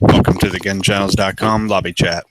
Welcome to the gunchannels.com lobby chat.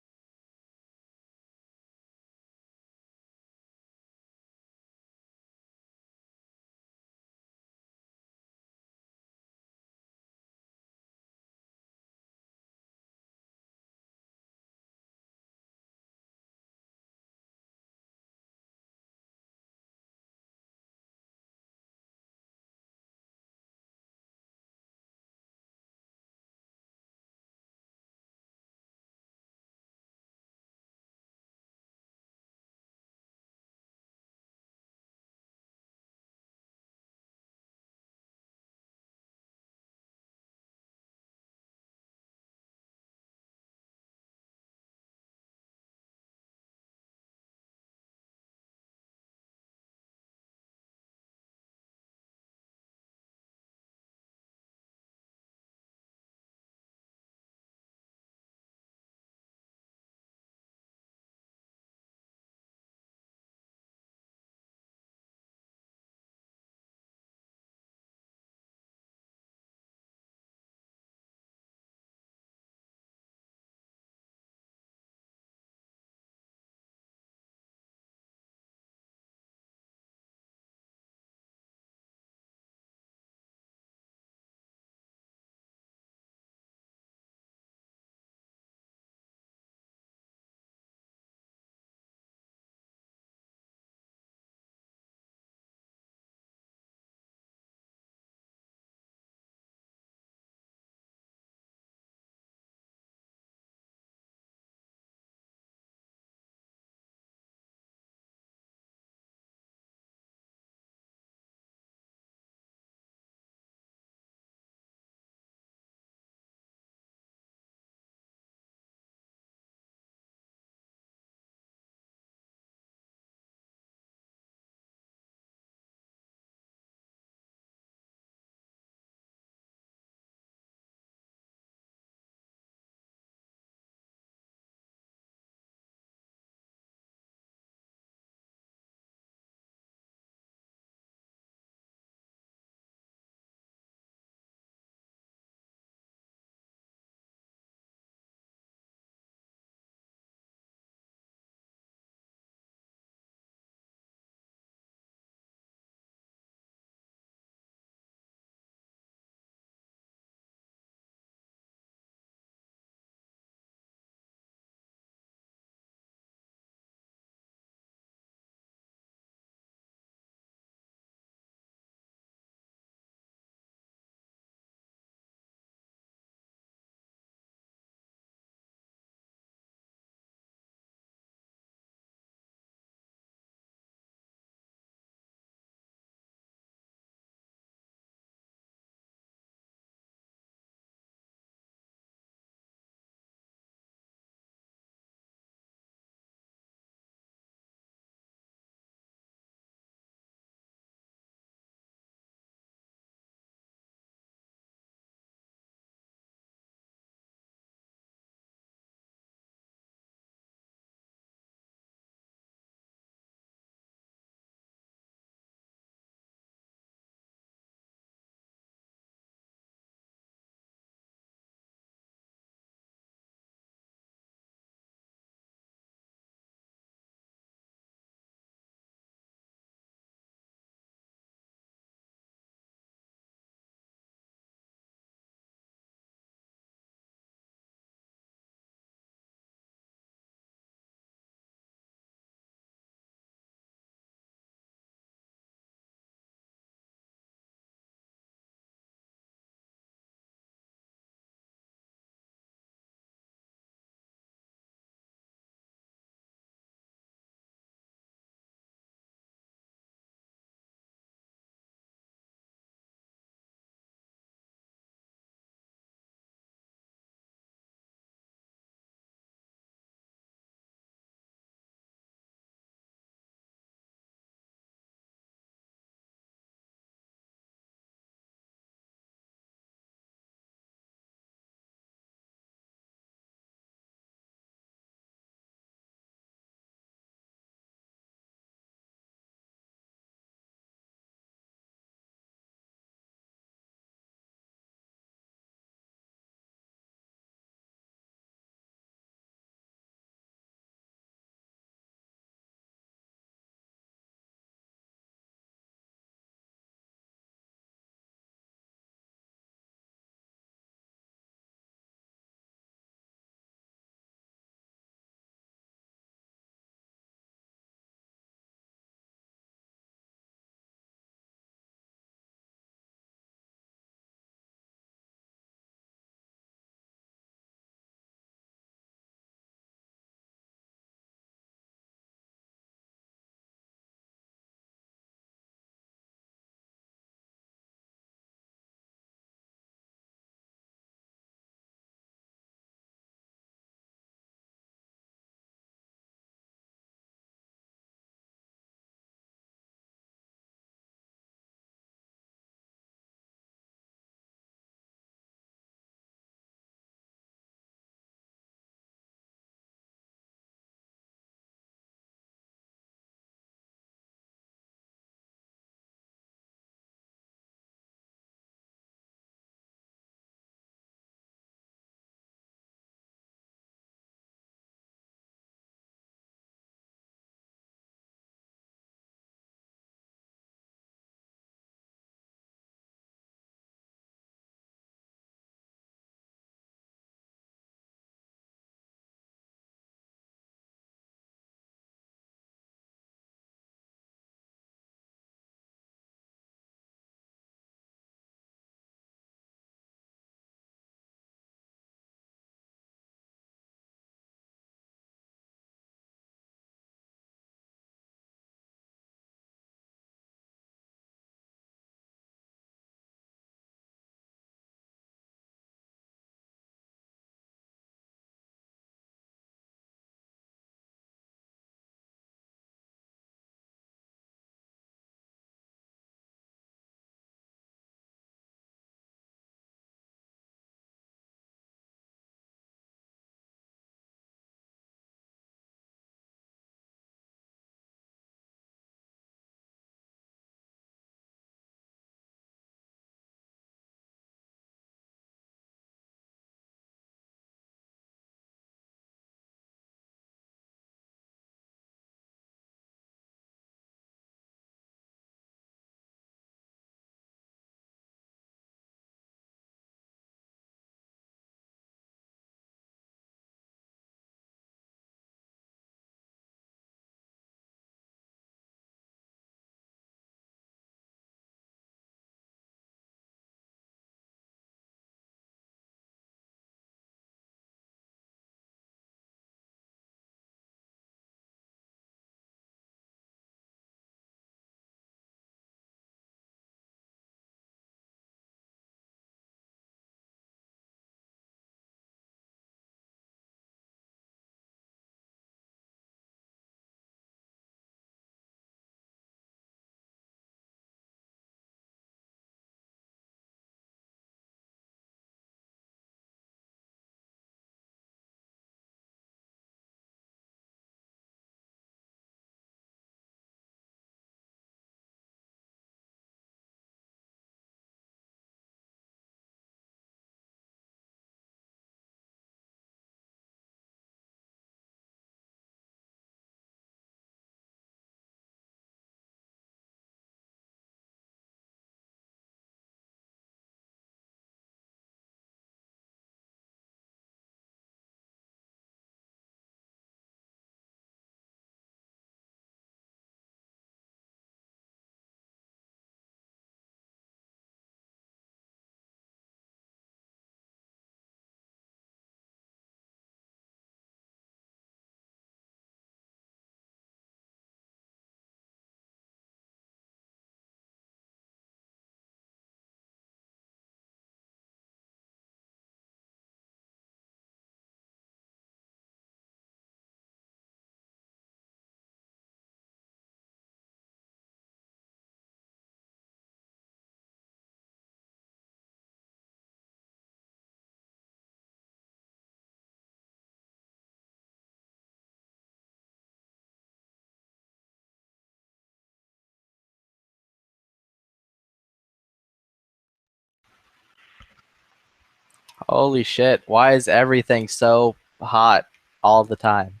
Holy shit, why is everything so hot all the time?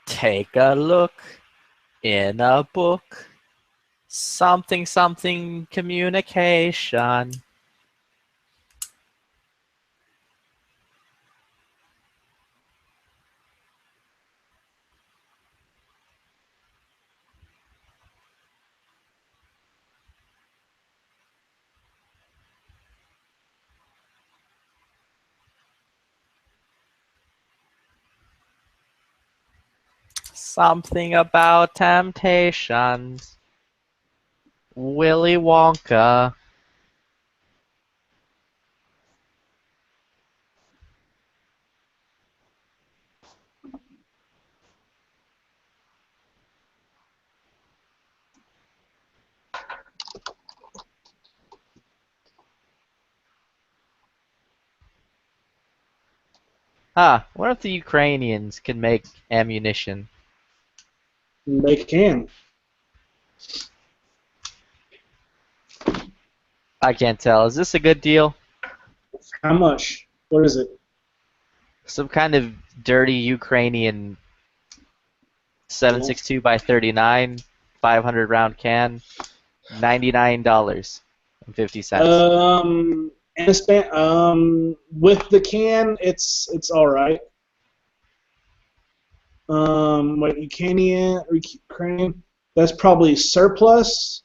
Take a look in a book. Something something communication. Something about temptations. Willy Wonka. What if the Ukrainians can make ammunition? They can. I can't tell. Is this a good deal? How much? What is it? Some kind of dirty Ukrainian 7.62 by 39, 500 round can, $99.50. And a with the can, it's all right. What Ukrainian? That's probably surplus.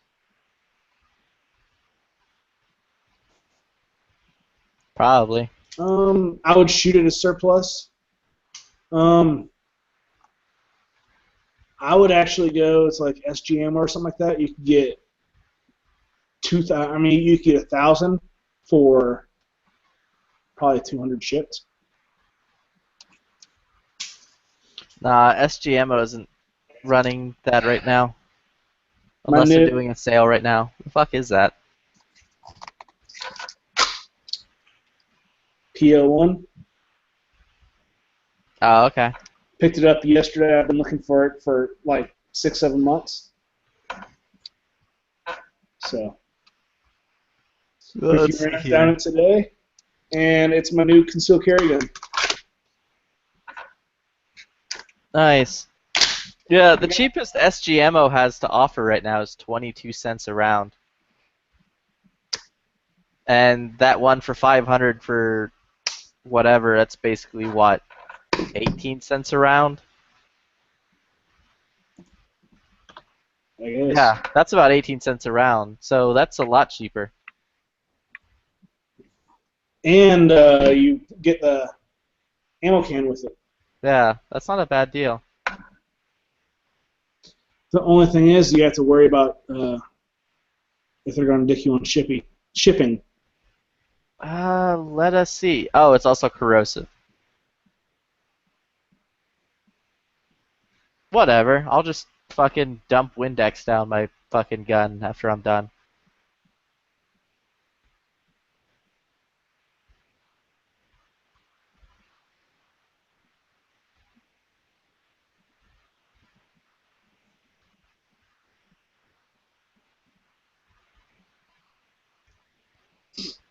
Probably. I would shoot it as surplus. Um, I would actually go. It's like SGM or something like that. You could get 2,000. I mean, you could get 1,000 for probably 200 shipped. Nah, SGMO isn't running that right now. My Unless they're new doing a sale right now. The fuck is that? PO1. Oh, okay. Picked it up yesterday. I've been looking for it for like 6-7 months. So, Let's see ran down here. it today, and it's my new concealed carry gun. Nice. Yeah, the cheapest SGMO has to offer right now is 22 cents a round. And that one for 500 for whatever, that's basically what, 18 cents a round? I guess. Yeah, that's about 18 cents a round. So that's a lot cheaper. And you get the ammo can with it. Yeah, that's not a bad deal. The only thing is, you have to worry about if they're going to dick you on shipping. Let us see. Oh, it's also corrosive. Whatever. I'll just fucking dump Windex down my fucking gun after I'm done.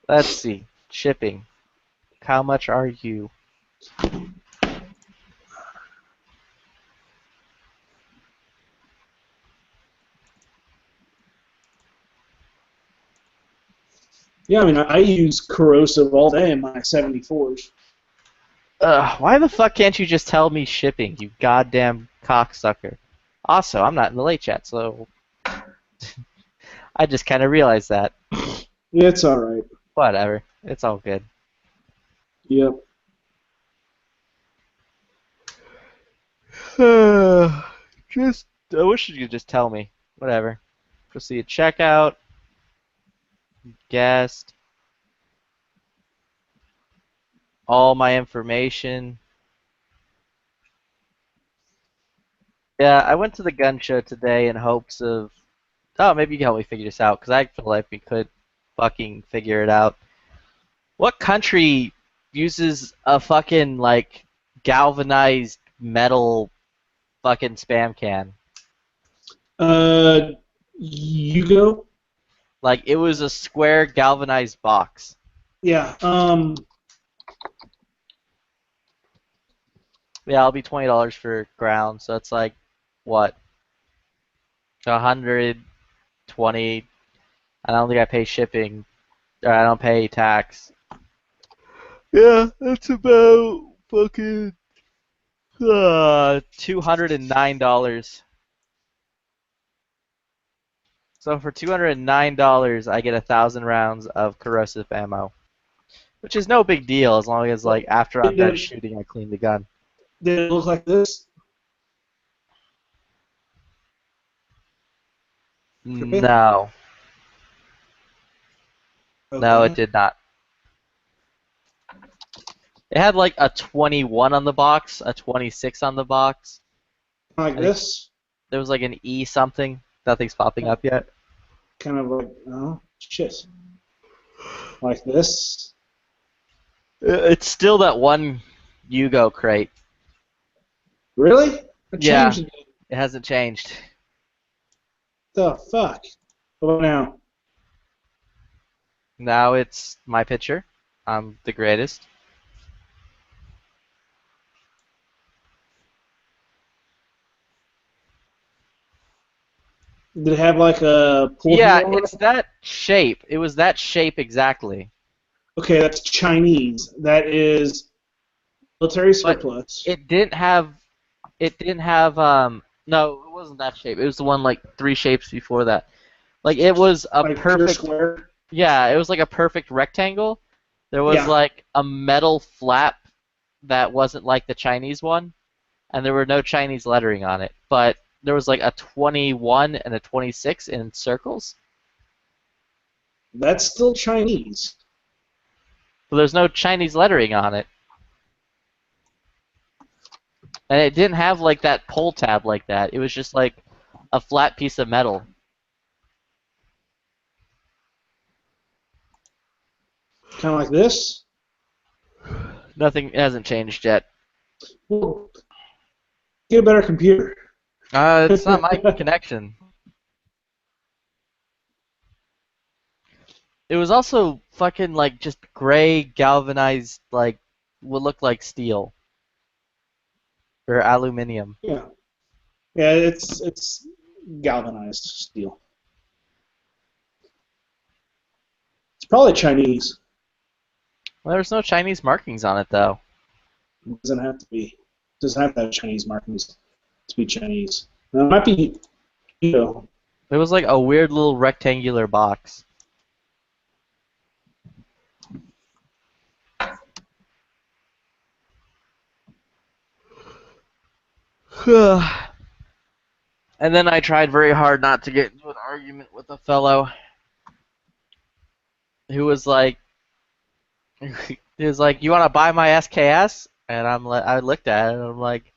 Let's see. Shipping. How much are you? Yeah, I mean, I use corrosive all day in my 74s. Why the fuck can't you just tell me shipping, you goddamn cocksucker? Also, I'm not in the late chat, so I just kind of realized that. It's all right. Whatever. It's all good. Yep. Just, I wish you could just tell me. Whatever. Proceed at checkout. Guest. All my information. Yeah, I went to the gun show today in hopes of. Oh, maybe you can help me figure this out, because I feel like we could fucking figure it out. What country uses a fucking, like, galvanized metal fucking spam can? You go? Like, it was a square galvanized box. Yeah. Yeah, it'll be $20 for ground, so it's like, what? 120. I don't think I pay shipping. Or I don't pay tax. Yeah, that's about fucking $209. So for $209, I get 1,000 rounds of corrosive ammo, which is no big deal as long as like after I'm done shooting, I clean the gun. Did it look like this? No, no, it did not. It had like a 21 on the box, a 26 on the box. Like this? There was like an E something. Nothing's popping up yet. Kind of like, oh, shit. Like this? It's still that one Yugo crate. Really? It Yeah. changed it. It hasn't changed. The fuck? What about now? Now it's my picture. I'm the greatest. Did it have like a pull Yeah, handle on it's it? that shape. It was that shape exactly. Okay, that's Chinese. That is military surplus. It didn't have. It didn't have. No, it wasn't that shape. It was the one like 3 shapes before that. Like it was a like pure perfect. square. Yeah, it was like a perfect rectangle. There was Yeah. like a metal flap that wasn't like the Chinese one, and there were no Chinese lettering on it. But there was like a 21 and a 26 in circles. That's still Chinese. But there's no Chinese lettering on it. And it didn't have like that pull tab like that. It was just like a flat piece of metal. Kind of like this. Nothing hasn't changed yet. Well, get a better computer. It's not my connection. It was also fucking like just gray galvanized, like would look like steel or aluminum. Yeah. Yeah, it's galvanized steel. It's probably Chinese. Well, there's no Chinese markings on it though. It doesn't have to be. It doesn't have to have Chinese markings to be Chinese. Now, it might be, you know. It was like a weird little rectangular box. And then I tried very hard not to get into an argument with a fellow who was like, "You want to buy my SKS?" And I looked at it and I'm like,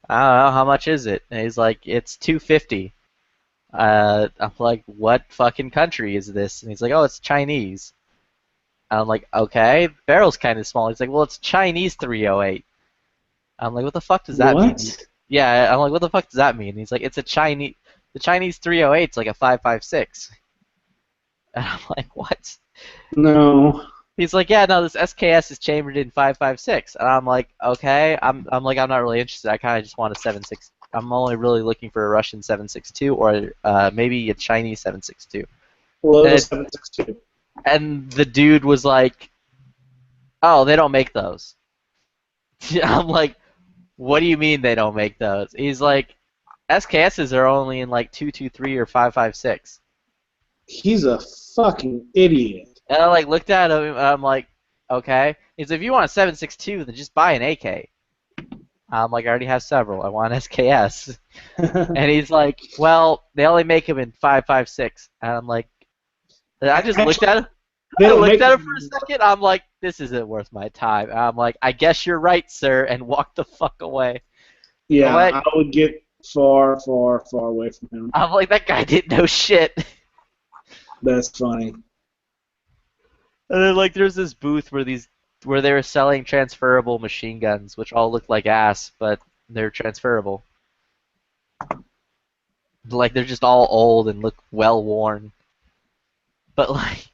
"I don't know, how much is it?" And he's like, "It's $250." I'm like, "What fucking country is this?" And he's like, "Oh, it's Chinese." And I'm like, "Okay, barrel's kind of small." He's like, "Well, it's Chinese 308." I'm like, "What the fuck does that mean?" What? Yeah, I'm like, "What the fuck does that mean?" And he's like, "It's a Chinese. The Chinese 308's like a 5.56." And I'm like, "What?" No. He's like, "Yeah, no, this SKS is chambered in 5.56." And I'm like, "Okay." I'm like, "I'm not really interested. I kind of just want a 7.6. I'm only really looking for a Russian 7.62 or maybe a Chinese 7.62." Well, it And was it- 7.62. And the dude was like, "Oh, they don't make those." I'm like, "What do you mean they don't make those?" He's like, "SKSs are only in like 223 or 556." He's a fucking idiot. And I like looked at him and I'm like, "Okay." He's like, "If you want a 762, then just buy an AK." I'm like, "I already have several. I want SKS." And he's like, "Well, they only make them in 556." And I'm like, I just looked at him. They I don't looked make at him them for a anymore. second. I'm like, "This isn't worth my time." And I'm like, "I guess you're right, sir," and walked the fuck away. I'm Yeah, like, I would get far, far, far away from him. that guy didn't know shit. That's funny. And then like there's this booth where they were selling transferable machine guns, which all look like ass, but they're transferable. Like they're just all old and look well worn. But like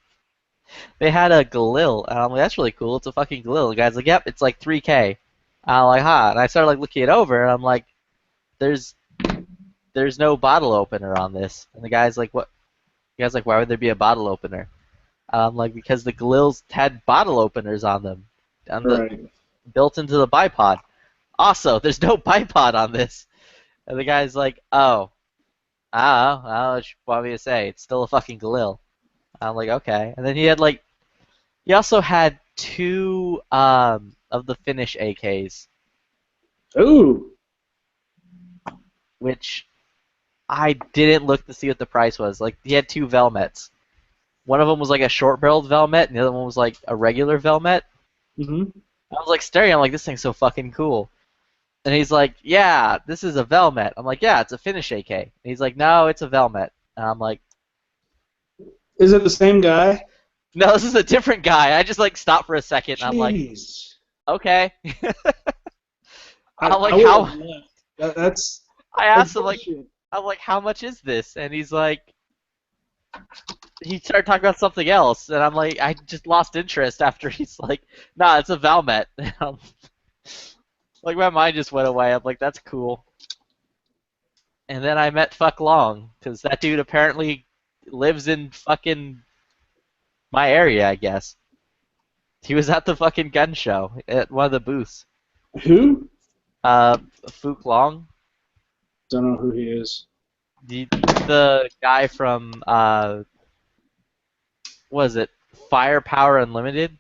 they had a Galil, and I'm like, "That's really cool. It's a fucking Galil." The guy's like, "Yep, it's like 3K." I'm like, "Huh?" And I started like looking it over, and I'm like, "There's no bottle opener on this." And the guy's like, "What?" The guy's like, "Why would there be a bottle opener?" I'm like, "Because the Galils had bottle openers on them, Right. built into the bipod. Also, there's no bipod on this." And the guy's like, "Oh, I don't know what you want me to say. It's still a fucking Galil." I'm like, "Okay." And then he also had two of the Finnish AKs, Ooh. which I didn't look to see what the price was. Like he had two Velmets. One of them was like a short-barreled Velmet, and the other one was like a regular Velmet. Hmm. I was like staring. I'm like, "This thing's so fucking cool." And he's like, "Yeah, this is a Velmet." I'm like, "Yeah, it's a Finnish AK." And he's like, "No, it's a Velmet." And I'm like, Is it the same guy? "No, this is a different guy." I just like stopped for a second, and I'm like, Jeez. "Okay." I'm I like, would "How?" have left. That's I that's asked him like, bullshit. I'm like, "How much is this?" And he's like, he started talking about something else, and I'm like, I just lost interest after he's like, "Nah, it's a Valmet." And like my mind just went away. I'm like, "That's cool." And then I met Fuck Long, because that dude apparently lives in fucking my area, I guess. He was at the fucking gun show at one of the booths. Who? Uh, Fook Long, Don't know who he is. he's the guy from what is it? Firepower Unlimited?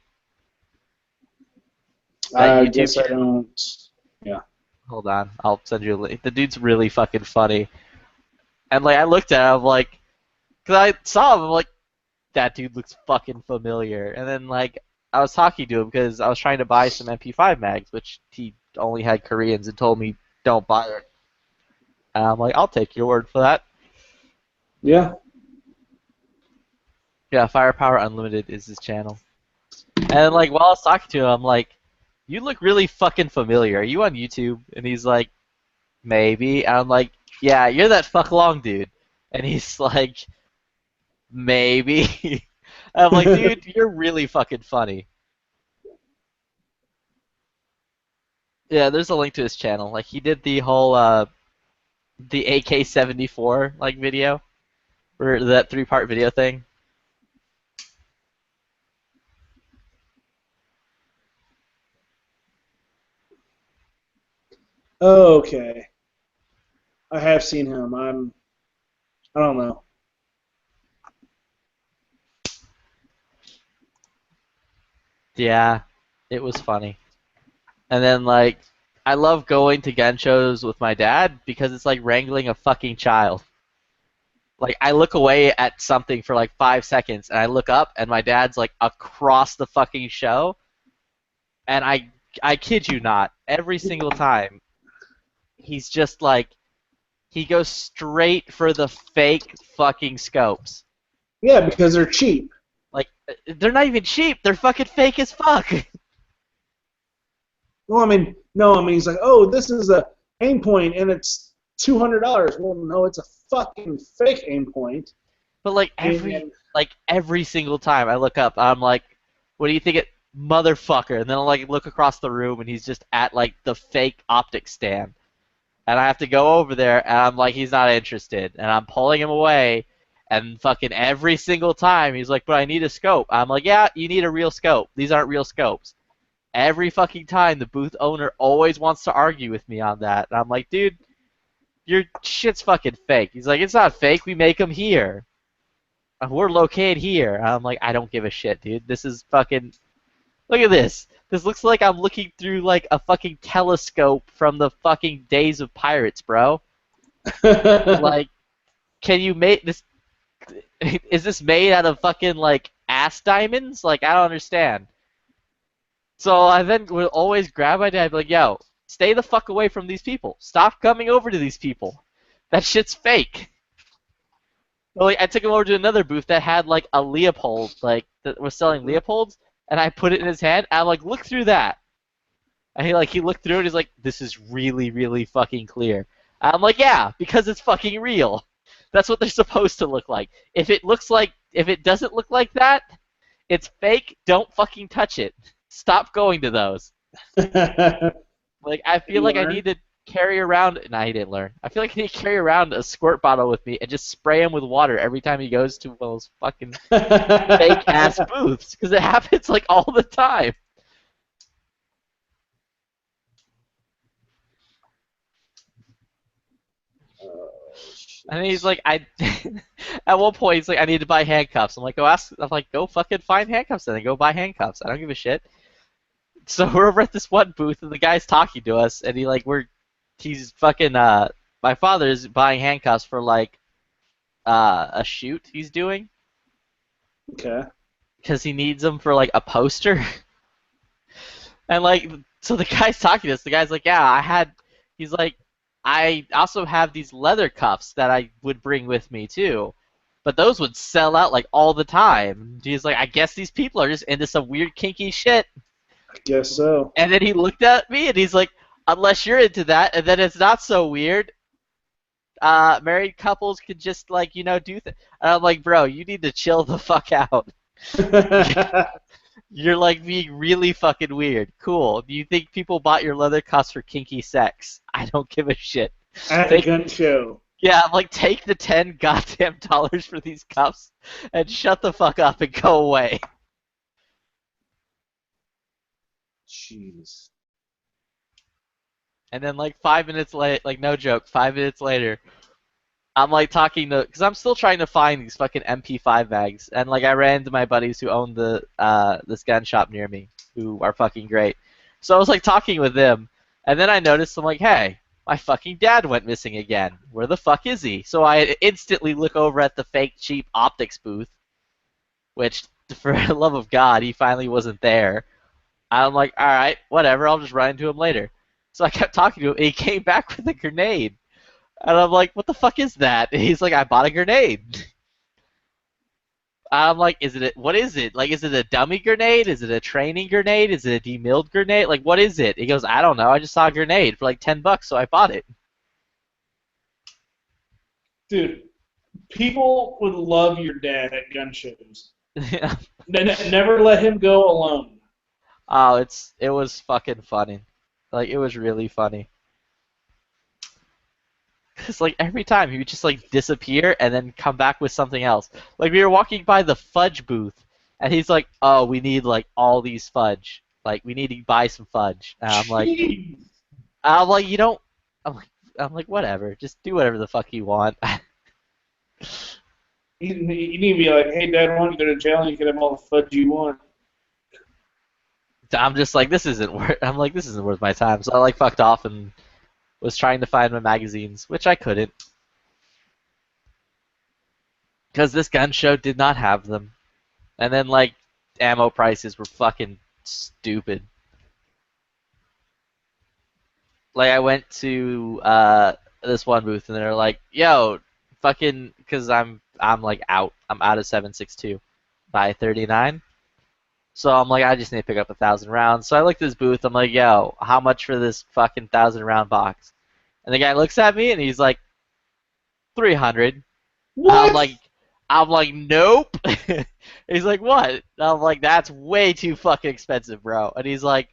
That I YouTube guess I channel. don't. Yeah. Hold on, I'll send you a link. The dude's really fucking funny. And like I looked at him, like, cause I saw him, I'm like, that dude looks fucking familiar. And then like I was talking to him because I was trying to buy some MP5 mags, which he only had Koreans and told me don't buy it. And I'm like, "I'll take your word for that." Yeah. Yeah, Firepower Unlimited is his channel. And like while I was talking to him, I'm like, "You look really fucking familiar. Are you on YouTube?" And he's like, "Maybe." And I'm like, "Yeah, you're that fuck long dude." And he's like, "Maybe." I'm like, "Dude, you're really fucking funny." Yeah, there's a link to his channel. Like he did the whole the AK-74 like video, or that 3-part video thing. Okay. I have seen him. I don't know. Yeah, it was funny. And then like I love going to gun shows with my dad because it's like wrangling a fucking child. Like I look away at something for like 5 seconds and I look up and my dad's like across the fucking show, and I kid you not, every single time he's just like he goes straight for the fake fucking scopes. Yeah, because they're cheap. Like they're not even cheap, they're fucking fake as fuck. Well, I mean, no, I mean, he's like, oh, this is a aim point and it's $200. Well, no, it's a fucking fake aim point. But like And every single time I look up, I'm like, "What do you think it motherfucker?" And then I'll like look across the room and he's just at like the fake optic stand. And I have to go over there and I'm like, he's not interested. And I'm pulling him away And fucking every single time he's like, but I need a scope. I'm like, yeah, you need a real scope. These aren't real scopes. Every fucking time the booth owner always wants to argue with me on that. And I'm like, dude, your shit's fucking fake. He's like, it's not fake. We make them here. We're located here. I'm like, I don't give a shit, dude. This is fucking... Look at this. This looks like I'm looking through like a fucking telescope from the fucking days of pirates, bro. Like, can you make this... Is this made out of fucking like ass diamonds? Like, I don't understand. So I then would always grab my dad and be like, yo, stay the fuck away from these people. Stop coming over to these people. That shit's fake. So, like, I took him over to another booth that had like a Leopold, like that was selling Leopolds, and I put it in his hand. And I'm like, look through that. And he looked through it. And he's like, this is really, really fucking clear. And I'm like, yeah, because it's fucking real. That's what they're supposed to look like. If it doesn't look like that, it's fake. Don't fucking touch it. Stop going to those. Like, I feel like I need to carry around... No, he didn't learn. I feel like I need to carry around a squirt bottle with me and just spray him with water every time he goes to one of those fucking fake-ass booths. Because it happens, like, all the time. And he's like, at one point, he's like, I need to buy handcuffs. I'm like, go fucking find handcuffs and then go buy handcuffs. I don't give a shit. So we're over at this one booth and the guy's talking to us and he's fucking, my father's buying handcuffs for like, a shoot he's doing. Okay. Because he needs them for like a poster. And like, so the guy's talking to us. The guy's like, yeah, he's like, I also have these leather cuffs that I would bring with me too, but those would sell out like all the time. He's like, I guess these people are just into some weird kinky shit. I guess so. And then he looked at me and he's like, unless you're into that, and then it's not so weird. Married couples could just like, do And I'm like, bro, you need to chill the fuck out. You're like being really fucking weird. Cool. Do you think people bought your leather cuffs for kinky sex? I don't give a shit. At a gun show. Yeah, I'm like, take the $10 goddamn for these cuffs and shut the fuck up and go away. Jeez. And then like 5 minutes later, like no joke, 5 minutes later, I'm like talking to, because I'm still trying to find these fucking MP5 mags, and like I ran into my buddies who own this gun shop near me, who are fucking great. So I was like talking with them, and then I noticed, I'm like, hey, my fucking dad went missing again. Where the fuck is he? So I instantly look over at the fake cheap optics booth, which, for the love of God, he finally wasn't there. I'm like, all right, whatever, I'll just run into him later. So I kept talking to him, and he came back with a grenade. And I'm like, what the fuck is that? And he's like, I bought a grenade. I'm like, what is it? Like, is it a dummy grenade? Is it a training grenade? Is it a demilled grenade? Like, what is it? He goes, I don't know. I just saw a grenade for like $10, so I bought it. Dude, people would love your dad at gun shows. Yeah. Never let him go alone. Oh, it was fucking funny. Like, it was really funny. Because, like, every time he would just, like, disappear and then come back with something else. Like, we were walking by the fudge booth, and he's like, oh, we need, like, all these fudge. Like, we need to buy some fudge. And I'm like, you don't... I'm like, whatever. Just do whatever the fuck you want. You need to be like, hey, Dad, why don't you go to jail and you can have all the fudge you want? I'm just like, this isn't worth my time. So I, like, fucked off and was trying to find my magazines, which I couldn't. Because this gun show did not have them. And then, like, ammo prices were fucking stupid. Like, I went to this one booth, and they're like, yo, fucking, because I'm like, out. I'm out of 7.62 by 39. So I'm like, I just need to pick up 1,000 rounds. So I looked at this booth. I'm like, yo, how much for this fucking 1,000-round box? And the guy looks at me and he's like, 300. What? I'm like, nope. He's like, what? And I'm like, that's way too fucking expensive, bro. And he's like,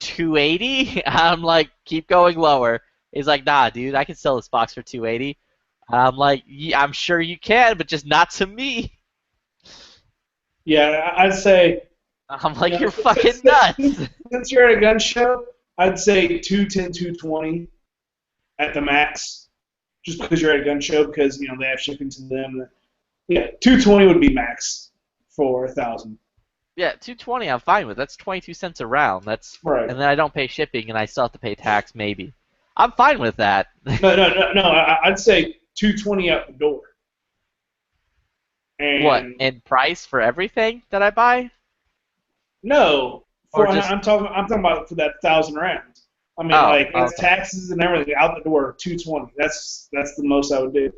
280. I'm like, keep going lower. He's like, nah, dude, I can sell this box for 280. I'm like, yeah, I'm sure you can, but just not to me. Yeah, I'd say. I'm You like, know, you're fucking nuts. since you're at a gun show, I'd say 210, 220 at the max, just because you're at a gun show, because they have shipping to them. Yeah, 220 would be max for 1,000. Yeah, 220 I'm fine with. That's 22 cents a round. Right. And then I don't pay shipping and I still have to pay tax maybe. I'm fine with that. No. I'd say 220 out the door. What? And In price for everything that I buy? no, Or for just I'm talking about for that 1,000 rounds. I mean, oh, like it's okay. taxes and everything out the door. 220. That's the most I would do.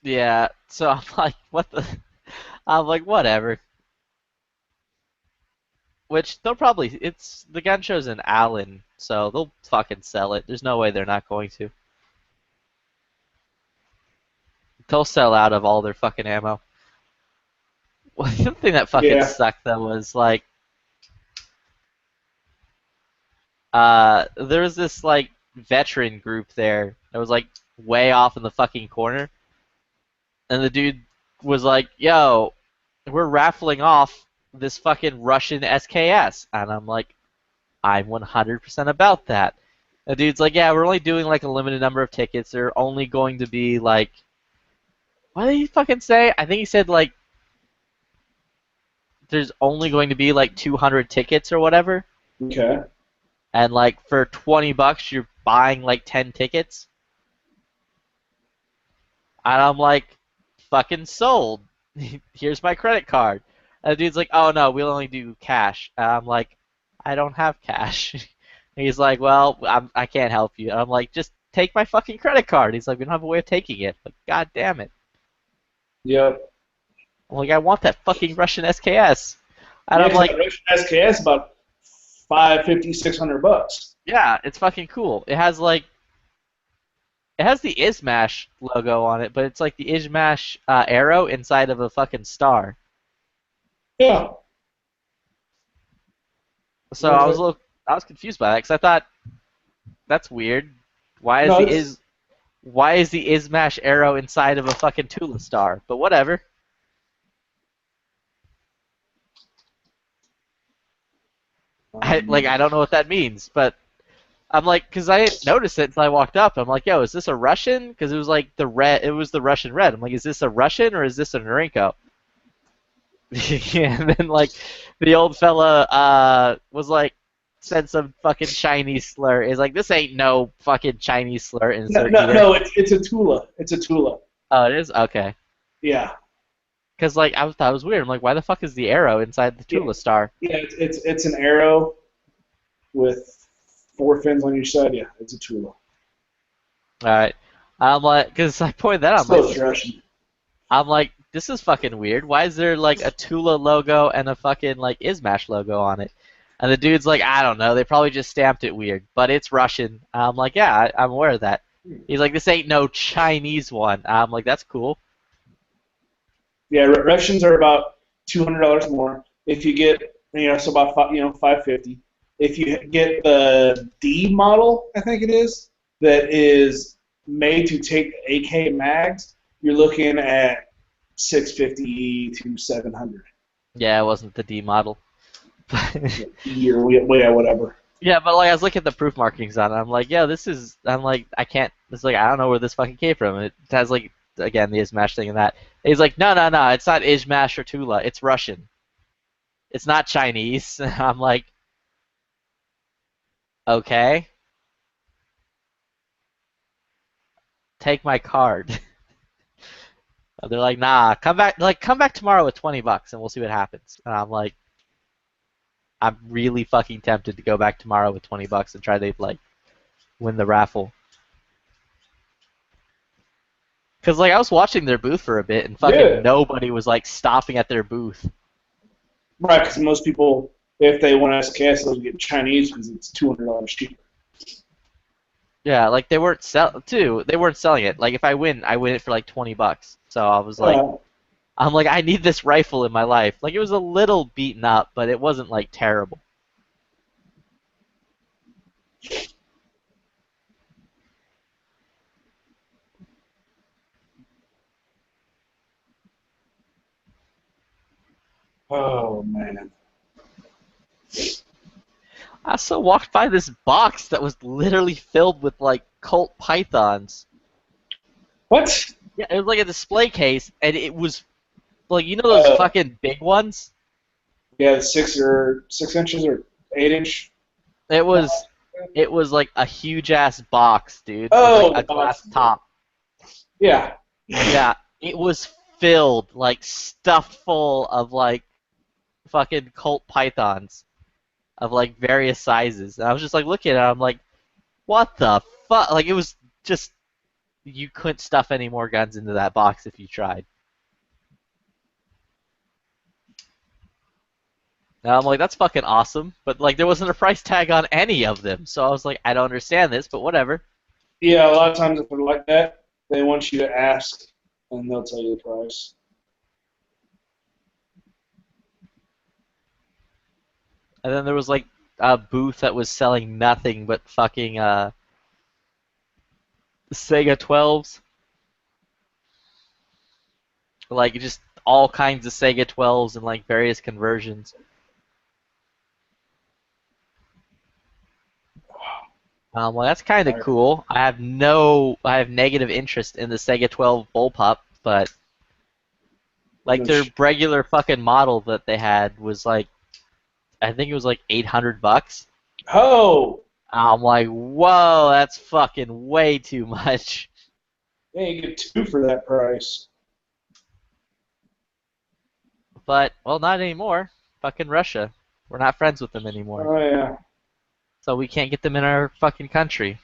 Yeah, so I'm like, what the I'm like, whatever. Which they'll probably it's the gun show's in Allen, so they'll fucking sell it. There's no way they're not going to. They'll sell out of all their fucking ammo. Well, the other thing that fucking Yeah. sucked though was like there was this like veteran group there that was like way off in the fucking corner, and the dude was like, "Yo, we're raffling off this fucking Russian SKS," and I'm like, "I'm 100% about that." The dude's like, "Yeah, we're only doing like a limited number of tickets. They're only going to be like, what did he fucking say? I think he said like there's only going to be like 200 tickets or whatever." Okay. And like for $20 you're buying like 10 tickets. And I'm like, fucking sold. Here's my credit card. And the dude's like, oh no, we'll only do cash. And I'm like, I don't have cash. And he's like, well, I can't help you. And I'm like, just take my fucking credit card. He's like, we don't have a way of taking it. Like, god damn it. Yep. I'm like, I want that fucking Russian SKS. And Yeah, I'm like, Russian SKS about $550, $600. yeah, it's fucking cool. It has the Izmash logo on it, but it's like the Izmash arrow inside of a fucking star. Yeah. So I was confused by that because I thought that's weird. Why is No, the it's Izmash arrow inside of a fucking Tula star? But whatever. I don't know what that means, but I'm like, because I didn't notice it until I walked up. I'm like, yo, is this a Russian? Because it was like it was the Russian red. I'm like, is this a Russian or is this a Norinco? Yeah, and then like the old fella was like said some fucking Chinese slur. Is like, this ain't no fucking Chinese slur insert either. no. It's a Tula. It's a Tula. Oh, it is? Okay. Yeah. Because like I thought it was weird. I'm like, why the fuck is the arrow inside the Tula star? Yeah. It's an arrow with 4 fins on each side. Yeah, it's a Tula. Alright. I'm like, because I pointed that out. So it's Russian. I'm like, this is fucking weird. Why is there like a Tula logo and a fucking like Izmash logo on it? And the dude's like, I don't know. They probably just stamped it weird, but it's Russian. I'm like, yeah, I'm aware of that. He's like, this ain't no Chinese one. I'm like, that's cool. Yeah, Russians are about $200 more. If you get, so about $550. If you get the D model, I think it is, that is made to take AK mags, you're looking at $650 to $700. Yeah, it wasn't the D model. Yeah, whatever. Yeah, but like I was looking at the proof markings on it. I'm like, yeah, this is. I'm like, I can't. It's like I don't know where this fucking came from. It has like again the Izmash thing and that. And he's like, no, it's not Izmash or Tula. It's Russian. It's not Chinese. I'm like, okay. Take my card. They're like, nah, come back. Like, come back tomorrow with $20 and we'll see what happens. And I'm like, I'm really fucking tempted to go back tomorrow with $20 and try to like win the raffle. Cause like I was watching their booth for a bit and fucking nobody was like stopping at their booth. Right, because most people, if they want SKS, they'll get Chinese because it's $200 cheaper. Yeah, like they weren't They weren't selling it. Like if I win it for like $20. So I was like, I'm like, I need this rifle in my life. Like it was a little beaten up, but it wasn't like terrible. Oh man. I also walked by this box that was literally filled with like cult pythons. What? Yeah, it was like a display case, and it was like those Uh, fucking big ones. yeah, 6 inches or 8 inch. It was it was like a huge ass box, dude, with like Oh, a the glass box. top. Yeah. Yeah, it was filled, like stuffed full of like fucking cult pythons of like various sizes. And I was just like looking at it, I'm like, what the fuck? Like it was just you couldn't stuff any more guns into that box if you tried. And I'm like, that's fucking awesome. But like there wasn't a price tag on any of them. So I was like, I don't understand this, but whatever. Yeah, a lot of times if they're like that, they want you to ask, and they'll tell you the price. And then there was like a booth that was selling nothing but fucking Sega 12s. Like just all kinds of Sega 12s and like various conversions. Well, that's kind of cool. I have negative interest in the Sega 12 bullpup, but like their regular fucking model that they had was like, I think it was like $800. Oh, I'm like, whoa, that's fucking way too much. yeah, you get two for that price. But well, not anymore. Fucking Russia. We're not friends with them anymore, Oh yeah. so we can't get them in our fucking country.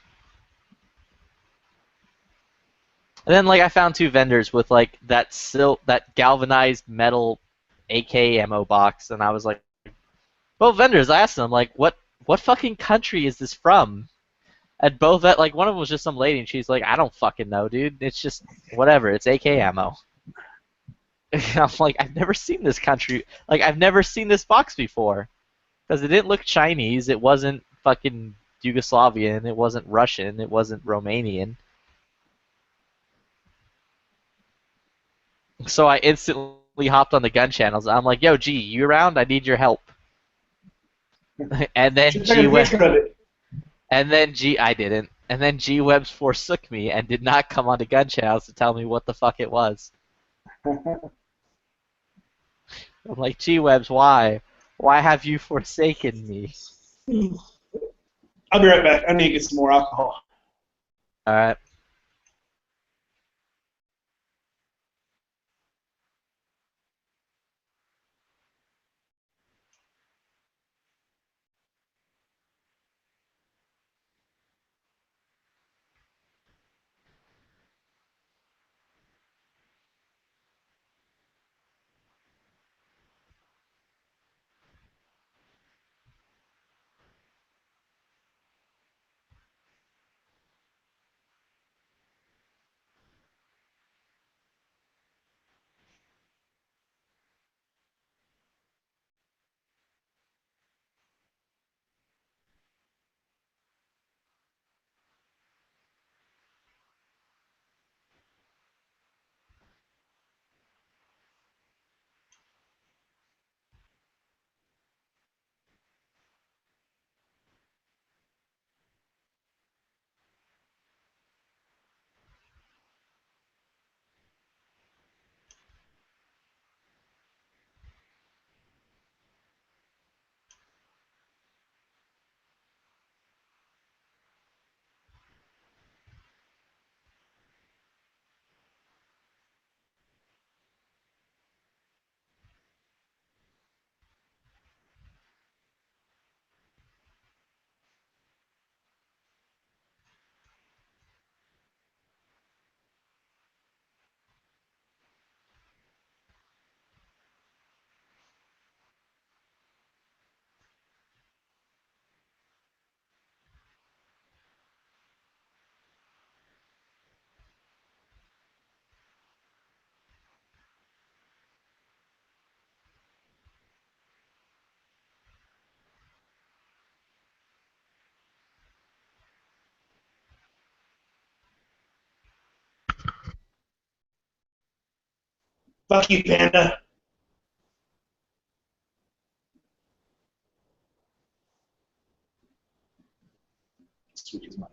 And then like I found two vendors with like that galvanized metal AK ammo box, and I was like, both vendors. I asked them like, what fucking country is this from? And both like one of them was just some lady, and she's like, I don't fucking know, dude. It's just whatever. It's AK ammo. I'm like, I've never seen this country. Like I've never seen this box before because it didn't look Chinese. It wasn't fucking Yugoslavian. It wasn't Russian. It wasn't Romanian. So I instantly hopped on the gun channels. I'm like, yo, G, you around? I need your help. And then Should take G a went, picture of it. and then I didn't. And then G Webs forsook me and did not come onto gun channels to tell me what the fuck it was. I'm like, G Webs, why? Why have you forsaken me? I'll be right back. I need to get some more alcohol. Alright. Fuck you, Panda. Sweet as mine.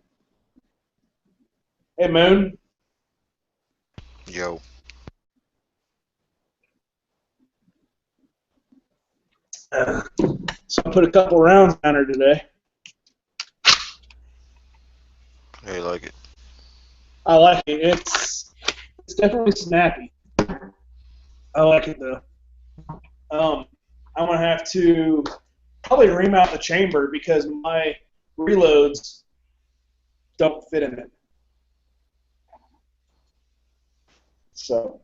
Hey, Moon. Yo. So I put a couple rounds on her today. How you like it? I like it. It's definitely snappy. I like it though. I'm gonna have to probably remount the chamber because my reloads don't fit in it. So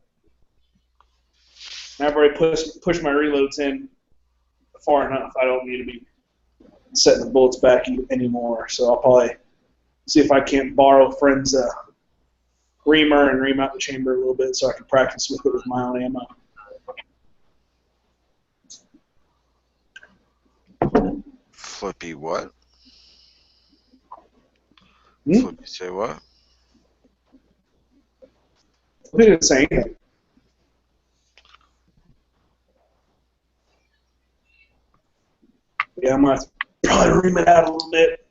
I've already pushed my reloads in far enough. I don't need to be setting the bullets back anymore. So I'll probably see if I can't borrow a friend's reamer and remount the chamber a little bit so I can practice with it with my own ammo. Flippy what? Hmm? Flippy say what? I didn't say anything. Yeah, I'm going to probably ream it out a little bit.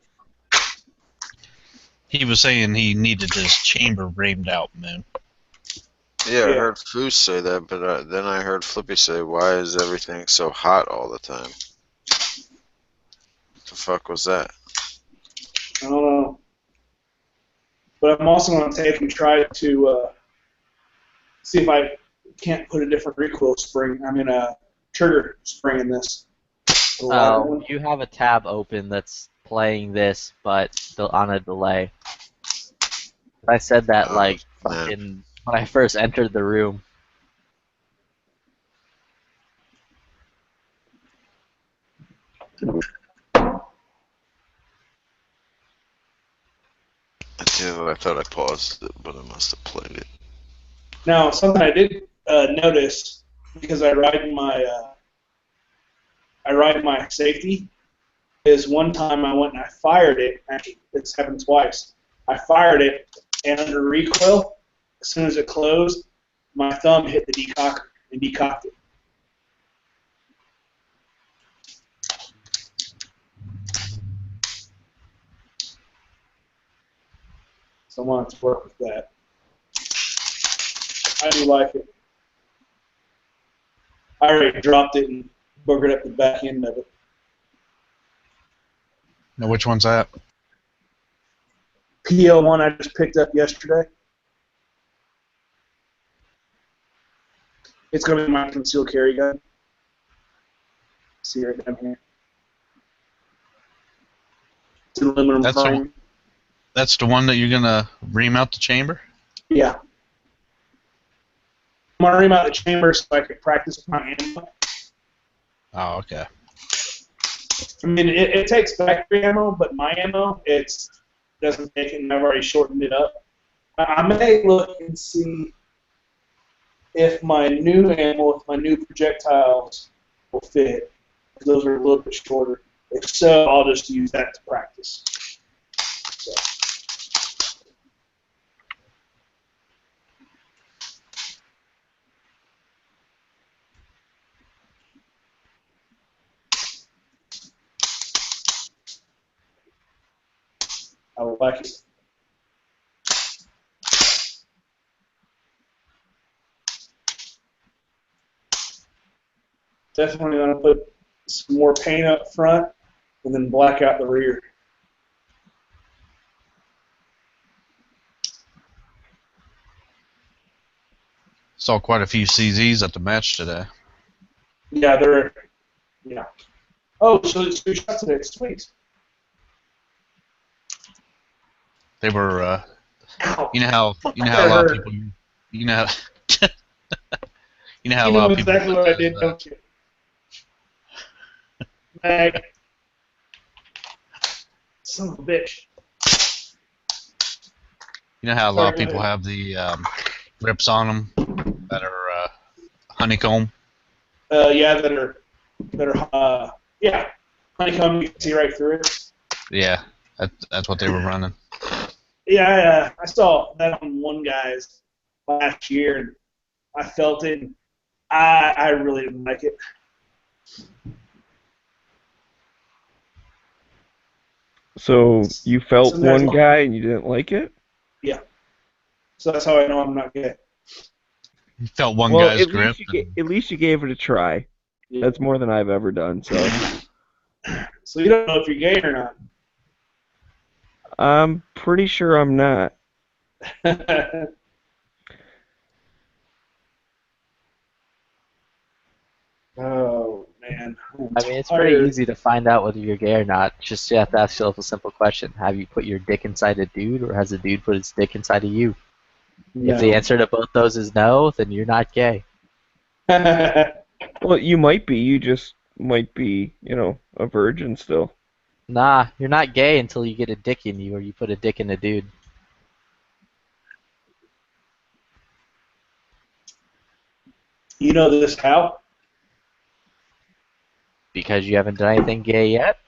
He was saying he needed his chamber reamed out, man. Yeah, I Yeah. heard Foos say that, but then I heard Flippy say, "Why is everything so hot all the time?" What the fuck was that? I don't know. But I'm also going to take and try to see if I can't put a different recoil spring. I mean, a trigger spring in this. A lighter one. You have a tab open that's playing this, but still on a delay. I said that Oh, like man. fucking when I first entered the room. I thought I paused it, but I must have played it. Now, something I did notice because I ride my safety is one time I went and I fired it. Actually, it's happened twice. I fired it, and under recoil, as soon as it closed, my thumb hit the decocker and decocked it. So I wanted to work with that. I do like it. I already dropped it and boogered up the back end of it. Now, which one's that? PL1 I just picked up yesterday. It's going to be my concealed carry gun. See right down here. It's an aluminum That's the frame. one. That's the one that you're gonna ream out the chamber? Yeah. I'm going to remount the chamber so I can practice with my ammo. Oh, okay. I mean, it takes factory ammo, but my ammo, it doesn't take it, and I've already shortened it up. I may look and see if my new ammo with my new projectiles will fit. Those are a little bit shorter. If so, I'll just use that to practice. So. I would like it. Definitely going to put some more paint up front and then black out the rear. Saw quite a few CZs at the match today. Yeah, yeah. Oh, so it's 2 shots today. Sweet. They were, Ow. you know how a lot of people, you know how, you know how a You lot know of people. exactly what I did, don't you? Mag. Son of a bitch. You know how a lot of Sorry, go people ahead. have the rips on them that are honeycomb. Yeah, that are yeah, honeycomb. You can see right through it. Yeah, that's what they were running. Yeah, I saw that on one guy's last year, and I felt it. And I really didn't like it. So you felt Sometimes one guy and you didn't like it? So that's how I know I'm not gay. You felt one Well, guy's grip. And, at least you gave it a try. Yeah. That's more than I've ever done. So So you don't know if you're gay or not. I'm pretty sure I'm not. Oh man. I mean, it's pretty easy to find out whether you're gay or not. Just you have to ask yourself a simple question: have you put your dick inside a dude, or has a dude put his dick inside of you? If the answer to both those is no, then you're not gay. Well, you might be. You just might be, a virgin still. Nah, you're not gay until you get a dick in you, or you put a dick in a dude. You know this how? Because you haven't done anything gay yet?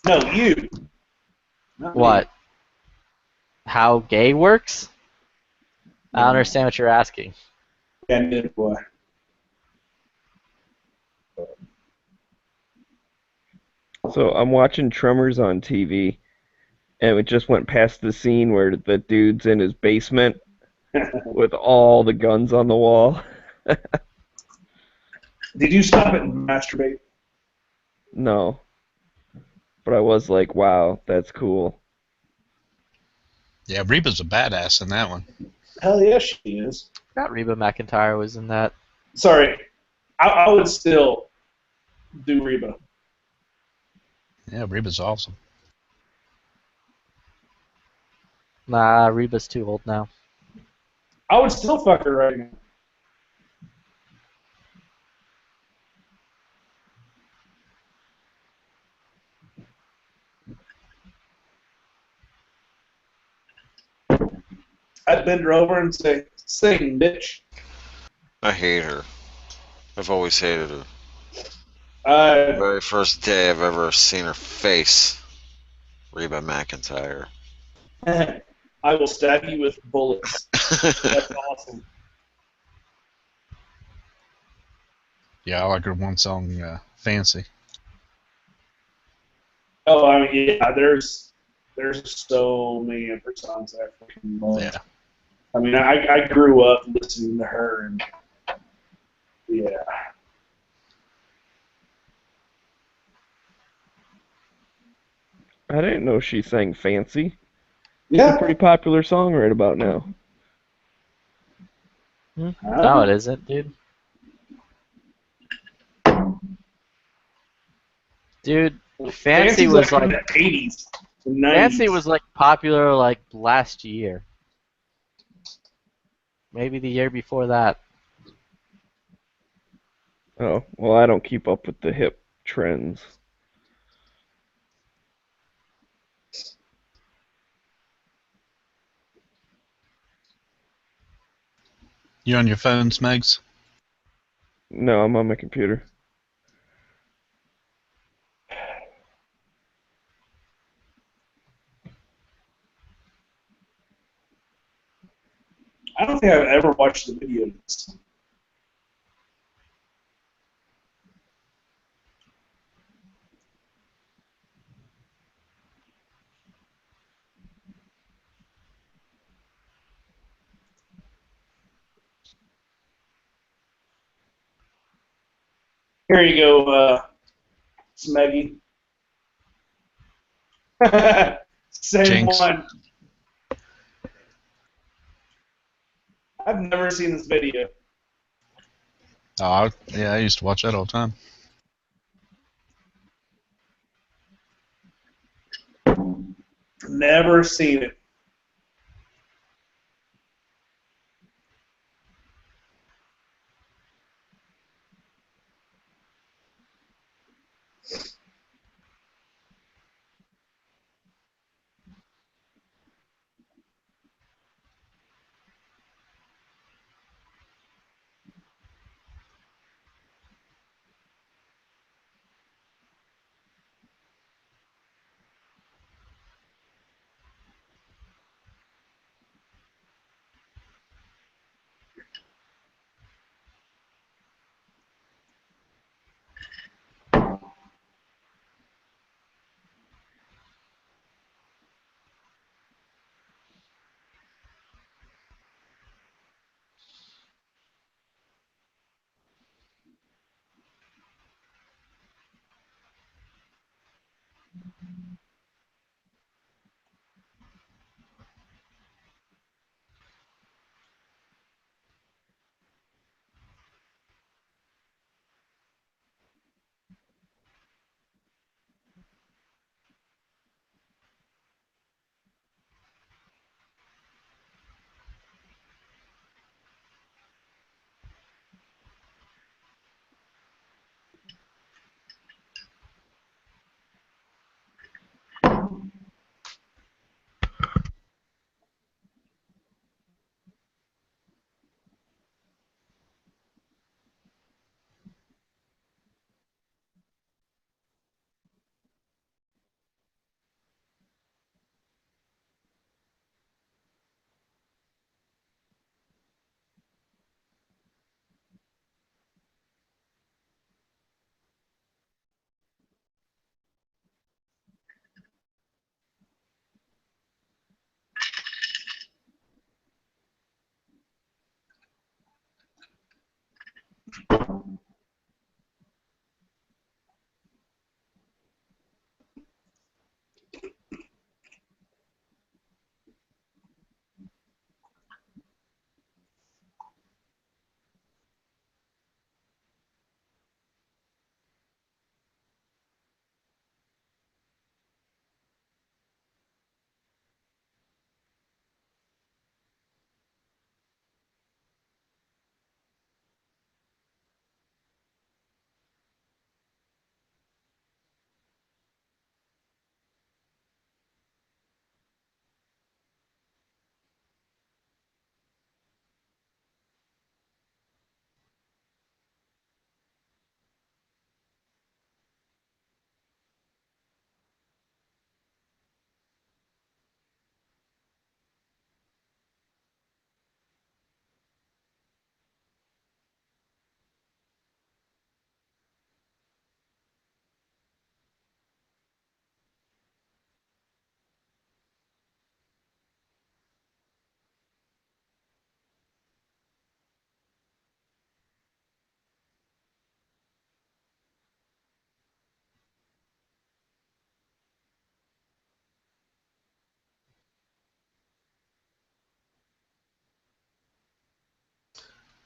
No, you. Not me. What? How gay works? I don't understand what you're asking. Yeah, neither do I. So I'm watching Tremors on TV, and it just went past the scene where the dude's in his basement with all the guns on the wall. Did you stop it and masturbate? No. But I was like, wow, that's cool. yeah, Reba's a badass in that one. Hell yeah, she is. Not Reba McEntire was in that. Sorry, I would still do Reba. Yeah, Reba's awesome. Nah, Reba's too old now. I would still fuck her right now. I'd bend her over and say, "Sing, bitch." I hate her. I've always hated her. Uh, Very first day I've ever seen her face. Reba McEntire. I will stab you with bullets. That's awesome. Yeah, I like her one song, Fancy. Oh, I mean, yeah. There's so many of her songs I fucking love. Yeah. I mean, I grew up listening to her, and yeah. I didn't know she sang Fancy. It's a Yeah. pretty popular song right about now. No, it isn't, dude. Dude, Fancy was in like the 80s, the 90s. Fancy was like popular like last year. Maybe the year before that. Oh, well, I don't keep up with the hip trends. You on your phone, Smegs? No, I'm on my computer. I don't think I've ever watched the video of this. Here you go, Smeggy. Same Jinx. one. I've never seen this video. Oh, yeah, I used to watch that all the time. Never seen it.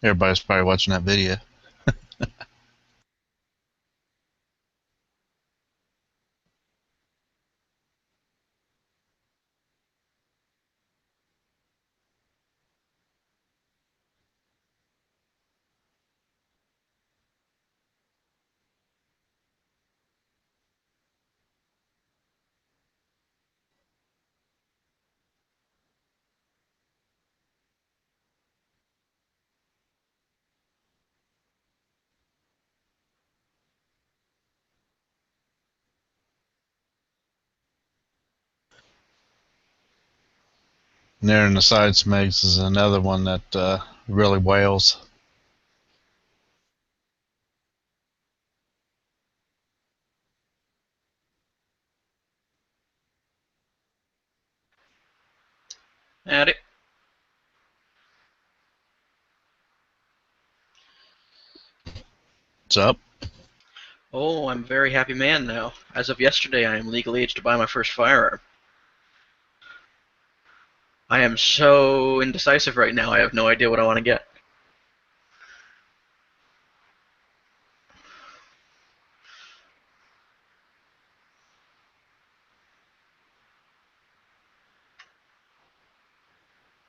Everybody's probably watching that video. And there in the side smegs is another one that really wails. Howdy. What's up? Oh, I'm a very happy man now. As of yesterday, I am legal age to buy my first firearm. I am so indecisive right now, I have no idea what I want to get.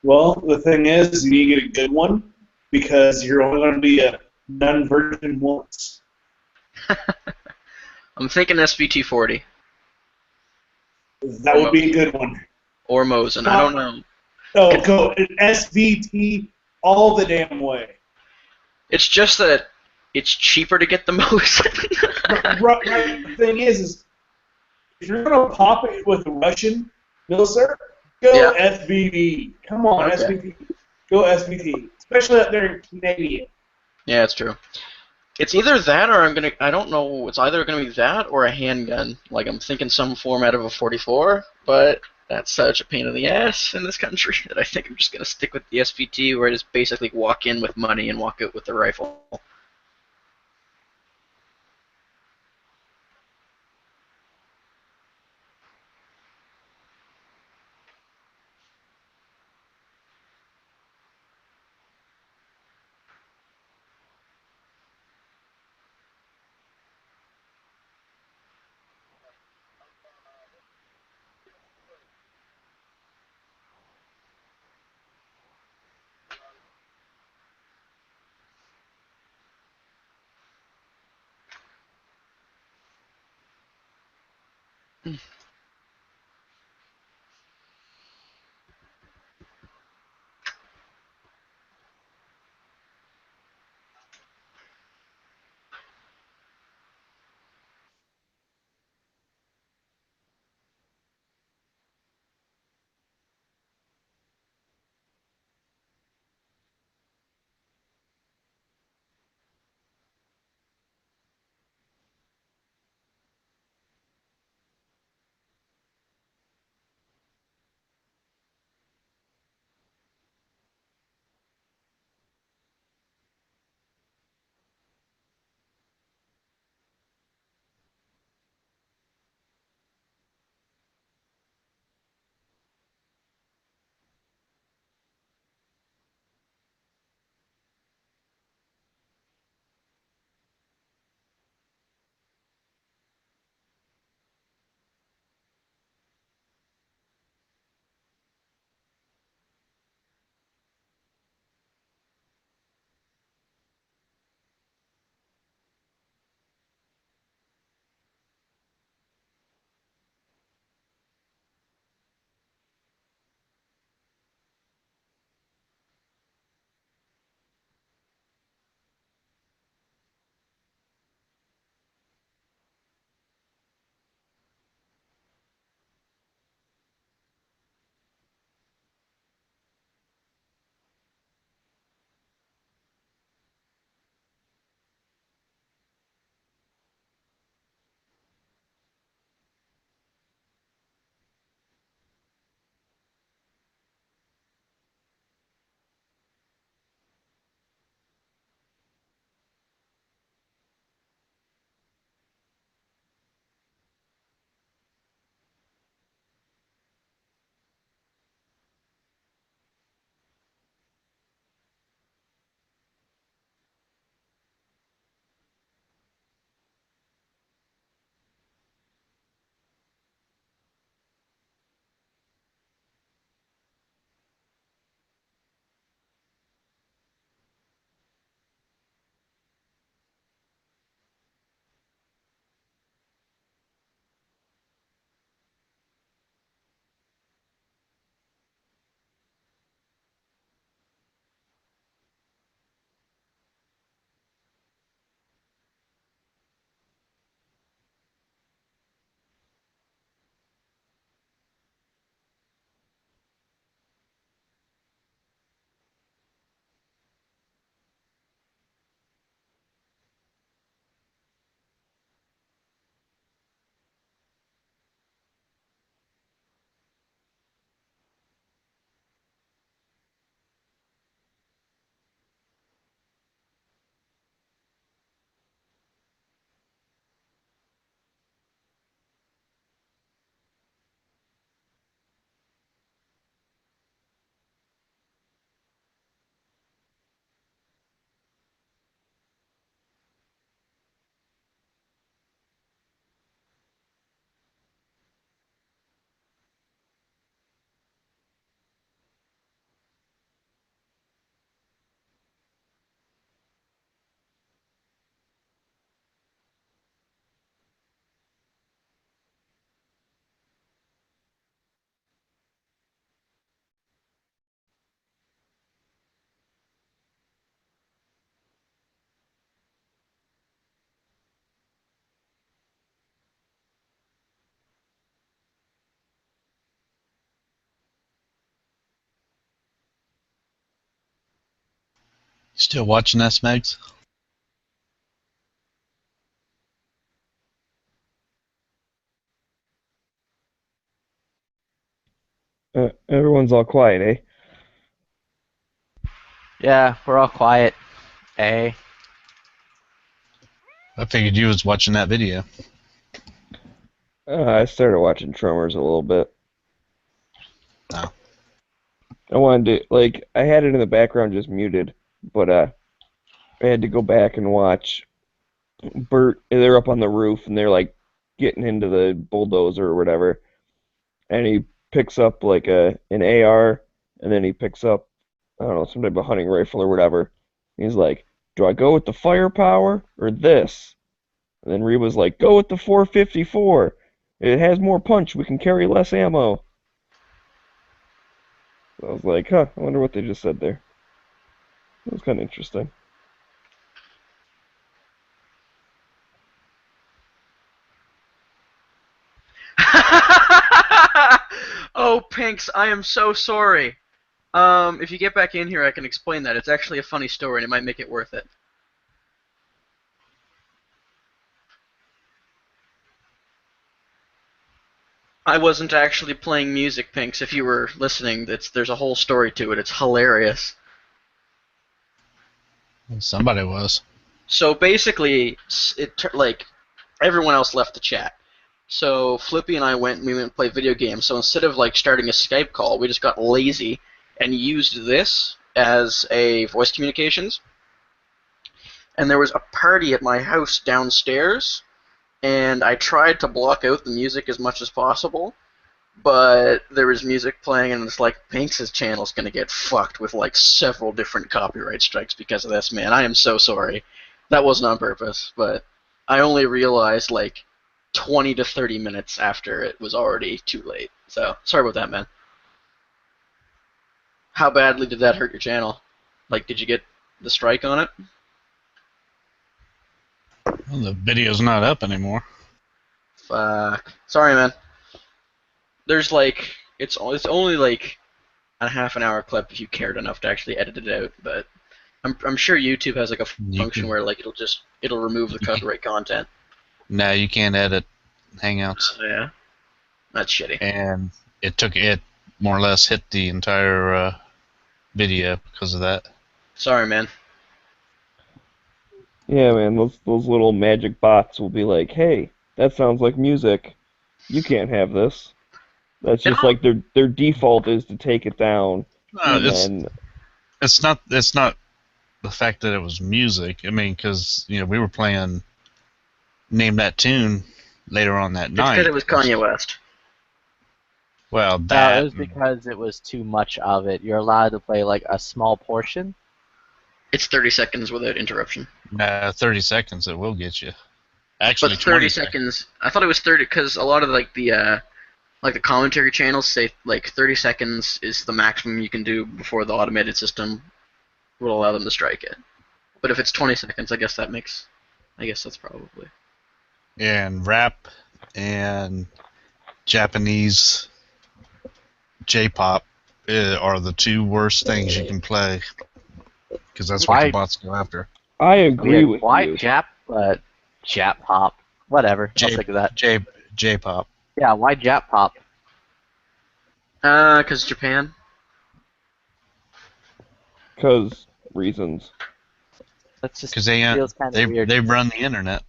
Well, the thing is, you need to get a good one because you're only going to be a non-virgin once. I'm thinking SVT-40 That would be a good one. or Mosin. I don't know. Oh, go SVT all the damn way. It's just that it's cheaper to get the Mosin. Right. The thing is if you're going to pop it with a Russian Milser, go Yeah. SVT. Come on, Okay. SVT. Go SVT. Especially if they're Canadian. Yeah, it's true. It's either that or I don't know, it's either gonna be that or a handgun. Like, I'm thinking some format of a 44, but that's such a pain in the ass in this country that I think I'm just gonna stick with the SVT, where I just basically walk in with money and walk out with the rifle. Still watching that, Smegs? Everyone's all quiet, eh? Yeah, we're all quiet. Eh? I figured you was watching that video. I started watching Tremors a little bit. Oh. I wanted to, like, I had it in the background just muted, but I had to go back and watch Bert. They're up on the roof and they're like getting into the bulldozer or whatever, and he picks up like an AR, and then he picks up, I don't know, some type of hunting rifle or whatever. He's like, "Do I go with the firepower or this?" And then Reba's like, "Go with the 454." It has more punch. We can carry less ammo. I was like, huh, I wonder what they just said there. It was kind of interesting. Oh, Pinks, I am so sorry. If you get back in here, I can explain that. It's actually a funny story, and it might make it worth it. I wasn't actually playing music, Pinks. If you were listening, there's a whole story to it. It's hilarious. Somebody was. So basically, like everyone else left the chat. So Flippy and I went and played video games. So instead of like starting a Skype call, we just got lazy and used this as a voice communications. And there was a party at my house downstairs, and I tried to block out the music as much as possible, but there was music playing, and it's like Pinks' channel's gonna get fucked with like several different copyright strikes because of this, man. I am so sorry. That wasn't on purpose, but I only realized like 20 to 30 minutes after it was already too late. So sorry about that, man. How badly did that hurt your channel? Like, did you get the strike on it? Well, the video's not up anymore. Fuck. Sorry, man. There's like it's only like a half an hour clip if you cared enough to actually edit it out, but I'm sure YouTube has like a function where like it'll remove the copyright content. No, you can't edit Hangouts. Yeah. That's shitty. And it more or less hit the entire video because of that. Sorry, man. Yeah, man, those little magic bots will be like, hey, that sounds like music. You can't have this. That's just like their default is to take it down. No, And it's not the fact that it was music. I mean, because we were playing Name That Tune later on that night. Because it was Kanye West. Well, It was because it was too much of it. You're allowed to play like a small portion. It's 30 seconds without interruption. 30 seconds it will get you. Actually, But 30 20 seconds. I thought it was 30 because a lot of like the commentary channels say like 30 seconds is the maximum you can do before the automated system will allow them to strike it. But if it's 20 seconds, I guess that's probably. And rap and Japanese J-pop are the two worst things you can play because that's what the bots go after. I agree with why you. Jap pop? Whatever. I'll stick with that. J-pop. Yeah, why Jap pop? Because Japan. Because reasons. That's just Because feels kind of weird. they run the internet.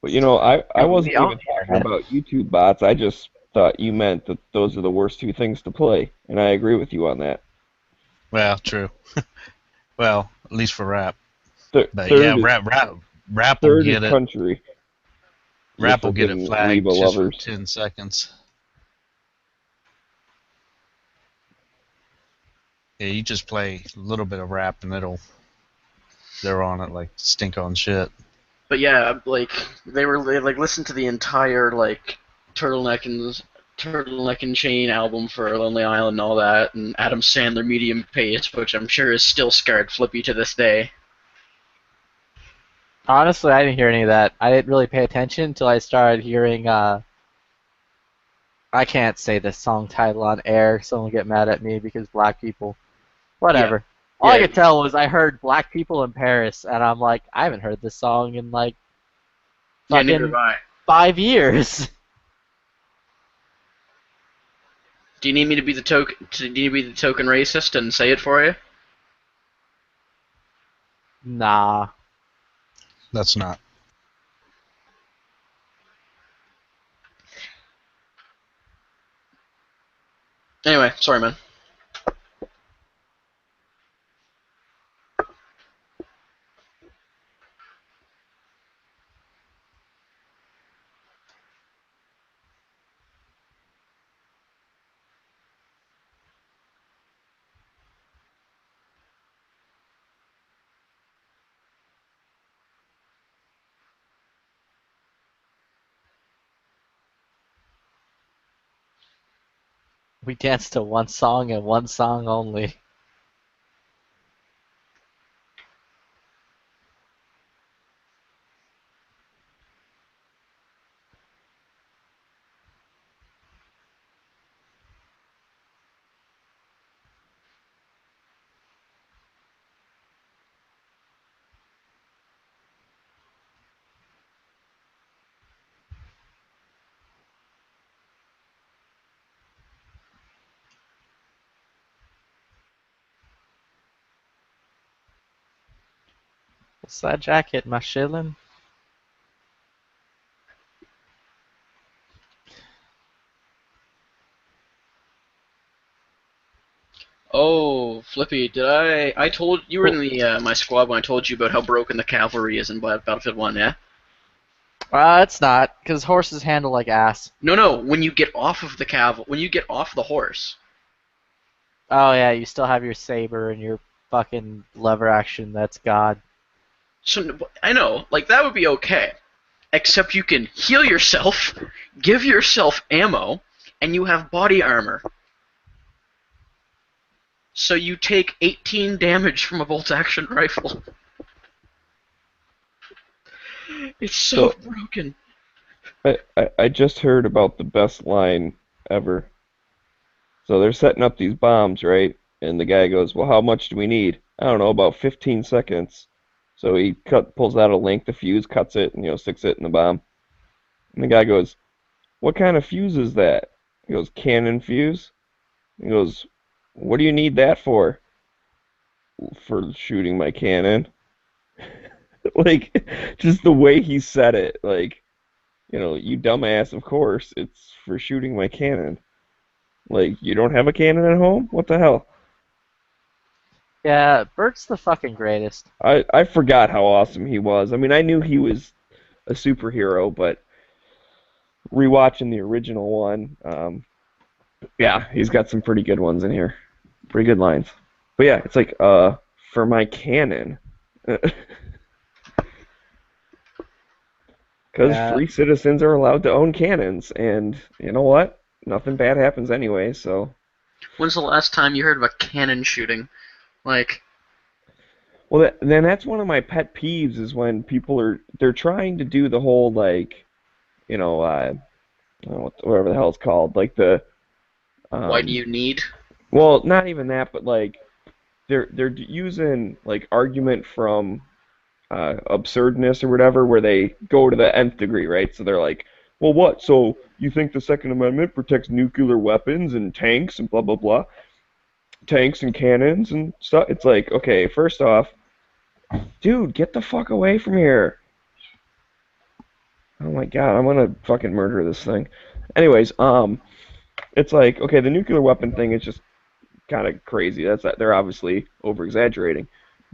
But I And wasn't we own even the talking internet. about YouTube bots. I just thought you meant that those are the worst two things to play, and I agree with you on that. Well, true. Well, at least for rap. Th- But third yeah, is, rap will third get is it. country. Rap will With get fucking it flagged Reba just for lovers. 10 seconds. Yeah, you just play a little bit of rap and they're on it like stink on shit. But yeah, like they like listened to the entire like Turtleneck and Chain album for Lonely Island and all that, and Adam Sandler Medium Pace, which I'm sure is still scarred Flippy to this day. Honestly, I didn't hear any of that. I didn't really pay attention until I started hearing. I can't say the song title on air. Someone will get mad at me because black people. Whatever. All I Yeah. could tell was I heard Black People in Paris, and I'm like, I haven't heard this song in like Yeah, neither fucking have I. 5 years. Do you need me to be the token? Do you need me to be the token racist and say it for you? Nah. That's not. Anyway, sorry, man. We danced to one song and one song only. What's that jacket, my shillin'? Oh, Flippy, did I told you were in the my squad when I told you about how broken the cavalry is in Battlefield 1, yeah? It's not, because horses handle like ass. No, when you get off of the when you get off the horse. Oh yeah, you still have your saber and your fucking lever action. That's God. So I know, like that would be okay. Except you can heal yourself, give yourself ammo, and you have body armor. So you take 18 damage from a bolt-action rifle. It's so broken. I just heard about the best line ever. So they're setting up these bombs, right? And the guy goes, "Well, how much do we need?" "I don't know, about 15 seconds." So he pulls out a length of fuse, cuts it, and sticks it in the bomb. And the guy goes, "What kind of fuse is that?" He goes, "Cannon fuse." He goes, "What do you need that for?" "For shooting my cannon." Like, just the way he said it, like, you dumbass, of course, it's for shooting my cannon. Like, you don't have a cannon at home? What the hell? Yeah, Bert's the fucking greatest. I forgot how awesome he was. I mean, I knew he was a superhero, but rewatching the original one, yeah, he's got some pretty good ones in here. Pretty good lines. But yeah, it's like, for my cannon. Because free citizens are allowed to own cannons, and you know what? Nothing bad happens anyway, so... When's the last time you heard of a cannon shooting? Like... Well, then that's one of my pet peeves is when they're trying to do the whole, like, whatever the hell it's called, like the... why do you need? Well, not even that, but, like, they're using, like, argument from... absurdness or whatever, where they go to the nth degree, right? So they're like, well, what? So you think the Second Amendment protects nuclear weapons and tanks and blah, blah, blah? Tanks and cannons and stuff? It's like, okay, first off, dude, get the fuck away from here. Oh my god, I'm gonna fucking murder this thing. Anyways, it's like, okay, the nuclear weapon thing is just kind of crazy. They're obviously over-exaggerating.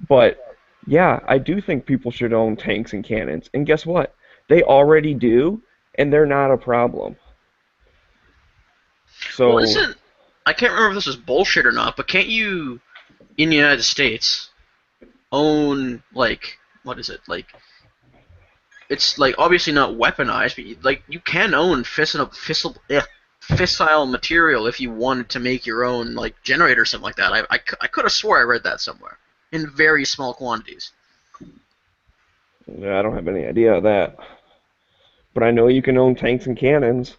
But yeah, I do think people should own tanks and cannons. And guess what? They already do, and they're not a problem. So, Well, I can't remember if this is bullshit or not, but can't you, in the United States, own, like, what is it, like, it's, like, obviously not weaponized, but, like, you can own fissile material if you wanted to make your own, like, generator or something like that. I could have swore I read that somewhere. In very small quantities. yeah, I don't have any idea of that. But I know you can own tanks and cannons.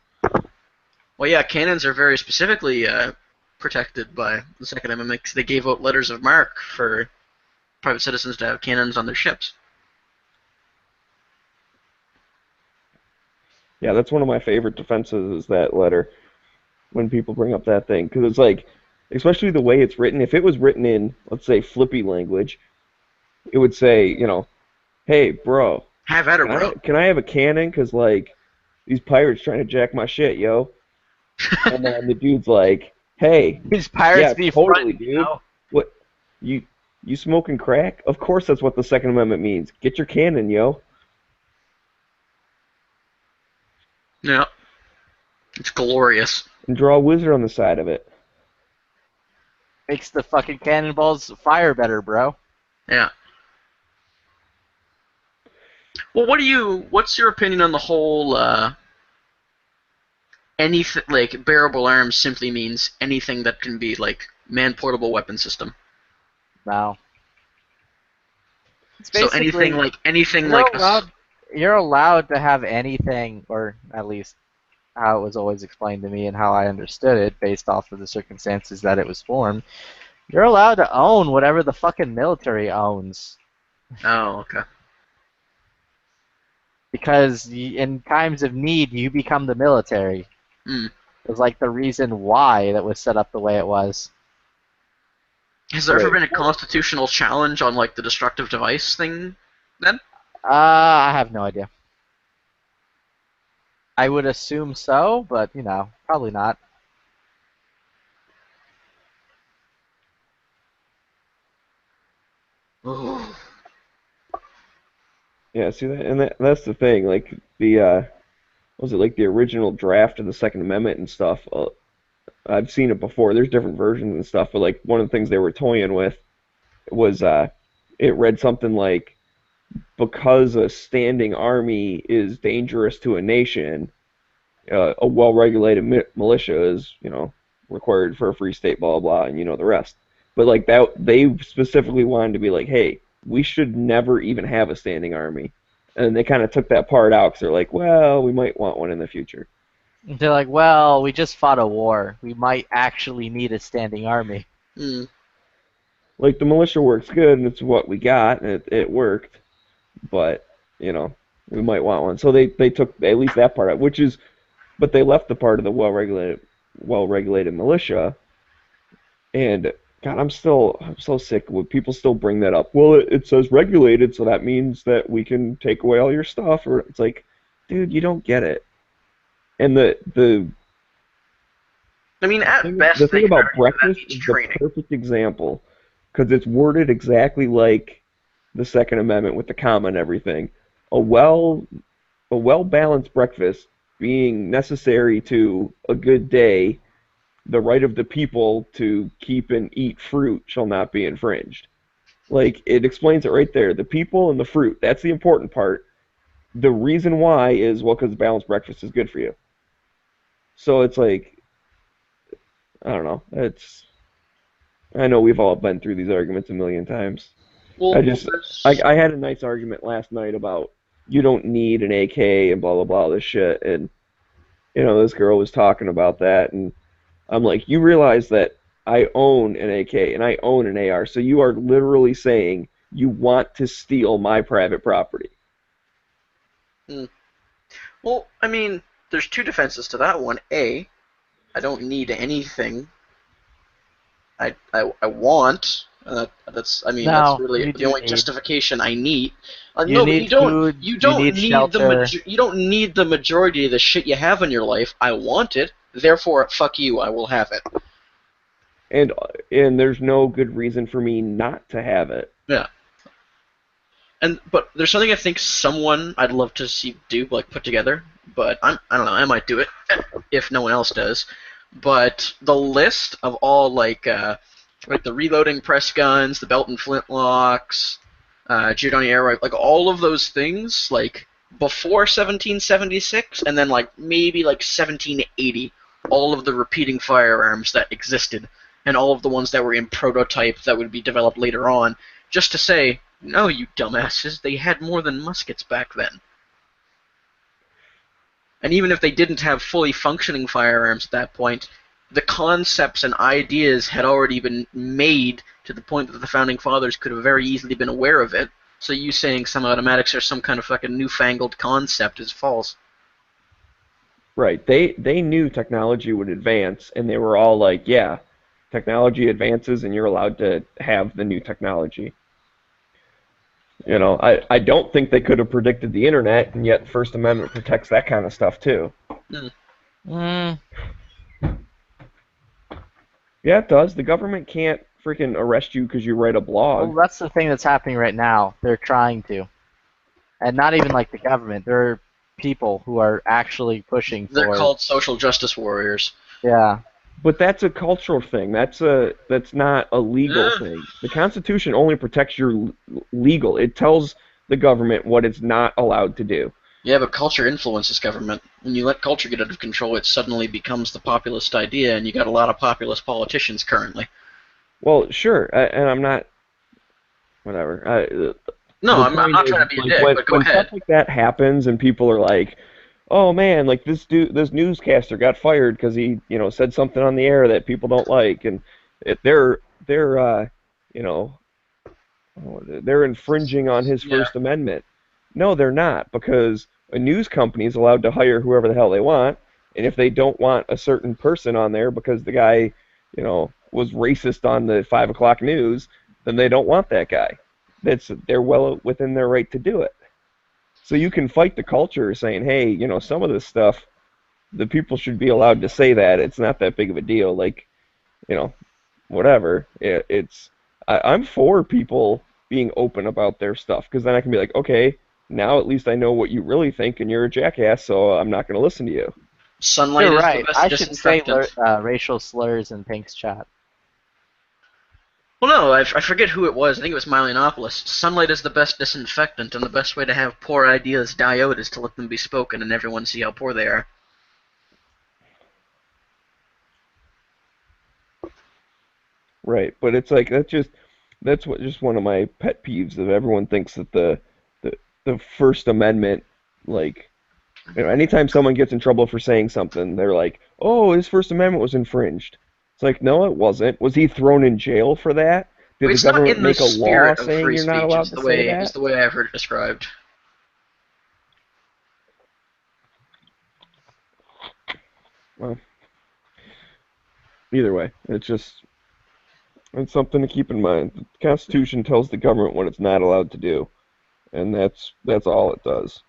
Well, yeah, cannons are very specifically protected by the Second Amendment. They gave out letters of marque for private citizens to have cannons on their ships. Yeah, that's one of my favorite defenses is that letter when people bring up that thing. Because it's like, especially the way it's written, if it was written in, let's say, Flippy language, it would say, hey, bro, Have at her, bro. can I have a cannon? Because, like, these pirates trying to jack my shit, yo. And then the dude's like, hey, These pirates yeah, be totally, friendly, dude. What, you smoking crack? Of course that's what the Second Amendment means. Get your cannon, yo. Yeah. It's glorious. And draw a wizard on the side of it. Makes the fucking cannonballs fire better, bro. Yeah. Well, what's your opinion on the whole anything like bearable arms simply means anything that can be like man-portable weapon system. No. It's So basically anything you're like allowed, you're allowed to have anything, or at least how it was always explained to me and how I understood it based off of the circumstances that it was formed. You're allowed to own whatever the fucking military owns. Oh, okay. Because in times of need, you become the military. Hmm. It was like the reason why that was set up the way it was. Has there ever Right. been a constitutional challenge on like the destructive device thing? Then I have no idea. I would assume so, but probably not. Ooh. Yeah, see that, and that's the thing. Like was it like the original draft of the Second Amendment and stuff? I've seen it before. There's different versions and stuff, but like one of the things they were toying with was it read something like, because a standing army is dangerous to a nation, a well-regulated militia is, required for a free state, blah, blah, blah, and the rest. But like that, they specifically wanted to be like, hey, we should never even have a standing army. And they kind of took that part out because they're like, well, we might want one in the future. They're like, well, we just fought a war. We might actually need a standing army. Hmm. Like the militia works good, and it's what we got, and it worked. But we might want one. So they took at least that part out, but they left the part of the well-regulated militia. And God, I'm so sick when people still bring that up. Well, it says regulated, so that means that we can take away all your stuff. Or it's like, dude, you don't get it. And the I mean, at thing, best, the they thing about could argue that breakfast needs is training. the perfect example, because it's worded exactly like the Second Amendment with the comma and everything. A well-balanced breakfast being necessary to a good day, the right of the people to keep and eat fruit shall not be infringed. Like, it explains it right there. The people and the fruit, that's the important part. The reason why is, well, because balanced breakfast is good for you. So it's like, I don't know. I know we've all been through these arguments a million times. Well, I had a nice argument last night about you don't need an AK and blah, blah, blah, this shit. And, this girl was talking about that, and I'm like, you realize that I own an AK and I own an AR, so you are literally saying you want to steal my private property. Well, I mean, there's two defenses to that one. A, I don't need anything. I want. That's No, really you the do only need. justification I need. You No, but need you don't. food, You don't you need need shelter. you don't need the majority of the shit you have in your life. I want it. Therefore, fuck you. I will have it. And there's no good reason for me not to have it. Yeah. But there's something I think I'd love to see do, like put together. But I don't know. I might do it if no one else does. But the list of all like the reloading press guns, the belt and flintlocks, Giordani air rifle, like all of those things, like before 1776, and then like maybe like 1780, all of the repeating firearms that existed, and all of the ones that were in prototype that would be developed later on, just to say, no, you dumbasses, they had more than muskets back then. And even if they didn't have fully functioning firearms at that point, the concepts and ideas had already been made to the point that the Founding Fathers could have very easily been aware of it. So you saying semi-automatics are some kind of fucking newfangled concept is false. Right. They knew technology would advance, and they were all like, yeah, technology advances, and you're allowed to have the new technology. I don't think they could have predicted the internet, and yet the First Amendment protects that kind of stuff too. Mm, Yeah, it does. The government can't freaking arrest you because you write a blog. well, that's the thing that's happening right now. They're trying to. And not even like the government. There are people who are actually pushing for They're called social justice warriors. Yeah. But that's a cultural thing. That's not a legal Yeah. thing. The Constitution only protects your legal. It tells the government what it's not allowed to do. Yeah, but culture influences government. When you let culture get out of control, it suddenly becomes the populist idea, and you got a lot of populist politicians currently. Well, sure, and I'm not whatever. No, The I'm point not is, trying to be a like dick, but go when stuff ahead. like that happens and people are like, "Oh man, like this newscaster got fired because he, said something on the air that people don't like," and they're you know, they're infringing on his Yeah. First Amendment. No, they're not, because a news company is allowed to hire whoever the hell they want, and if they don't want a certain person on there because the guy, was racist on the 5 o'clock news, then they don't want that guy. They're well within their right to do it. So you can fight the culture saying, hey, some of this stuff, the people should be allowed to say that. It's not that big of a deal. Like, you know, whatever. I'm for people being open about their stuff, because then I can be like, okay, now at least I know what you really think, and you're a jackass, so I'm not going to listen to you. Sunlight You're is the right. best I should say disinfectant. racial slurs in Pink's chat. Well, no, I forget who it was. I think it was Myelinopolis. Sunlight is the best disinfectant, and the best way to have poor ideas die out is to let them be spoken and everyone see how poor they are. Right, but it's like that's one of my pet peeves, of everyone thinks that the the First Amendment, like, anytime someone gets in trouble for saying something, they're like, "Oh, his First Amendment was infringed." It's like, no, it wasn't. Was he thrown in jail for that? Did the It's not government in the make a law spirit of saying free you're not speech. allowed It's to say that? the way I've heard it described. Well, either way, it's something to keep in mind. The Constitution tells the government what it's not allowed to do, and that's all it does.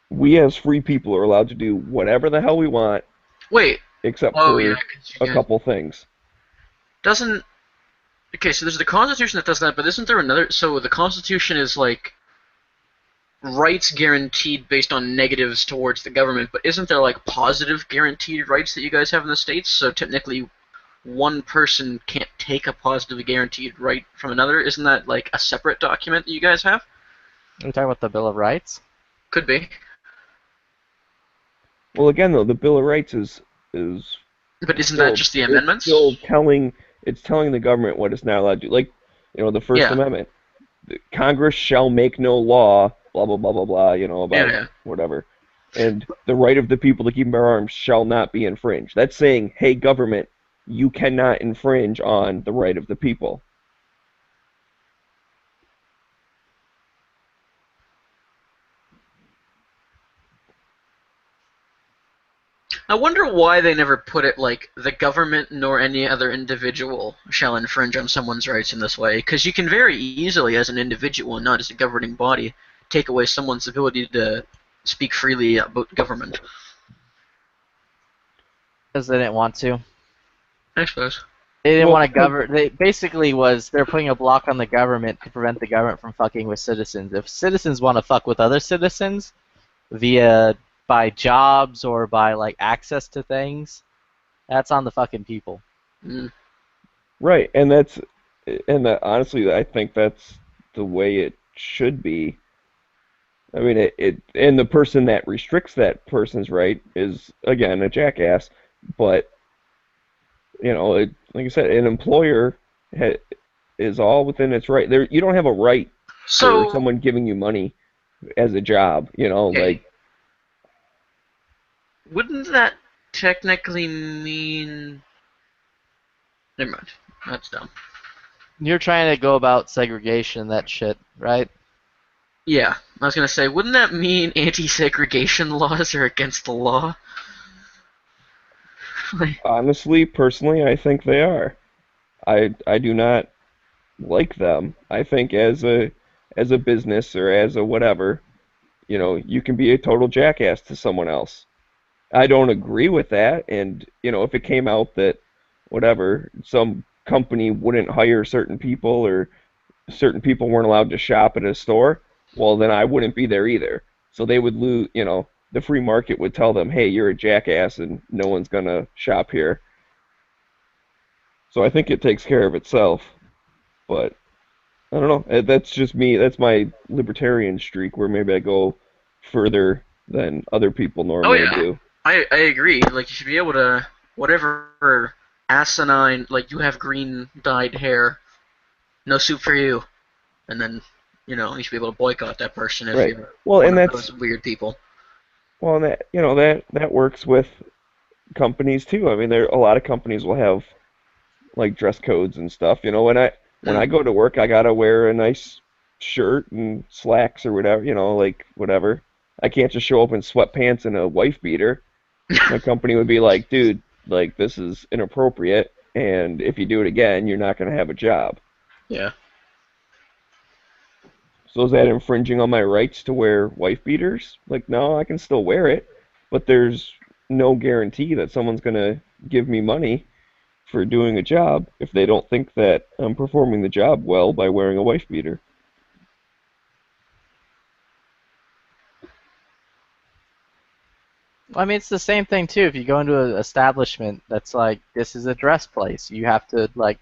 We as free people are allowed to do whatever the hell we want, Wait. except Oh yeah, for 'cause a you couple things. doesn't. Okay, so there's the Constitution that does that, but isn't there another? So the Constitution is like rights guaranteed based on negatives towards the government, but isn't there like positive guaranteed rights that you guys have in the states? So technically, one person can't take a positive guaranteed right from another. Isn't that like a separate document that you guys have? Are we talking about the Bill of Rights? Could be. Well, again, though, the Bill of Rights is But isn't that still just the it's amendments? still telling the government what it's not allowed to do. Like, the First Yeah. Amendment. Congress shall make no law, blah blah blah blah blah, about Yeah. whatever. And the right of the people to keep and bear arms shall not be infringed. That's saying, hey, government, you cannot infringe on the right of the people. I wonder why they never put it like the government nor any other individual shall infringe on someone's rights in this way, because you can very easily, as an individual and not as a governing body, take away someone's ability to speak freely about government. Because they didn't want to. I suppose. They didn't Well, want to govern. They basically they're putting a block on the government to prevent the government from fucking with citizens. If citizens want to fuck with other citizens by jobs or by like access to things, that's on the fucking people. Mm. Right, honestly, I think that's the way it should be. I mean, and the person that restricts that person's right is, again, a jackass. But like I said, an employer is all within its right. You don't have a right for So, someone giving you money as a job. okay. Like, Wouldn't that technically mean? Never mind. That's dumb. You're trying to go about segregation, that shit, right? Yeah, I was gonna say, wouldn't that mean anti-segregation laws are against the law? honestly, personally, I think they are. I do not like them. I think as a business or as a whatever, you can be a total jackass to someone else. I don't agree with that, and if it came out that whatever, some company wouldn't hire certain people, or certain people weren't allowed to shop at a store, well, then I wouldn't be there either. So they would lose, the free market would tell them, hey, you're a jackass and no one's gonna shop here. So I think it takes care of itself. But I don't know. That's just me. That's my libertarian streak, where maybe I go further than other people normally yeah. do. I agree. Like, you should be able to, whatever asinine, like, you have green dyed hair, no soup for you. And then, you should be able to boycott that person if Right. you're Well, one and of that's those weird people. well, and that works with companies too. I mean, there a lot of companies will have like dress codes and stuff. When I go to work, I gotta wear a nice shirt and slacks or whatever. Like whatever. I can't just show up in sweatpants and a wife beater. My company would be like, dude, like this is inappropriate, and if you do it again, you're not gonna have a job. Yeah. So is that infringing on my rights to wear wife beaters? Like, no, I can still wear it, but there's no guarantee that someone's gonna give me money for doing a job if they don't think that I'm performing the job well by wearing a wife beater. I mean, it's the same thing too. If you go into an establishment that's like, this is a dress place, you have to like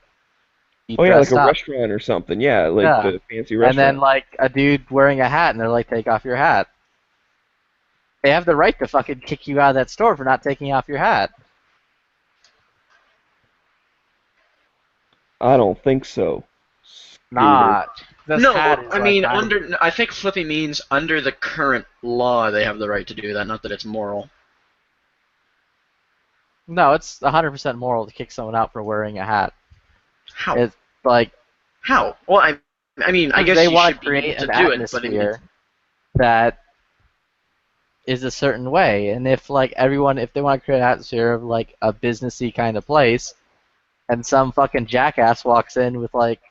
be Oh yeah, like dressed a up. restaurant or something. Yeah, like Yeah. the fancy And then restaurant. like a dude wearing a hat, and they're like, take off your hat. They have the right to fucking kick you out of that store for not taking off your hat. I don't think so. Scooter. Nah. This No, hat is I like mean, not- I think Flippy means under the current law they have the right to do that, not that it's moral. No, it's 100% moral to kick someone out for wearing a hat. How? It's like, How? Well, I mean, I guess they you want should to create be able an to do it, but I mean, atmosphere that is a certain way. And if like if they want to create an atmosphere of like a businessy kind of place, and some fucking jackass walks in with like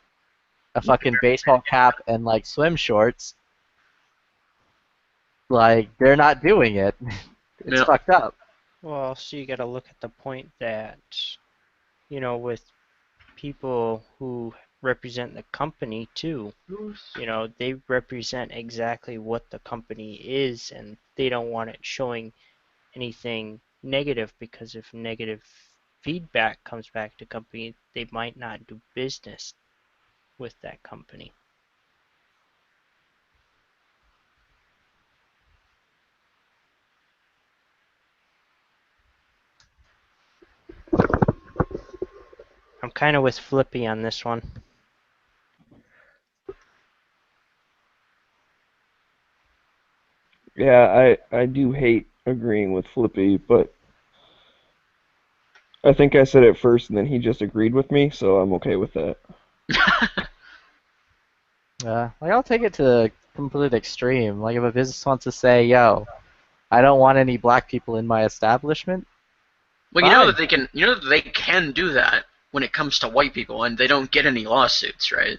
a fucking baseball cap and like swim shorts, like they're not doing it. It's Yeah. fucked up. Well, so you got to look at the point that, with people who represent the company too, they represent exactly what the company is, and they don't want it showing anything negative, because if negative feedback comes back to company, they might not do business with that company. I'm kind of with Flippy on this one. Yeah, I do hate agreeing with Flippy, but I think I said it first and then he just agreed with me, so I'm okay with that. Like I'll take it to the complete extreme. Like if a business wants to say, "Yo, I don't want any black people in my establishment," well, you know Fine. that they can do that when it comes to white people, and they don't get any lawsuits, right?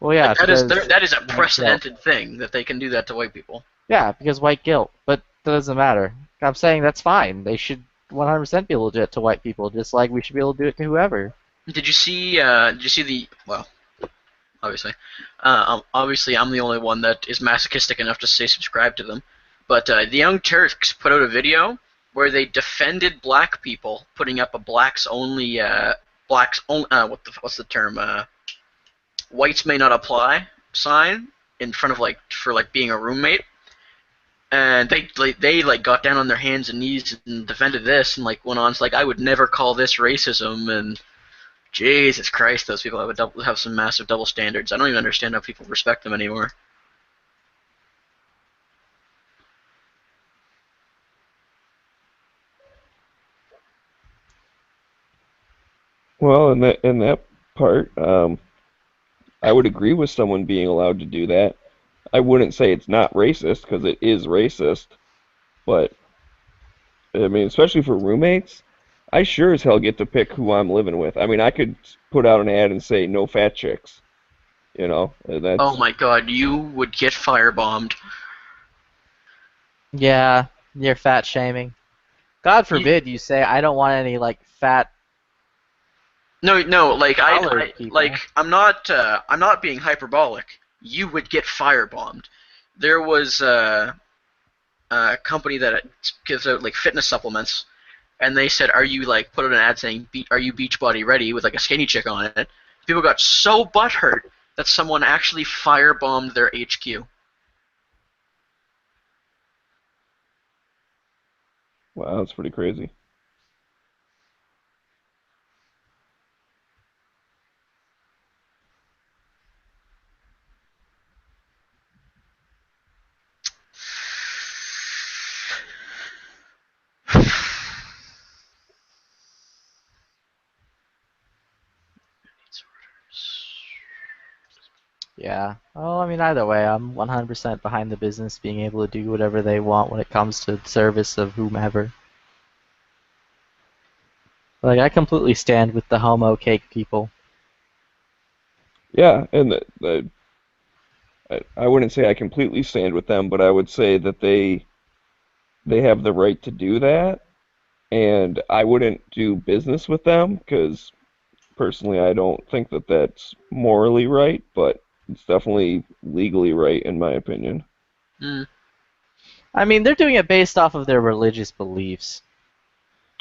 well, yeah, Like, because that is a white guilt. precedented thing that they can do that to white people. Yeah, because white guilt. But that doesn't matter. I'm saying that's fine. They should 100% be legit to white people, just like we should be able to do it to whoever. Did you see? Well, obviously, obviously, I'm the only one that is masochistic enough to say subscribe to them. But the Young Turks put out a video where they defended black people putting up a blacks only what's the term? Whites may not apply sign in front of for being a roommate. And they got down on their hands and knees and defended this, and went on. It's like, I would never call this racism, and Jesus Christ, those people have some massive double standards. I don't even understand how people respect them anymore. Well, in that part, I would agree with someone being allowed to do that. I wouldn't say it's not racist because it is racist, but I mean, especially for roommates, I sure as hell get to pick who I'm living with. I mean, I could put out an ad and say no fat chicks, and that's Oh my God, you would get firebombed. Yeah, you're fat shaming. God forbid you say I don't want any like fat. No, Colored people. I'm not being hyperbolic. You would get firebombed. There was a company that gives out fitness supplements, and they said, "Are you put out an ad saying, are you Beachbody ready?" with a skinny chick on it. People got so butthurt that someone actually firebombed their HQ. Wow, that's pretty crazy. Yeah. Well, I mean, either way, I'm 100% behind the business being able to do whatever they want when it comes to service of whomever. Like, I completely stand with the homo cake people. Yeah, and I wouldn't say I completely stand with them, but I would say that they have the right to do that, and I wouldn't do business with them because personally I don't think that that's morally right, but it's definitely legally right in my opinion. Mm. I mean, they're doing it based off of their religious beliefs.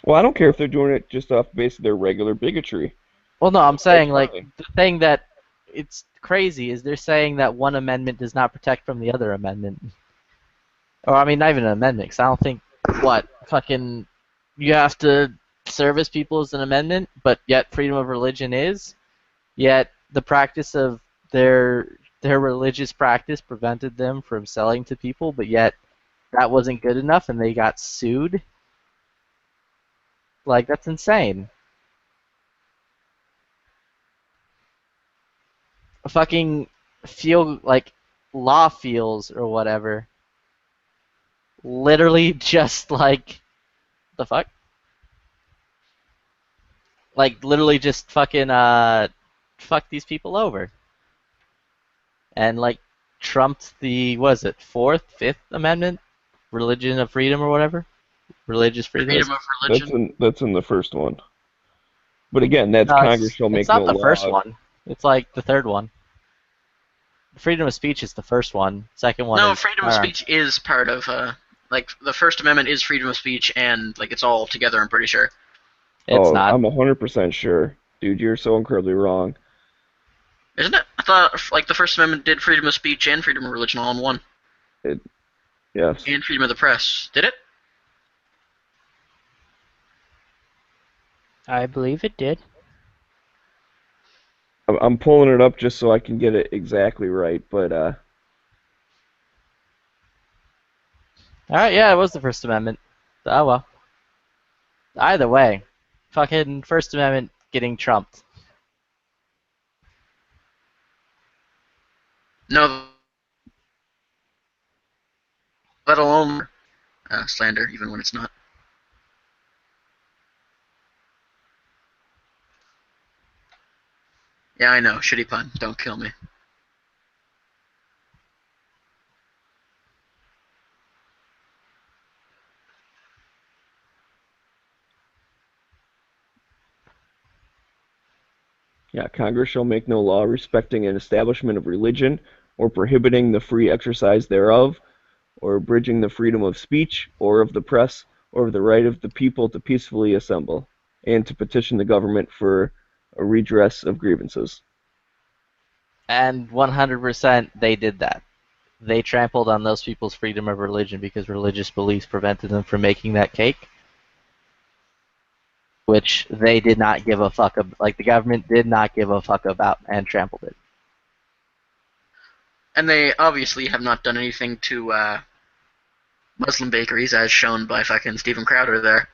Well, I don't care if they're doing it just off base of their regular bigotry. Well, no, I'm saying, like, fine. the thing that it's crazy is they're saying that one amendment does not protect from the other amendment. Or, I mean, not even an amendment, 'cause I don't think, fucking, you have to service people as an amendment, but yet freedom of religion is. Yet the practice of their religious practice prevented them from selling to people, but yet that wasn't good enough and they got sued. Like, that's insane. Fucking feel like law feels or whatever. Literally just like the fuck? Like literally just fucking fuck these people over. And like trumped the what is it, Fifth Amendment? Religion of freedom or whatever? Religious freedom? Freedom of religion. That's in the first one. But again, that's No, Congress shall make it's not no the first law. one. It's like the third one. Freedom of speech is the first one. Second one No, is freedom of speech is part of like the First Amendment is freedom of speech, and like it's all together. I'm pretty sure. It's Oh, not. I'm 100% sure. Dude, you're so incredibly wrong. Isn't it? I thought like the First Amendment did freedom of speech and freedom of religion all in one, Yes. and freedom of the press. Did it? I believe it did. I'm pulling it up just so I can get it exactly right, but Alright, yeah, it was the First Amendment. Oh well. Either way, fucking First Amendment getting trumped. No. Let alone slander, even when it's not. Yeah, I know. Shitty pun. Don't kill me. yeah, Congress shall make no law respecting an establishment of religion or prohibiting the free exercise thereof, or abridging the freedom of speech or of the press or of the right of the people to peacefully assemble and to petition the government for a redress of grievances. And 100% they did that. They trampled on those people's freedom of religion because religious beliefs prevented them from making that cake. Which they did not give a fuck about. Like, the government did not give a fuck about and trampled it. And they obviously have not done anything to Muslim bakeries, as shown by fucking Stephen Crowder there.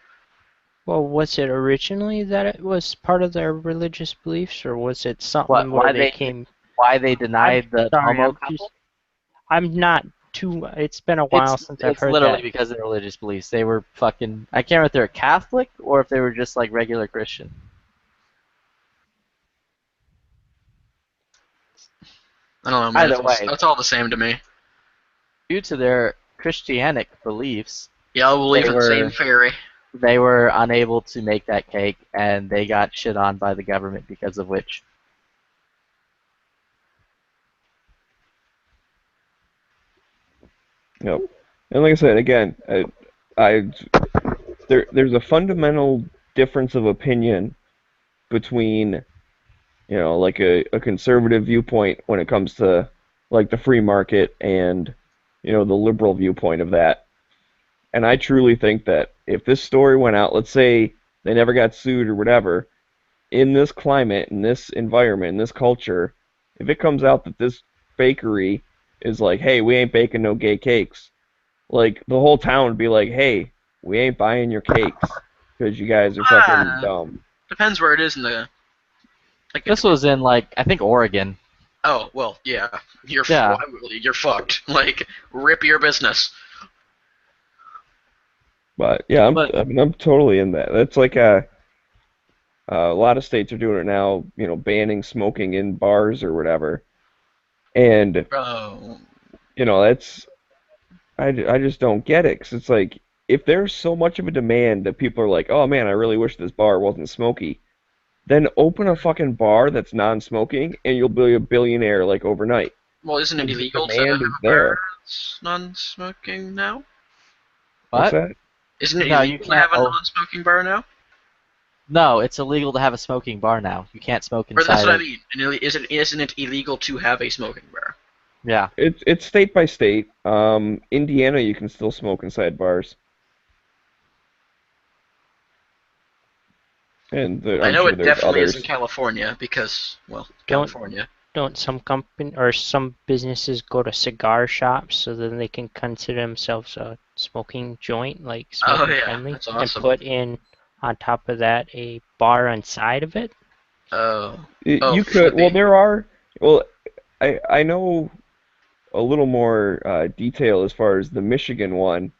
Well, was it originally that it was part of their religious beliefs, or was it something Why where they came? Why they denied the Sorry, homo couple? I'm not too. It's been a while since I've heard literally that. because of their religious beliefs. They were fucking. I can't remember if they were Catholic or if they were just like regular Christian. I don't know, man. Either way. That's all the same to me. Due to their Christianic beliefs, Yeah, I'll believe They in the same were- theory. they were unable to make that cake, and they got shit on by the government because of which. Yep. And like I said, again, there's a fundamental difference of opinion between, like a conservative viewpoint when it comes to like the free market and, the liberal viewpoint of that. And I truly think that if this story went out, let's say they never got sued or whatever, in this climate, in this environment, in this culture, if it comes out that this bakery is like, hey, we ain't baking no gay cakes, like the whole town would be like, hey, we ain't buying your cakes because you guys are fucking dumb. Depends where it is in the. Like, This was in like I think Oregon. oh well, yeah. Yeah. You're fucked. Like, rip your business. But yeah, But- I'm totally in that. That's like a lot of states are doing it now, you know, banning smoking in bars or whatever. And Bro. you know, I just don't get it, 'cause it's like if there's so much of a demand that people are like, oh man, I really wish this bar wasn't smoky, then open a fucking bar that's non-smoking and you'll be a billionaire like overnight. Well, isn't it The illegal to demand have is a there. bar that's non-smoking now? What's What? that? Isn't it No, you illegal to have a can't- non-smoking bar now? No, it's illegal to have a smoking bar now. You can't smoke Or inside. that's what I of- mean. Isn't it illegal to have a smoking bar? Yeah. It's state by state. Indiana, you can still smoke inside bars. And I I'm know sure it there's definitely others. is in California because, well, Don't- California. Don't some company or some businesses go to cigar shops so then they can consider themselves a smoking joint, like Oh, smoking yeah, friendly, that's and awesome. put in on top of that a bar inside of it? Oh. You Oh, could. Well, Flippy. there are. Well, I know a little more detail as far as the Michigan one.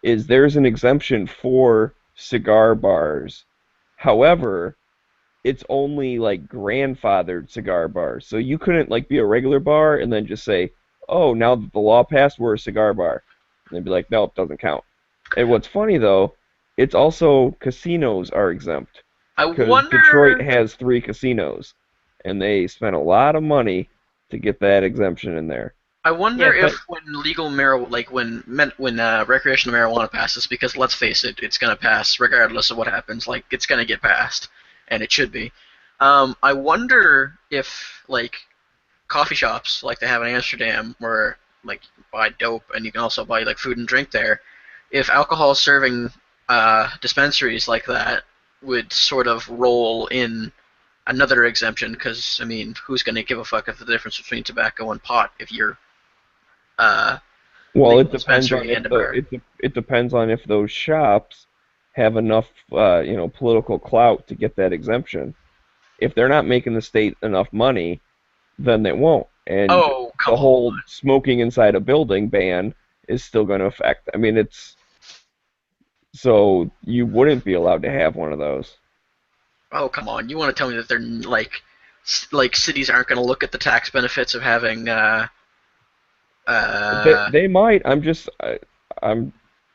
Is there's an exemption for cigar bars. However, it's only like grandfathered cigar bars. So you couldn't like be a regular bar and then just say, "Oh, now that the law passed, we're a cigar bar." And they'd be like, "No, it doesn't count." And what's funny though, it's also casinos are exempt. I Because wonder. Detroit has 3 casinos, and they spent a lot of money to get that exemption in there. I wonder Yeah, if when legal marijuana, like when recreational marijuana passes, because let's face it, it's gonna pass regardless of what happens. Like it's gonna get passed, and it should be. I wonder if like coffee shops, like they have in Amsterdam, where like you buy dope and you can also buy like food and drink there, if alcohol serving dispensaries like that would sort of roll in another exemption, because I mean, who's gonna give a fuck if the difference between tobacco and pot if you're Well, legal it depends on dispensary if and a bar. it depends on if those shops have enough political clout to get that exemption. If they're not making the state enough money, then they won't. And Oh, come the whole on. smoking inside a building ban is still going to affect. I mean, it's so you wouldn't be allowed to have one of those. Oh, come on. You want to tell me that they're like cities aren't going to look at the tax benefits of having They might. I'm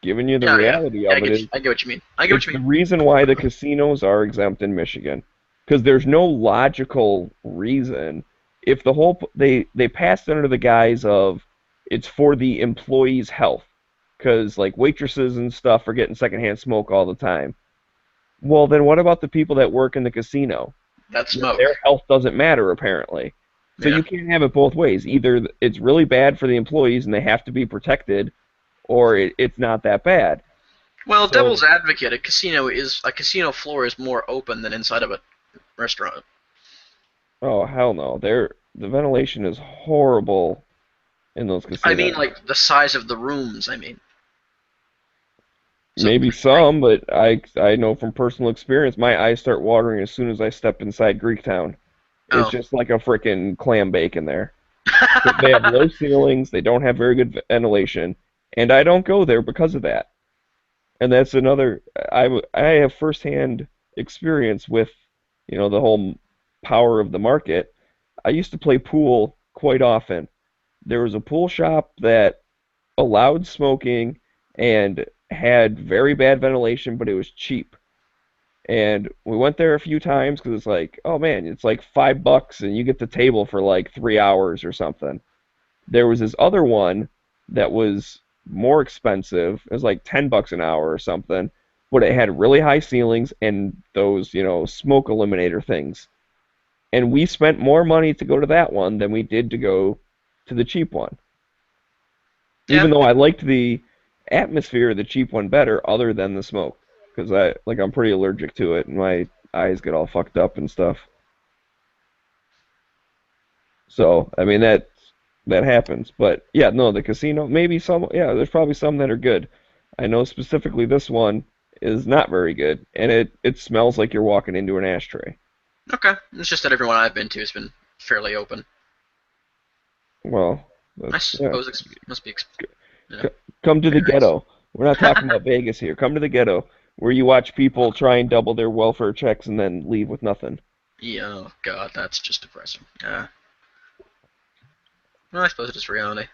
giving you the yeah, reality yeah, of it. I get what you mean. I get what It's you the mean. reason why the casinos are exempt in Michigan, because there's no logical reason. If the whole they passed under the guise of it's for the employees' health, because like waitresses and stuff are getting secondhand smoke all the time. Well, then what about the people that work in the casino? That's smoke. Their health doesn't matter apparently. So Yeah. you can't have it both ways. Either it's really bad for the employees and they have to be protected, or it's not that bad. Well, So- devil's advocate, a casino floor is more open than inside of a restaurant. Oh hell no! The ventilation is horrible in those casinos. I mean, like the size of the rooms. I mean, so- maybe some, but I know from personal experience, my eyes start watering as soon as I step inside Greektown. It's Oh. just like a frickin' clam bake in there. They have low ceilings. They don't have very good ventilation, and I don't go there because of that. And that's another. I have firsthand experience with, the whole power of the market. I used to play pool quite often. There was a pool shop that allowed smoking and had very bad ventilation, but it was cheap. And we went there a few times because it's like, oh man, it's like $5 and you get the table for like 3 hours or something. There was this other one that was more expensive. It was like $10 an hour or something, but it had really high ceilings and those, smoke eliminator things. And we spent more money to go to that one than we did to go to the cheap one. Yeah. Even though I liked the atmosphere, the cheap one better, other than the smoke, because I'm pretty allergic to it, and my eyes get all fucked up and stuff. So I mean that happens, but yeah, no, the casino maybe some yeah, there's probably some that are good. I know specifically this one is not very good, and it smells like you're walking into an ashtray. Okay. It's just that everyone I've been to has been fairly open. Well, I yeah. suppose it must be. Come to the Varies. ghetto. We're not talking about Vegas here. Come to the ghetto, where you watch people try and double their welfare checks and then leave with nothing. Yeah, oh god, that's just depressing. Well, I suppose it is reality.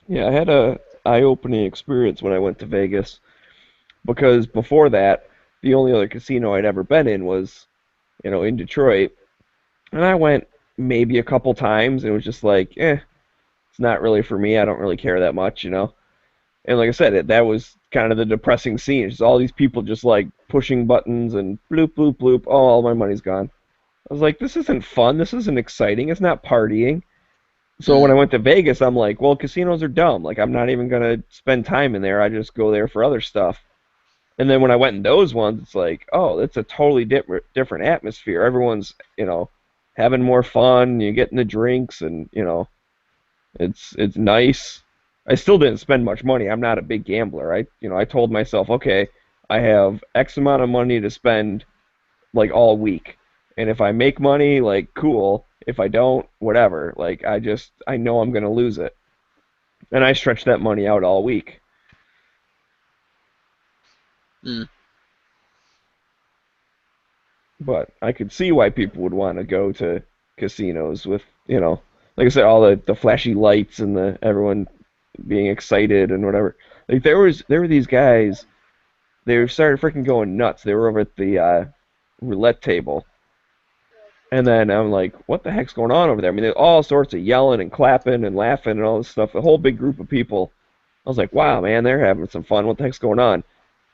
Yeah, I had a eye-opening experience when I went to Vegas because before that, the only other casino I'd ever been in was, in Detroit, and I went maybe a couple times and it was just like, it's not really for me. I don't really care that much. And like I said, that was kind of the depressing scene. It's all these people just like pushing buttons and bloop bloop bloop. Oh, all my money's gone. I was like, this isn't fun. This isn't exciting. It's not partying. So when I went to Vegas, I'm like, well, casinos are dumb. Like, I'm not even gonna spend time in there. I just go there for other stuff. And then when I went in those ones, it's like, oh, it's a totally different atmosphere. Everyone's, having more fun. You're getting the drinks, and it's nice. I still didn't spend much money. I'm not a big gambler. I told myself, okay, I have X amount of money to spend like all week. And if I make money, like cool. If I don't, whatever. Like I know I'm gonna lose it. And I stretched that money out all week. Mm. But I could see why people would want to go to casinos with, like I said, all the flashy lights and the everyone being excited and whatever. Like there were these guys, they started freaking going nuts. They were over at the roulette table. And then I'm like, what the heck's going on over there? I mean, there's all sorts of yelling and clapping and laughing and all this stuff. A whole big group of people. I was like, wow, man, they're having some fun. What the heck's going on?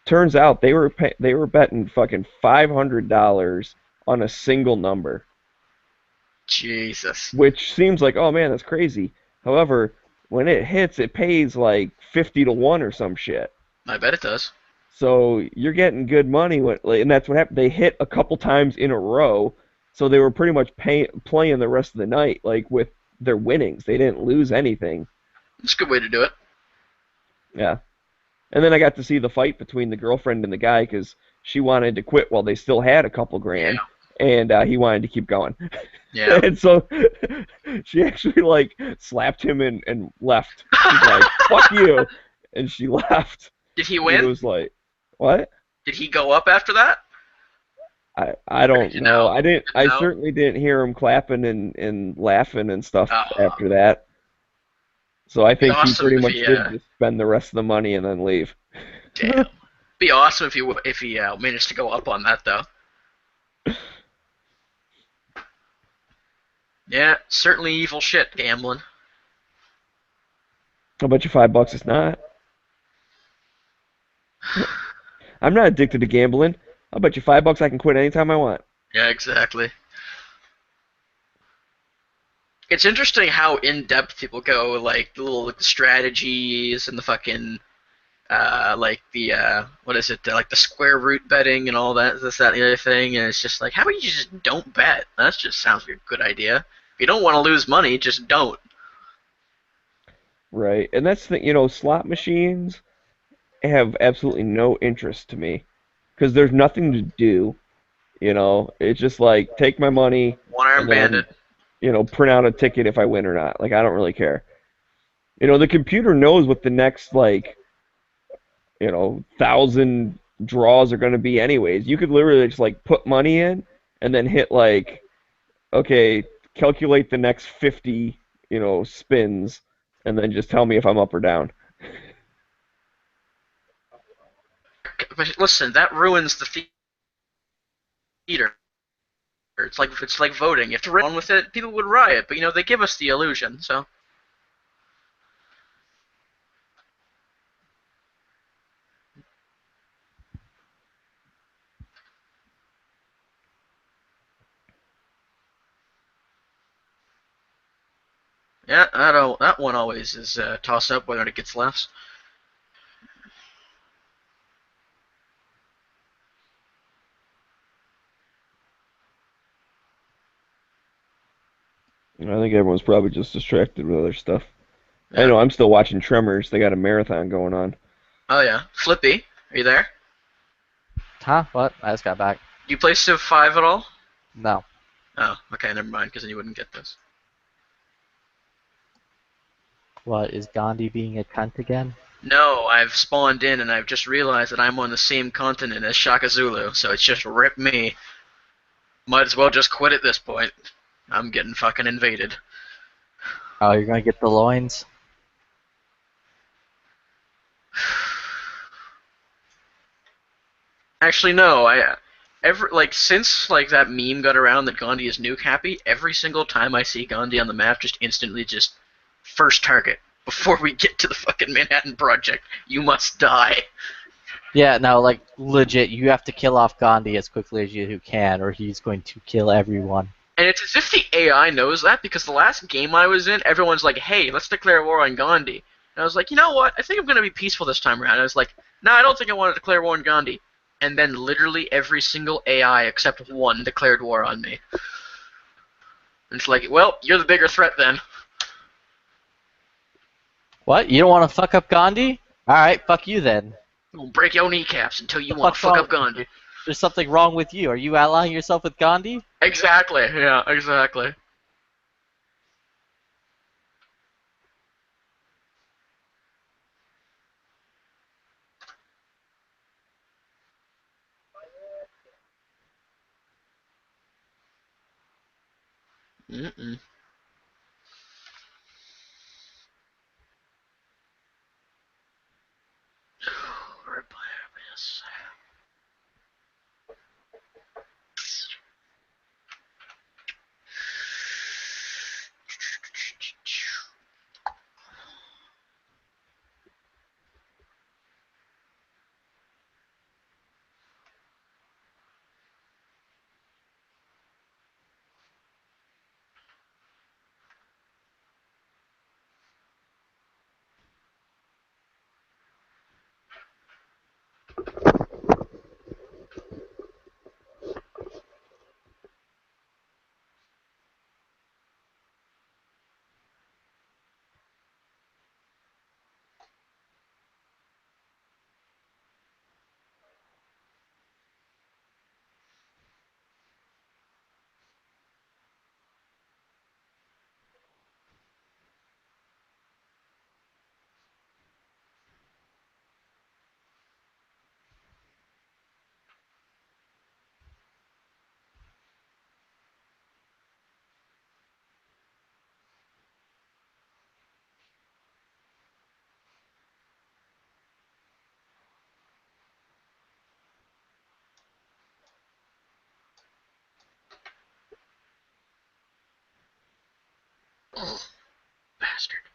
Turns out they were betting fucking $500 on a single number, Jesus. which seems like, oh man, that's crazy. However, when it hits, it pays like 50 to 1 or some shit. I bet it does. So you're getting good money, and that's what happened. They hit a couple times in a row, so they were pretty much playing the rest of the night like with their winnings. They didn't lose anything. It's a good way to do it. Yeah. And then I got to see the fight between the girlfriend and the guy because she wanted to quit while they still had a couple grand, and he wanted to keep going. Yeah. And so she actually like slapped him and left. She's like, "Fuck you," and she left. Did he It win? was like, what? Did he go up after that? I don't Did you know. know? I No? certainly didn't hear him clapping and laughing and stuff Oh. after that. So I think he awesome pretty if much he, did just spend the rest of the money and then leave. Damn. Be awesome if he managed to go up on that though. Yeah, certainly evil shit, gambling. I'll bet you $5 it's not. I'm not addicted to gambling. I'll bet you $5 I can quit anytime I want. Yeah, exactly. It's interesting how in-depth people go, like the little strategies and the fucking, like the what is it, like the square root betting and all that, this, that, and the other thing. And it's just like, how about you just don't bet? That just sounds like a good idea. If you don't want to lose money, just don't. Right. And that's slot machines have absolutely no interest to me because there's nothing to do. It's just like take my money, One-arm and then, bandit. print out a ticket if I win or not. Like I don't really care. The computer knows what the next 1,000 draws are going to be anyways. You could literally just like put money in and then hit like, okay, calculate the next 50, spins, and then just tell me if I'm up or down. But listen, that ruins the theater. It's like voting. If to run with it, people would riot. But they give us the illusion. So yeah, that one always is tossed up whether it gets laughs. I think everyone's probably just distracted with other stuff. Yeah. I know I'm still watching Tremors. They got a marathon going on. Oh yeah, Flippy, are you there? Huh? What? I just got back. You play Civ 5 at all? No. Oh, okay, never mind, because then you wouldn't get this. What, is Gandhi being a cunt again? No, I've spawned in and I've just realized that I'm on the same continent as Shaka Zulu, so it's just rip me. Might as well just quit at this point. I'm getting fucking invaded. Oh, you're gonna get the loins? Actually, no. Since that meme got around that Gandhi is nuke happy, every single time I see Gandhi on the map, just instantly just first target before we get to the fucking Manhattan Project. You must die. Yeah, no, like, legit, you have to kill off Gandhi as quickly as you can, or he's going to kill everyone. And it's as if the AI knows that, because the last game I was in, everyone's like, hey, let's declare war on Gandhi. And I was like, you know what? I think I'm going to be peaceful this time around. And I was like, no, I don't think I want to declare war on Gandhi. And then literally every single AI except one declared war on me. And it's like, well, you're the bigger threat then. What? You don't want to fuck up Gandhi? Alright, fuck you then. We'll break your kneecaps until you The want to fuck's fuck wrong- up Gandhi. There's something wrong with you. Are you allying yourself with Gandhi? Exactly, yeah, exactly. Mm-mm. Bastard.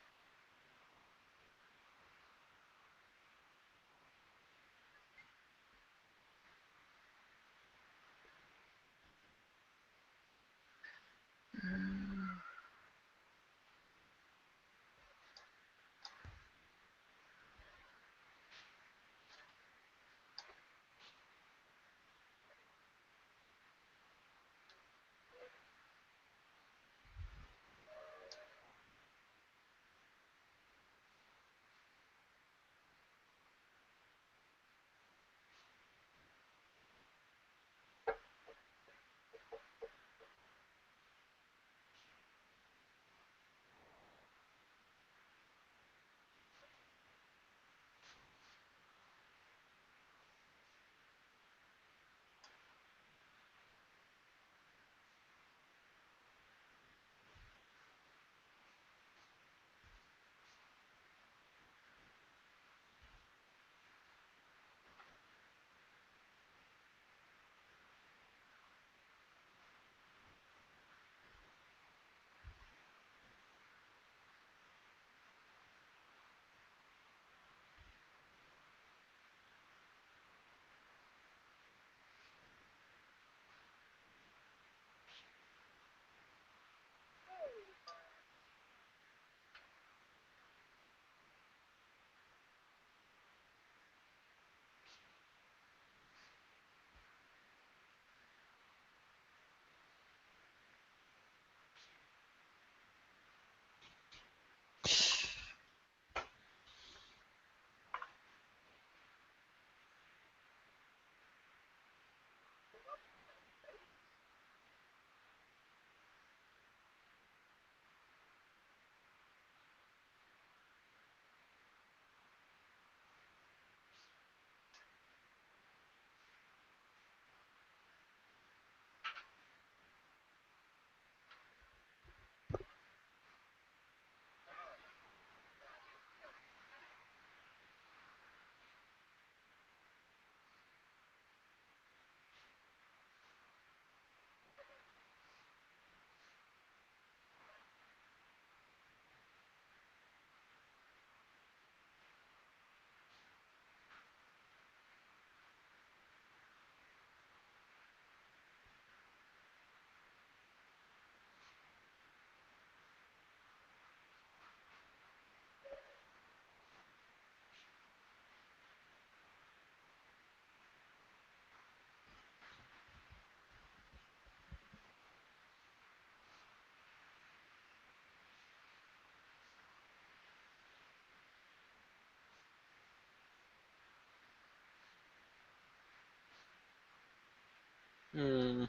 Hmm.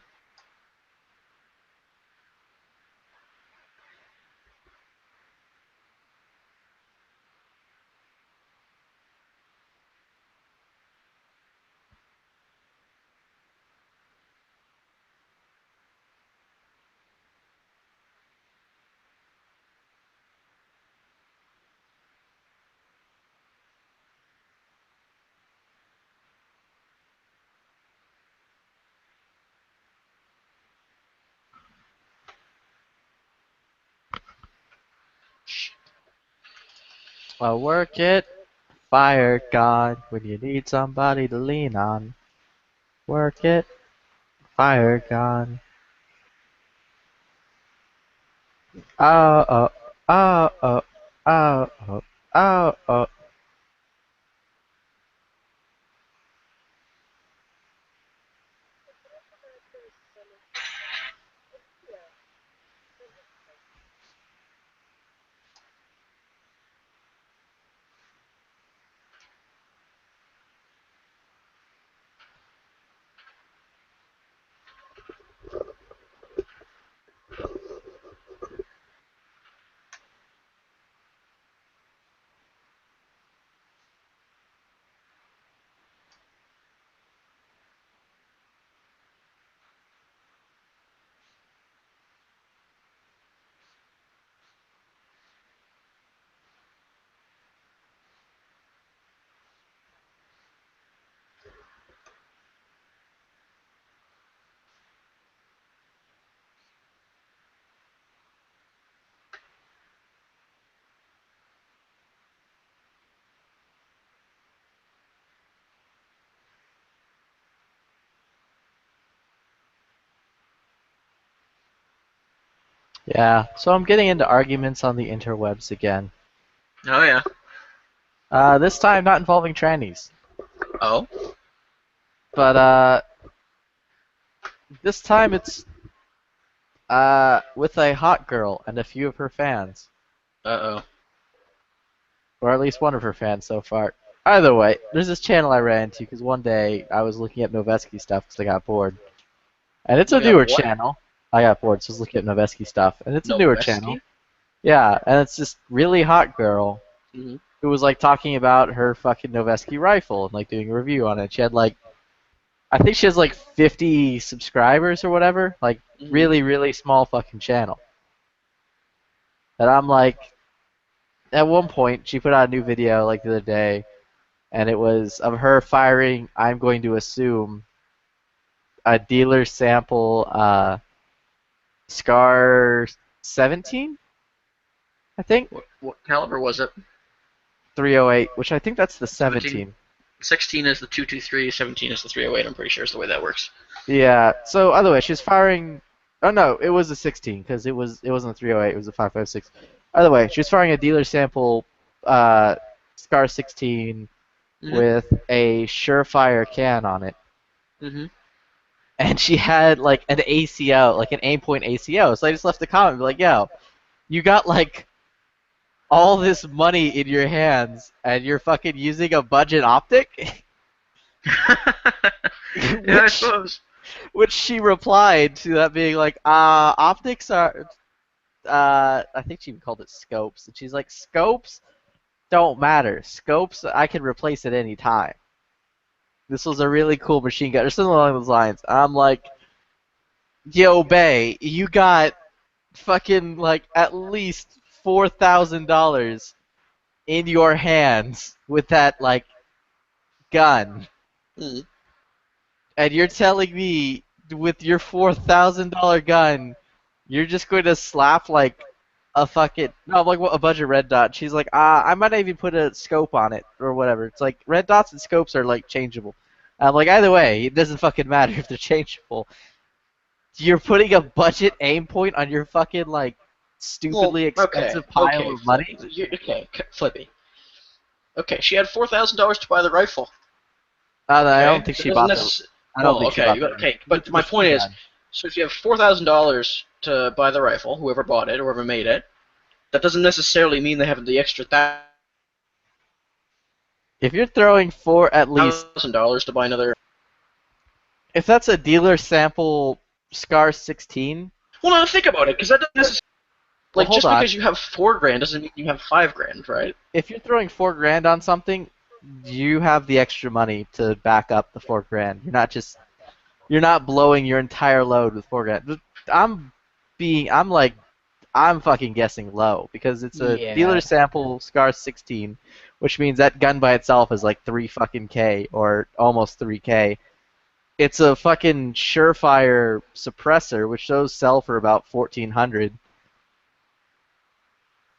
Well, work it, fire God, when you need somebody to lean on. Work it, fire God. Oh, oh, oh, oh, oh, oh, oh, oh. Yeah, so I'm getting into arguments on the interwebs again. Oh yeah. This time not involving trannies, Oh. but this time it's with a hot girl and a few of her fans, Uh or at least one of her fans so far. Either way, there's this channel I ran into because one day I was looking at Noveski stuff because I got bored, and it's a You got newer what? channel. I got bored, so I was looking at Noveski stuff, and it's a oh. newer Noveski? channel. Yeah, and it's this really hot girl Mhm. who was like talking about her fucking Noveski rifle and like doing a review on it. She had like, I think she has like 50 subscribers or whatever, like Mhm. really, really small fucking channel. And I'm like, at one point she put out a new video like the other day, and it was of her firing, I'm going to assume, a dealer sample Scar 17, I think, What caliber was it? 308, which I think that's the 17. 17. 16 is the 223, 17 is the 308. I'm pretty sure is the way that works. Yeah. So either way, she was firing. Oh no, it was a 16 because it wasn't a 308. It was a 5.56. Either way, she was firing a dealer sample Scar 16 Mhm. with a Surefire can on it, Mhm. and she had like an ACO, like an aim point ACO. So I just left a comment like, "Yo, you got like all this money in your hands, and you're fucking using a budget optic." Yeah, I Which- suppose. Which she replied to that being like, optics are, I think she even called it scopes. And she's like, scopes don't matter. Scopes, I can replace at any time. This was a really cool machine gun, or something along those lines. I'm like, yo, Bay, you got fucking, like, at least $4,000 in your hands with that, like, gun. Mhm. And you're telling me with your $4,000 gun, you're just going to slap like a fucking no, like a bunch of red dots. She's like, I might even put a scope on it or whatever. It's like red dots and scopes are like changeable. I'm like, either way, it doesn't fucking matter if they're changeable. You're putting a budget aim point on your fucking like stupidly expensive pile of money. Flippy. Okay, she had $4,000 to buy the rifle. I Okay? don't think she That bought doesn't it. I don't well, think she okay, bought it. okay, but my point is, so if you have $4,000 to buy the rifle, whoever bought it, whoever made it, that doesn't necessarily mean they have the extra If you're throwing at least $1,000 to buy another. If that's a dealer sample Scar 16, Well, now think about it, because that doesn't necessarily well, like just hold on. because you have $4,000 doesn't mean you have $5,000, right? If you're throwing $4,000 on something, you have the extra money to back up the $4,000. You're not blowing your entire load with $4,000. I'm fucking guessing low because it's a Yeah. dealer sample Scar 16, which means that gun by itself is like 3 fucking K or almost 3K. It's a fucking Surefire suppressor, which those sell for about 1,400.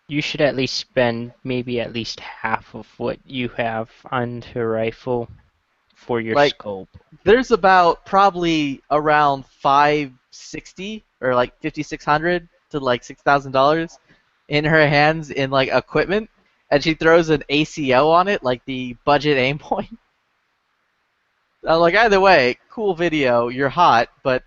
You should at least spend maybe at least half of what you have on the rifle for your Like- scope. There's about probably around 560 or like 5,600 to like $6,000 in her hands in like equipment, and she throws an ACO on it, like the budget aim point. Like either way, cool video. You're hot, but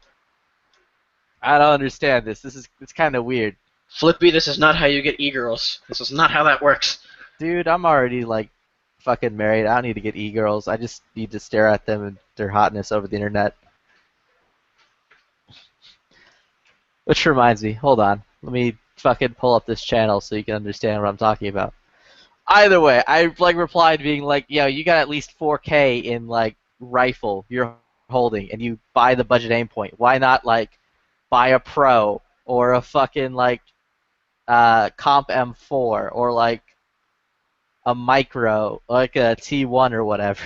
I don't understand this. It's kind of weird, Flippy, this is not how you get e-girls. This is not how that works. dude. I'm already like fucking married. I don't need to get e-girls. I just need to stare at them and their hotness over the internet. Which reminds me, hold on. Let me fucking pull up this channel so you can understand what I'm talking about. Either way, I like replied being like, yo, you got at least 4K in like rifle you're holding and you buy the budget aim point. Why not like buy a pro or a fucking like comp M4 or like a micro, like a T1 or whatever.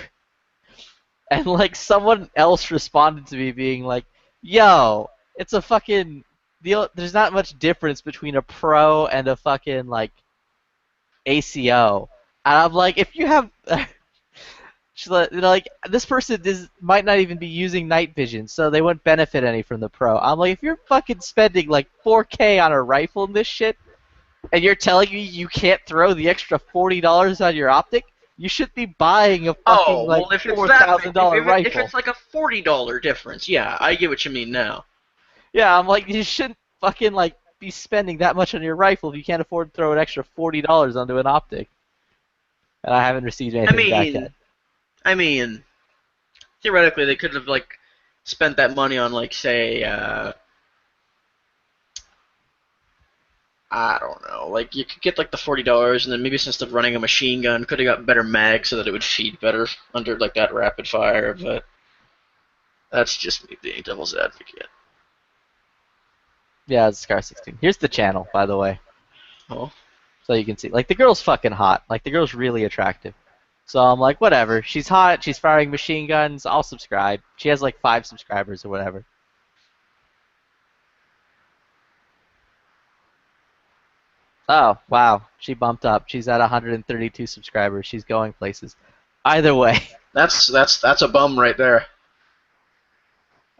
And like someone else responded to me being like, yo, it's a fucking there's not much difference between a pro and a fucking like ACO. And I'm like, if you have like this person might not even be using night vision, so they wouldn't benefit any from the pro. I'm like, if you're fucking spending like 4K on a rifle in this shit, and you're telling me you can't throw the extra $40 on your optic, you should be buying a fucking Oh, like well, if it's $4,000 if rifle. it's like a $40 difference, yeah, I get what you mean now. Yeah, I'm like, you shouldn't fucking like be spending that much on your rifle if you can't afford to throw an extra $40 onto an optic. And I haven't received anything back yet. I mean, theoretically, they could have like spent that money on like say, I don't know, like you could get like the $40, and then maybe instead of running a machine gun, could have got better mag so that it would feed better under like that rapid fire. But that's just me being devil's advocate. Yeah, it's Scar 16. Here's the channel, by the way. Oh. So you can see. Like, the girl's fucking hot. Like, the girl's really attractive. So I'm like, whatever. She's hot. She's firing machine guns. I'll subscribe. She has like 5 subscribers or whatever. Oh, wow. She bumped up. She's at 132 subscribers. She's going places. Either way. That's a bum right there.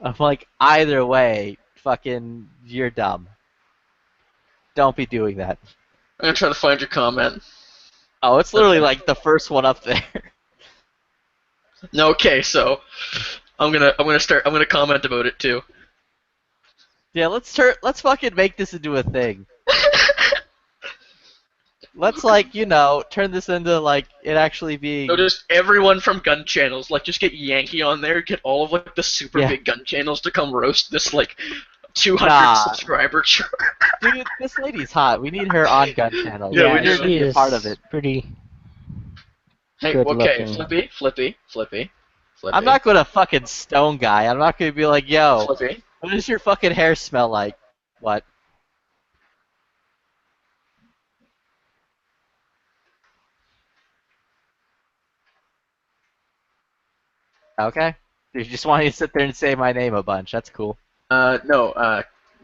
I'm like, either way, fucking, you're dumb. Don't be doing that. I'm gonna try to find your comment. Oh, it's literally like the first one up there. No, okay, so I'm gonna comment about it too. Yeah, let's fucking make this into a thing. Let's like, you know, turn this into like it actually being. So just everyone from gun channels, like just get Yankee on there, get all of like the super Yeah. big gun channels to come roast this like 200 Nah. subscriber chart. Dude, this lady's hot. We need her on gun channel. Yeah, we need do. her to be a part of it. Pretty. Hey, Good okay, looking. Flippy. I'm not gonna fucking stone guy. I'm not gonna be like, yo, Flippy. what does your fucking hair smell like? What? Okay. You just want me to sit there and say my name a bunch. That's cool. No,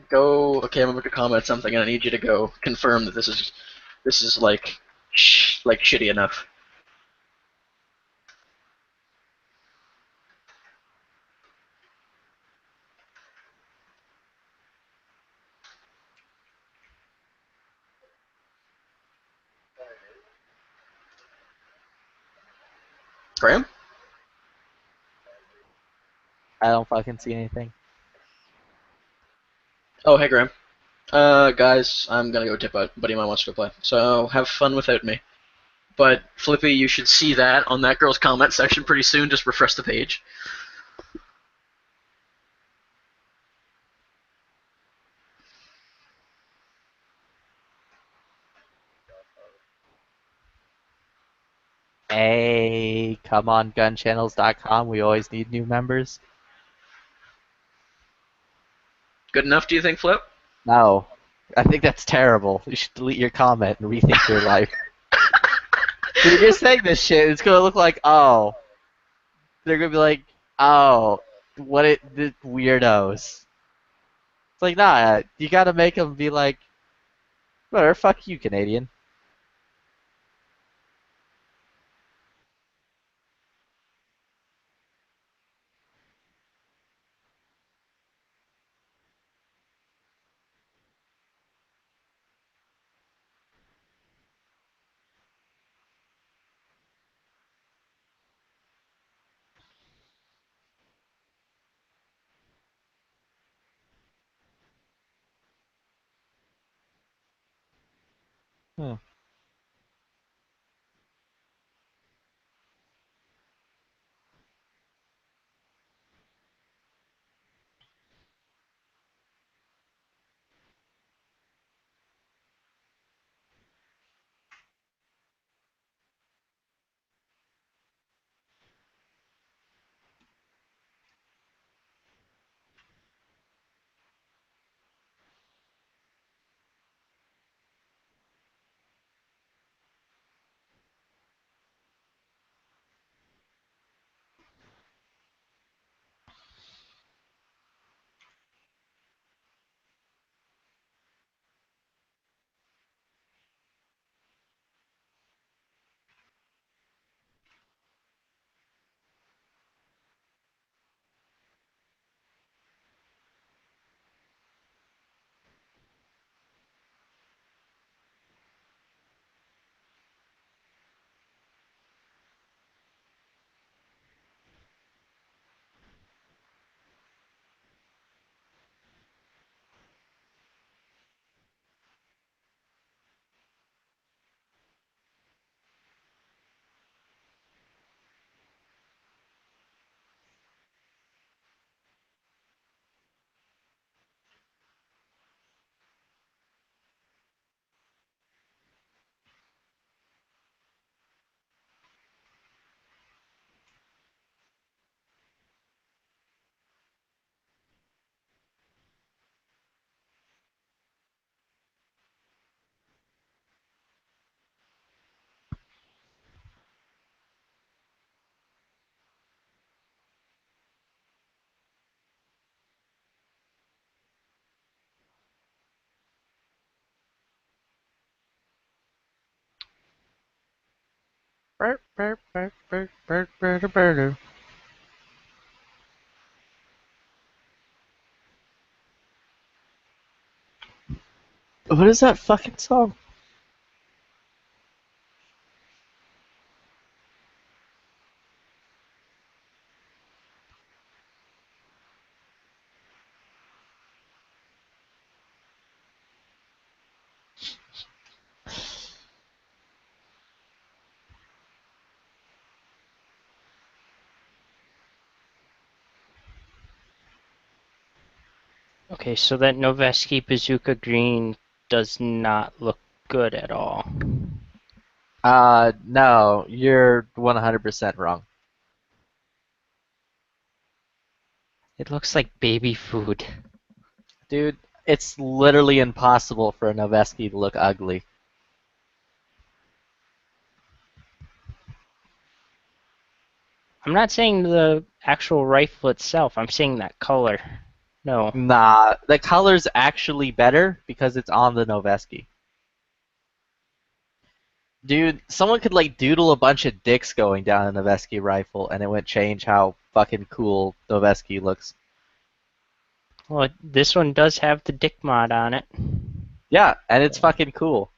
go. Okay, I'm about to comment something, and I need you to go confirm that this is like shitty enough. Graham? I don't fucking see anything. Oh, hey, Graham. Guys, I'm gonna go tip out. Buddy of mine wants to go play, so have fun without me. But Flippy, you should see that on that girl's comment section pretty soon. Just refresh the page. Hey, come on, gunchannels.com. We always need new members. Good enough, do you think, Flip? No, I think that's terrible. You should delete your comment and rethink your life. Dude, you're saying this shit. It's gonna look like, oh, they're gonna be like, oh, the weirdos. It's like, nah, you gotta make them be like, whatever, fuck you, Canadian. Hmm. What is that fucking song? Okay, so that Noveski Bazooka Green does not look good at all. No, you're 100% wrong. It looks like baby food. Dude, it's literally impossible for a Noveski to look ugly. I'm not saying the actual rifle itself, I'm saying that color. No. Nah, the color's actually better because it's on the Noveski. Dude, someone could like doodle a bunch of dicks going down a Noveski rifle and it would change how fucking cool Noveski looks. Well, this one does have the dick mod on it. Yeah, and it's fucking cool.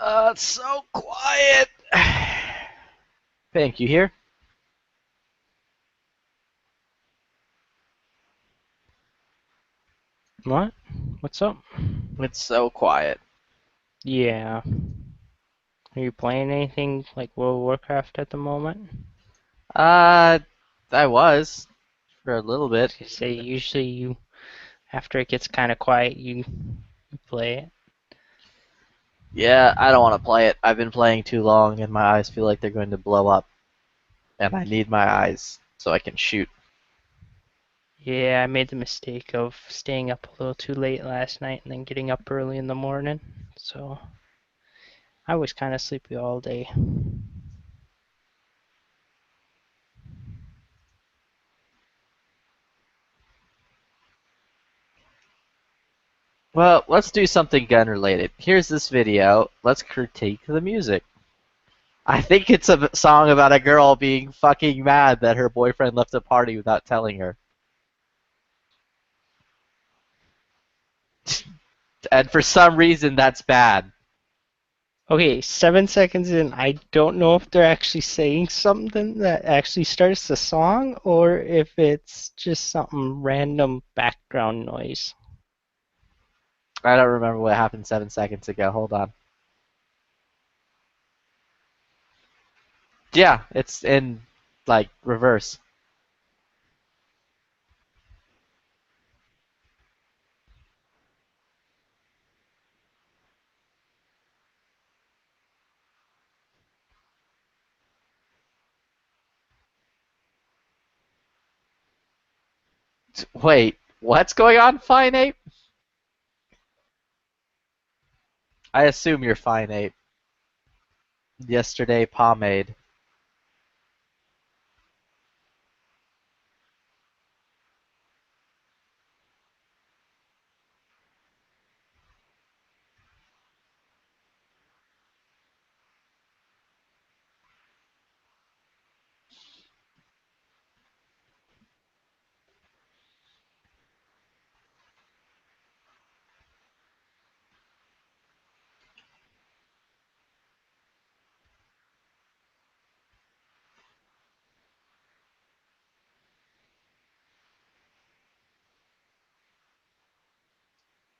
It's so quiet. Pink, you here? What? What's up? It's so quiet. Yeah. Are you playing anything like World of Warcraft at the moment? I was for a little bit. You say usually you, after it gets kind of quiet, you play it. Yeah, I don't want to play it. I've been playing too long, and my eyes feel like they're going to blow up. And I need my eyes so I can shoot. Yeah, I made the mistake of staying up a little too late last night and then getting up early in the morning. So I was kind of sleepy all day. Well, let's do something gun related. Here's this video. Let's critique the music. I think it's a song about a girl being fucking mad that her boyfriend left a party without telling her. And for some reason, that's bad. Okay, 7 seconds in, I don't know if they're actually saying something that actually starts the song or if it's just something random background noise. I don't remember what happened 7 seconds ago. Hold on. Yeah, it's in, like, reverse. Wait, what's going on, Fine Ape? I assume you're Fine Ape. Yesterday, pomade.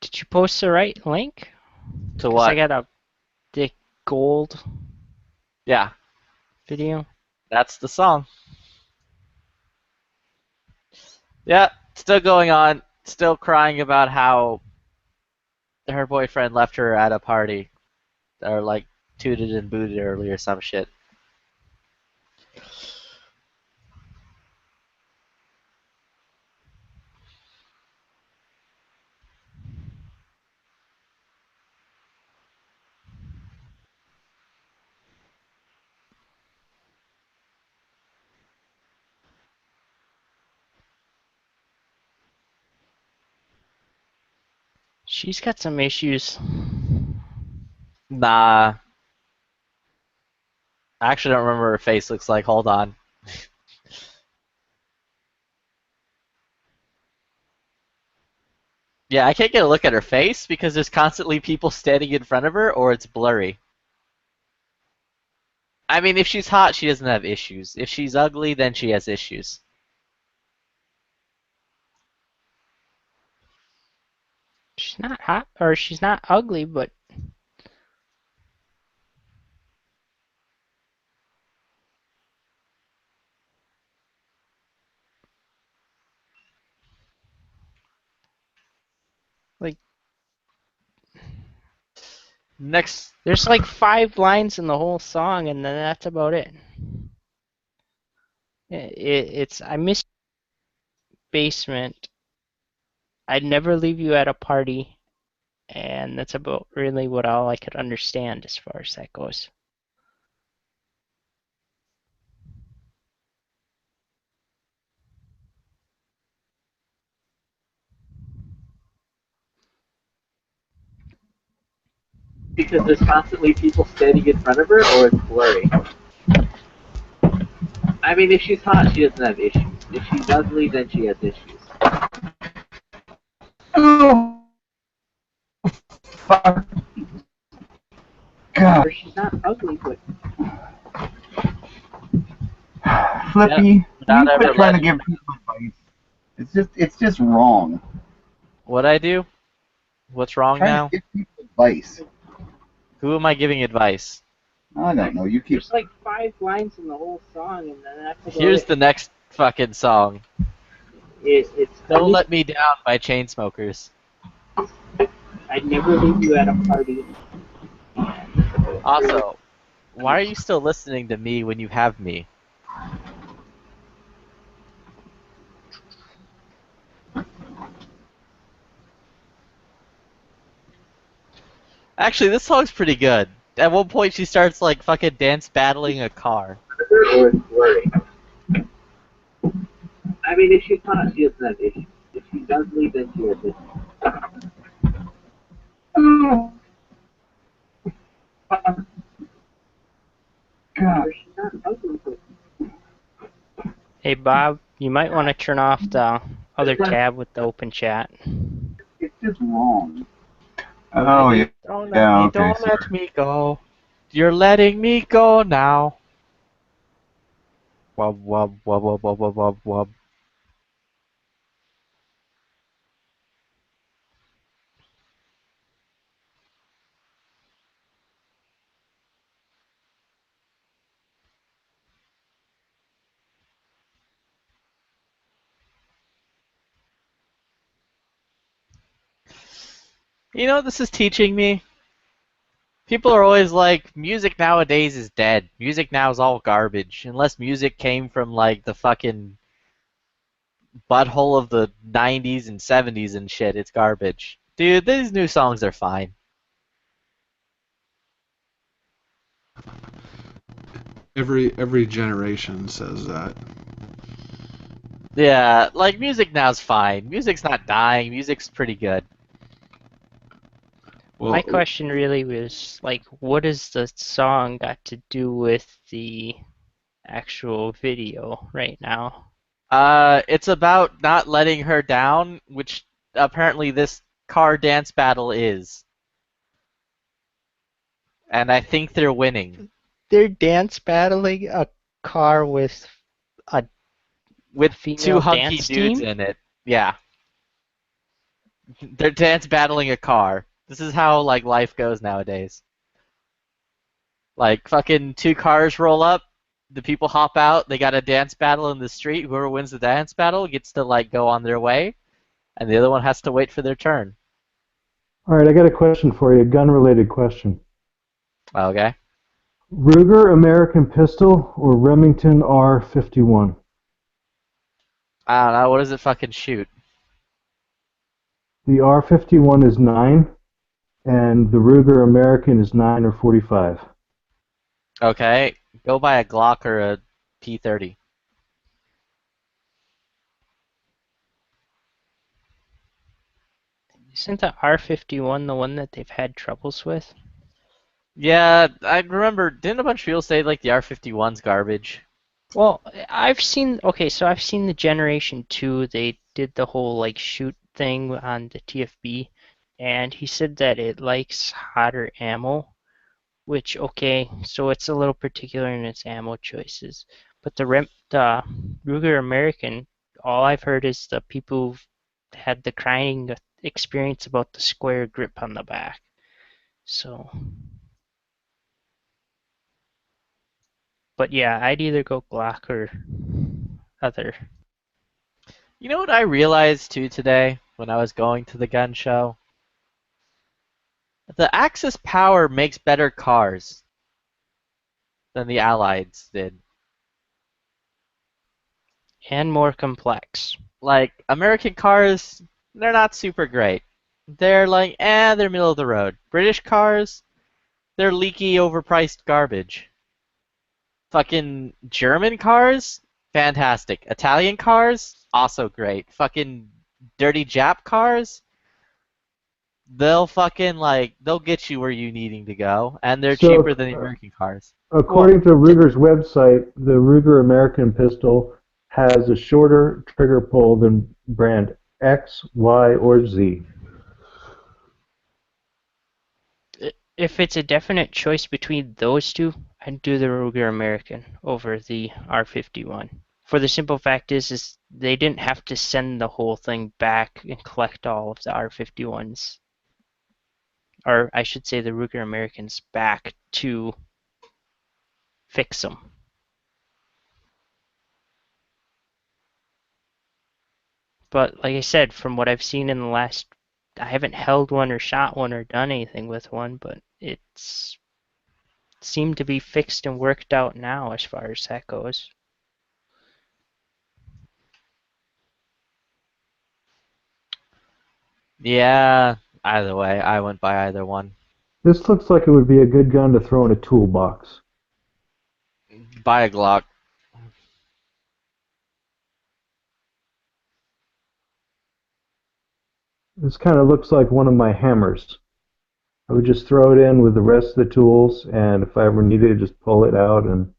Did you post the right link? To 'Cause what? I got a Dick Gold Yeah, video. that's the song. Yeah, still going on. Still crying about how her boyfriend left her at a party. Or, like, tooted and booted early or some shit. She's got some issues. Nah. I actually don't remember what her face looks like. Hold on. Yeah, I can't get a look at her face because there's constantly people standing in front of her or it's blurry. I mean, if she's hot, she doesn't have issues. If she's ugly, then she has issues. She's not hot, or she's not ugly, but like Next. there's like 5 lines in the whole song, and then that's about it. It's I miss basement. I'd never leave you at a party, and that's about really what all I could understand as far as that goes. Because there's constantly people standing in front of her or it's blurry. I mean, if she's hot, she doesn't have issues. If she's ugly, then she has issues. Oh, fuck. God. She's not ugly, but Flippy, without you ever quit trying to letting- give people advice. It's just wrong. What'd I do? What's wrong Trying now? to give people advice. Who am I giving advice? I don't know. You keep. there's like 5 lines in the whole song, and then that's about Here's it. the next fucking song. It's Don't Let Me Down by Chainsmokers. I'd never leave you at a party. Also, why are you still listening to me when you have me? Actually, this song's pretty good. At one point, she starts like fucking dance battling a car. I mean, if she can't, she doesn't have issues. If she does leave, then she has issues. God. She's not ugly, but Hey Bob, you might want to turn off the other tab with the open chat. It's just wrong. Oh yeah. Don't let Yeah, me, okay, don't let sorry. me go. You're letting me go now. Wub wub wub wub wub wub wub wub. You know what this is teaching me? People are always like, music nowadays is dead. Music now is all garbage. Unless music came from like the fucking butthole of the 90s and 70s and shit, it's garbage. Dude, these new songs are fine. Every generation says that. Yeah, like music now's fine. Music's not dying. Music's pretty good. Well, My question really was like, what does the song got to do with the actual video right now? It's about not letting her down, which apparently this car dance battle is. And I think they're winning. They're dance battling a car with a With female two hunky dance dudes team? in it. Yeah. They're dance battling a car. This is how like life goes nowadays. Like fucking two cars roll up, the people hop out, they got a dance battle in the street. Whoever wins the dance battle gets to like go on their way, and the other one has to wait for their turn. All right, I got a question for you, a gun-related question. Okay. Ruger American Pistol or Remington R51? I don't know, what does it fucking shoot? The R51 is 9, and the Ruger American is 9 or 45. Okay, go buy a Glock or a P30. Isn't the R51 the one that they've had troubles with? Yeah, I remember, didn't a bunch of people say like the R51's garbage? Well, I've seen, okay, so I've seen the Generation 2, they did the whole like shoot thing on the TFB, and he said that it likes hotter ammo, which, okay, so it's a little particular in its ammo choices. But the Ruger American, all I've heard is the people who've had the crying experience about the square grip on the back. So, but yeah, I'd either go Glock or other. You know what I realized too today when I was going to the gun show? The Axis Power makes better cars than the Allieds did. And more complex. Like, American cars, they're not super great. They're like, they're middle of the road. British cars, they're leaky, overpriced garbage. Fucking German cars, fantastic. Italian cars, also great. Fucking dirty Jap cars, they'll fucking like, they'll get you where you needing to go, and they're So, cheaper than the American cars. According to Ruger's website, the Ruger American Pistol has a shorter trigger pull than brand X, Y, or Z. if it's a definite choice between those two, I'd do the Ruger American over the R51. For the simple fact is they didn't have to send the whole thing back and collect all of the R51s. Or I should say the Ruger Americans back to fix them. But like I said, from what I've seen in the last, I haven't held one or shot one or done anything with one, but it's seemed to be fixed and worked out now as far as that goes. Yeah, either way, I wouldn't buy either one. This looks like it would be a good gun to throw in a toolbox. Buy a Glock. This kind of looks like one of my hammers. I would just throw it in with the rest of the tools, and if I ever needed it, just pull it out, and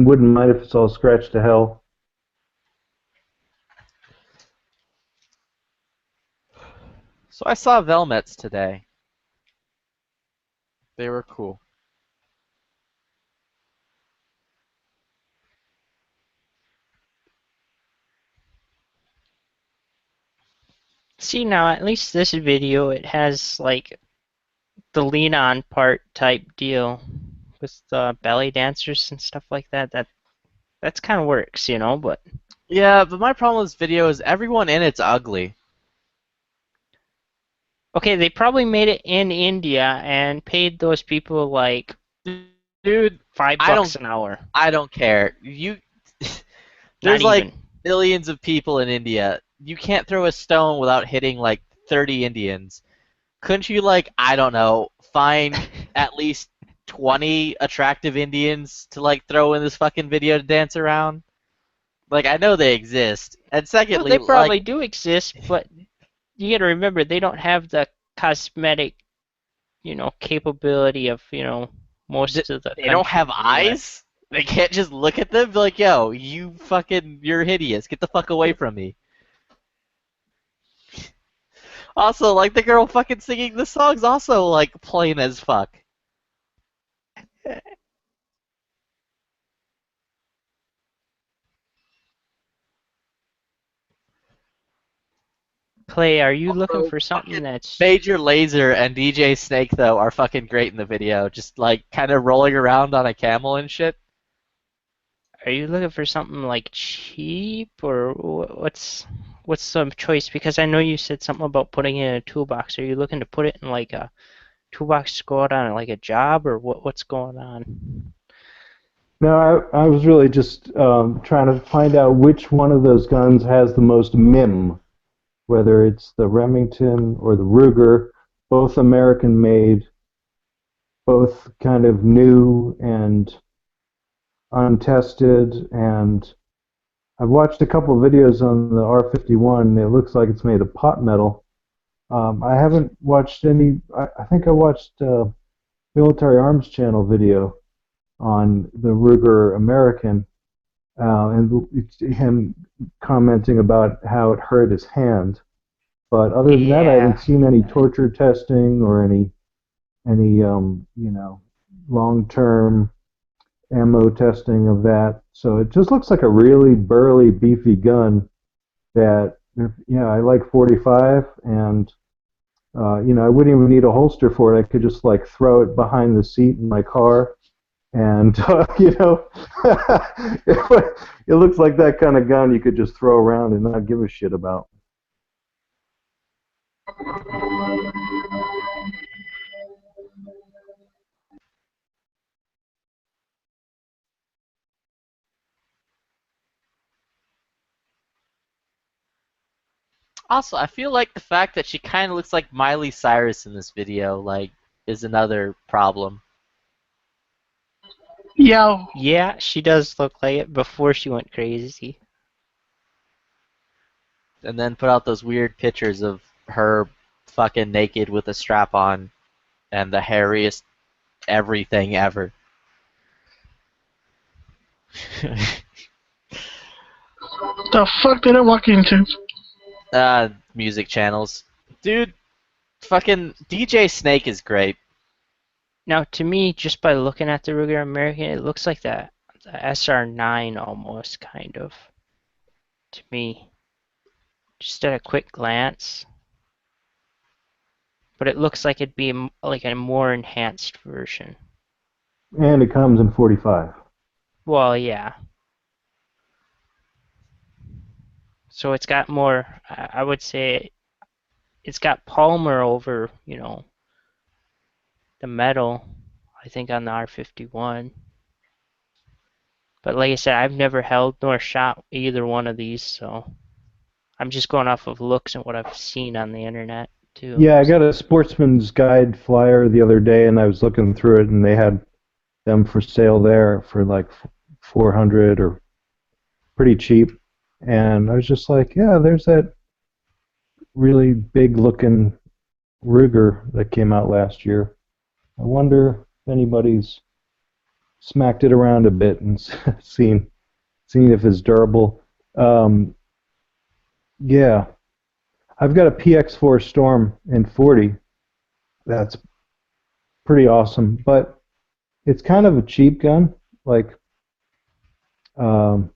wouldn't mind if it's all scratched to hell. So I saw Velmets today. They were cool. See now, at least this video, it has like the lean on part type deal with the belly dancers and stuff like that. That's kind of works, you know, but Yeah, but my problem with this video is everyone in it's ugly. okay, they probably made it in India and paid those people like Dude, $5 an hour. I don't care. There's like millions of people in India. You can't throw a stone without hitting like 30 Indians. Couldn't you, like, I don't know, find at least 20 attractive Indians to like throw in this fucking video to dance around? Like, I know they exist. And secondly, Well, they probably like, do exist, but you got to remember they don't have the cosmetic, you know, capability of, you know, most of the. they don't have countries in the US. eyes? They can't just look at them and be like, yo, you're hideous. Get the fuck away from me. Also, like, the girl fucking singing the song's also, like, plain as fuck. Clay, are you looking for something that's... Major Lazer and DJ Snake, though, are fucking great in the video. Just, like, kind of rolling around on a camel and shit. Are you looking for something like cheap, or what's some choice? Because I know you said something about putting it in a toolbox. Are you looking to put it in like a toolbox to go out on like a job, or what's going on? No, I was really just trying to find out which one of those guns has the most MIM, whether it's the Remington or the Ruger, both American-made, both kind of new and untested, and I've watched a couple of videos on the R51, and it looks like it's made of pot metal. I haven't watched any. I think I watched Military Arms Channel video on the Ruger American, and it's him commenting about how it hurt his hand. But other than that, I haven't seen any torture testing or any you know, long-term ammo testing of that. So it just looks like a really burly, beefy gun that, you know, I like 45, and you know, I wouldn't even need a holster for it. I could just like throw it behind the seat in my car, and you know, it looks like that kind of gun you could just throw around and not give a shit about. Also, I feel like the fact that she kind of looks like Miley Cyrus in this video, like, is another problem. Yeah, she does look like it before she went crazy. And then put out those weird pictures of her fucking naked with a strap on and the hairiest everything ever. The fuck did I walk into? Music channels. Dude, fucking DJ Snake is great. Now, to me, just by looking at the Ruger American, it looks like the SR9 almost, kind of, to me. Just at a quick glance. But it looks like it'd be like a more enhanced version. And it comes in 45. Well, yeah. So it's got more, I would say, it's got polymer over, you know, the metal, I think, on the R51. But like I said, I've never held nor shot either one of these, so I'm just going off of looks and what I've seen on the internet, too. Yeah, I got a Sportsman's Guide flyer the other day, and I was looking through it, and they had them for sale there for like 400 or pretty cheap. And I was just like, yeah, there's that really big-looking Ruger that came out last year. I wonder if anybody's smacked it around a bit and seen if it's durable. Yeah, I've got a PX4 Storm in 40. That's pretty awesome, but it's kind of a cheap gun. Like, I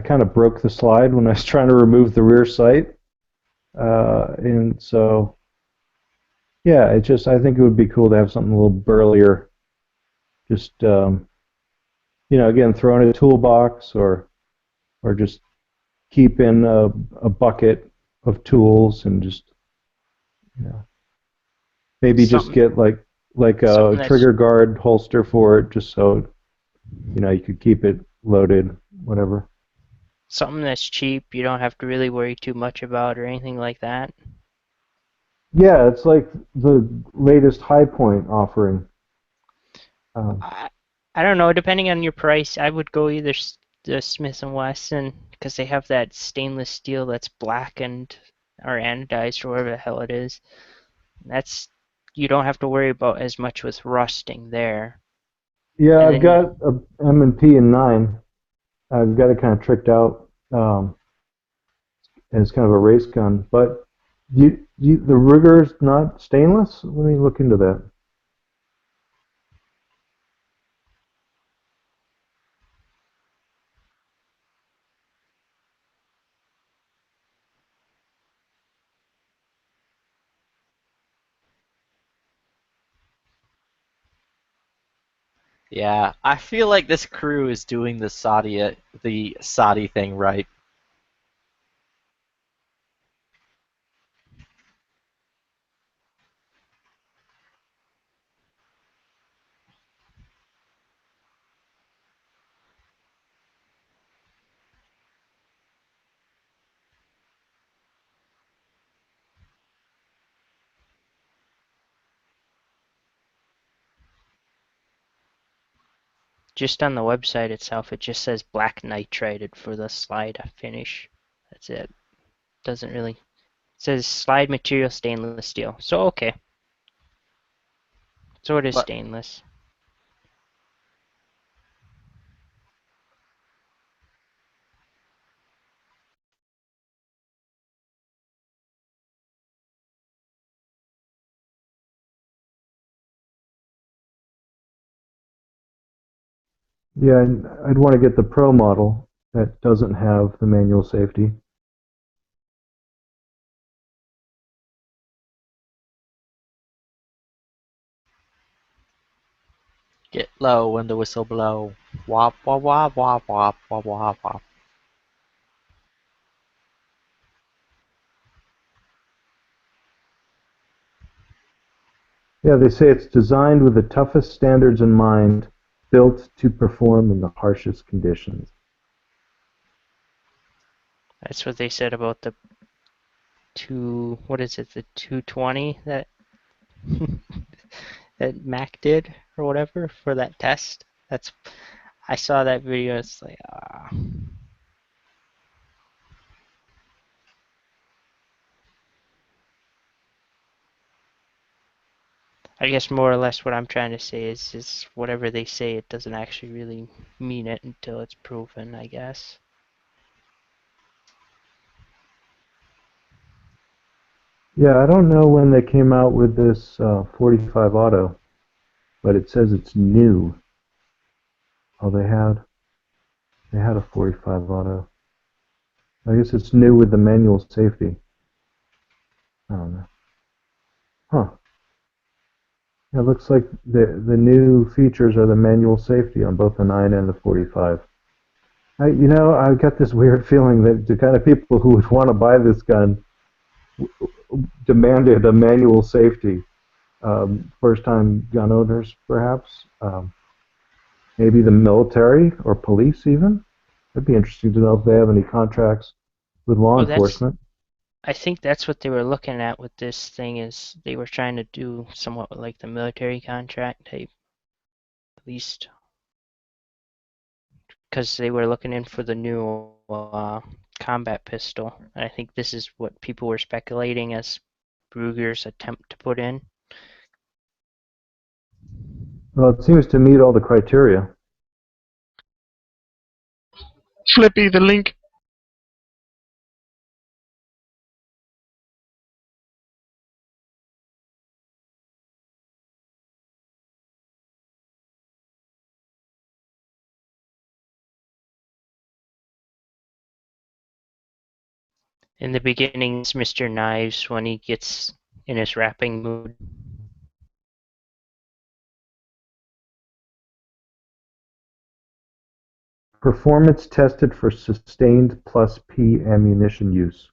kind of broke the slide when I was trying to remove the rear sight, and so yeah, I think it would be cool to have something a little burlier. Just again, throw in a toolbox or just keep in a bucket of tools and just maybe just get like a trigger guard holster for it, just so you could keep it loaded, whatever. Something that's cheap, you don't have to really worry too much about or anything like that. Yeah, it's like the latest High Point offering. I don't know. Depending on your price, I would go either the Smith & Wesson, because they have that stainless steel that's blackened or anodized or whatever the hell it is. You don't have to worry about as much with rusting there. Yeah, I've got a M&P in 9. I've got it kind of tricked out, and it's kind of a race gun. But the Ruger's not stainless? Let me look into that. Yeah, I feel like this crew is doing the Saudi thing right. Just on the website itself, it just says black nitrited for the slide finish. That's it. Doesn't really. It says slide material stainless steel. So okay. So it is stainless. Yeah, I'd want to get the Pro model that doesn't have the manual safety. Get low when the whistle blow. Wop wop wop wop wop wop wop wop. Yeah, they say it's designed with the toughest standards in mind, built to perform in the harshest conditions. That's what they said about the the 220 that that Mac did or whatever for that test. I saw that video. It's like, I guess more or less what I'm trying to say is whatever they say, it doesn't actually really mean it until it's proven, I guess. Yeah, I don't know when they came out with this 45 auto. but it says it's new. Oh, they had a 45 auto. I guess it's new with the manual safety. I don't know. Huh. It looks like the new features are the manual safety on both the 9 and the 45. I got this weird feeling that the kind of people who would want to buy this gun demanded a manual safety. First-time gun owners, perhaps. Maybe the military or police, even. It'd be interesting to know if they have any contracts with law enforcement. I think that's what they were looking at with this thing, is they were trying to do somewhat like the military contract type, at least, because they were looking in for the new combat pistol, and I think this is what people were speculating as Ruger's attempt to put in. Well, it seems to meet all the criteria. Flippy, the link. In the beginning, it's Mr. Knives when he gets in his rapping mood. Performance tested for sustained plus P ammunition use.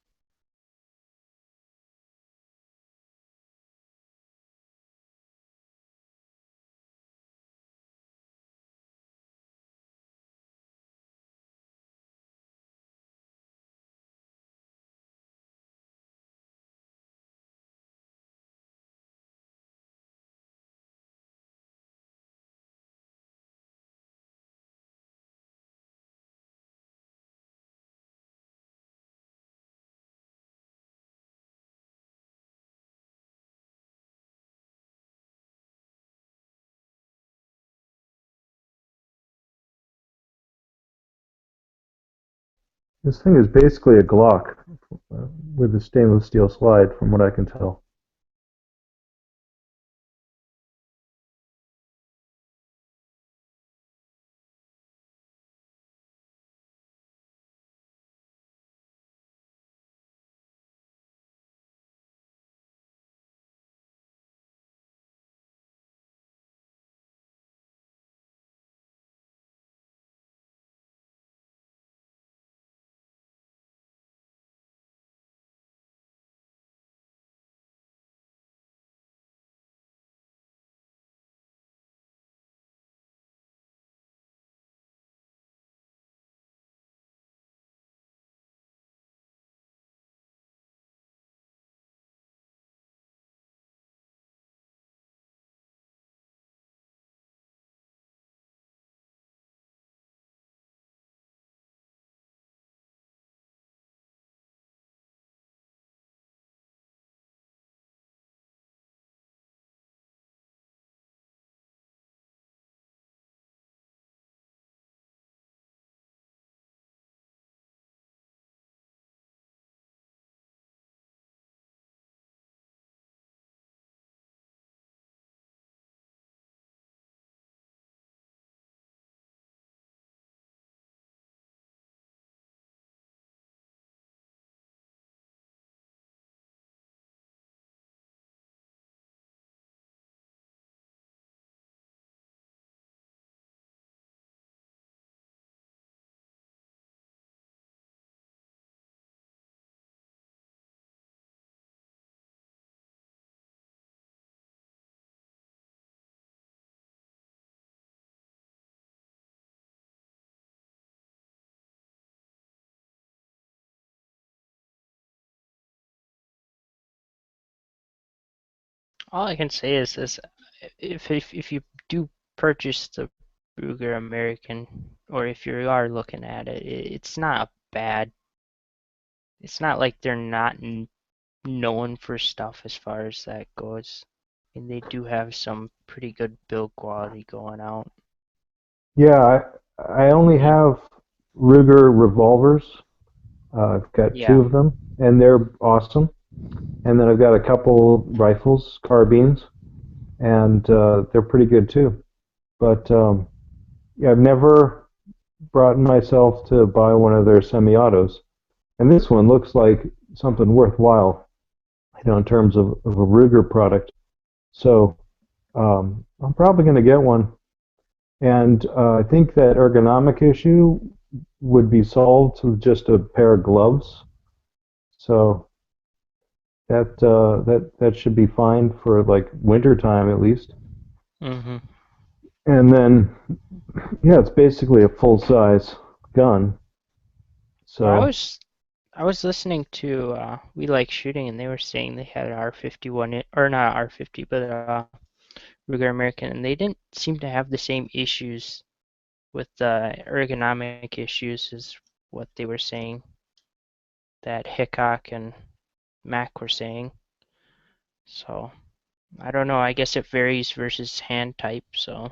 This thing is basically a Glock with a stainless steel slide, from what I can tell. All I can say is this: if you do purchase the Ruger American, or if you are looking at it, it's not bad. It's not like they're not known for stuff as far as that goes, and they do have some pretty good build quality going out. Yeah, I only have Ruger revolvers. I've got two of them, and they're awesome. And then I've got a couple rifles, carbines, and they're pretty good too. But yeah, I've never brought myself to buy one of their semi-autos, and this one looks like something worthwhile, in terms of a Ruger product. So I'm probably going to get one, and I think that ergonomic issue would be solved with just a pair of gloves. So that should be fine for like winter time at least. Mm-hmm. And then yeah, it's basically a full size gun. So Well, I was listening to We Like Shooting, and they were saying they had an R51 or not R50, but Ruger American, and they didn't seem to have the same issues with the ergonomic issues as what they were saying that Hickok and Mac were saying. So I don't know. I guess it varies versus hand type. So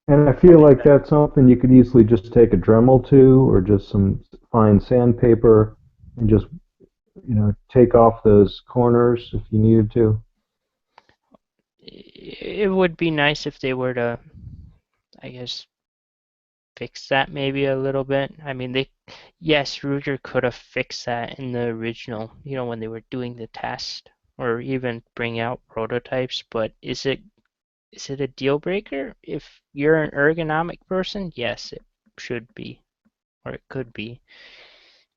and I feel like that's something you could easily just take a Dremel to, or just some fine sandpaper, and just take off those corners if you needed to. it would be nice if they were to, I guess, fix that maybe a little bit. I mean, yes, Ruger could have fixed that in the original, when they were doing the test or even bring out prototypes, but is it a deal breaker? If you're an ergonomic person, yes, it should be, or it could be.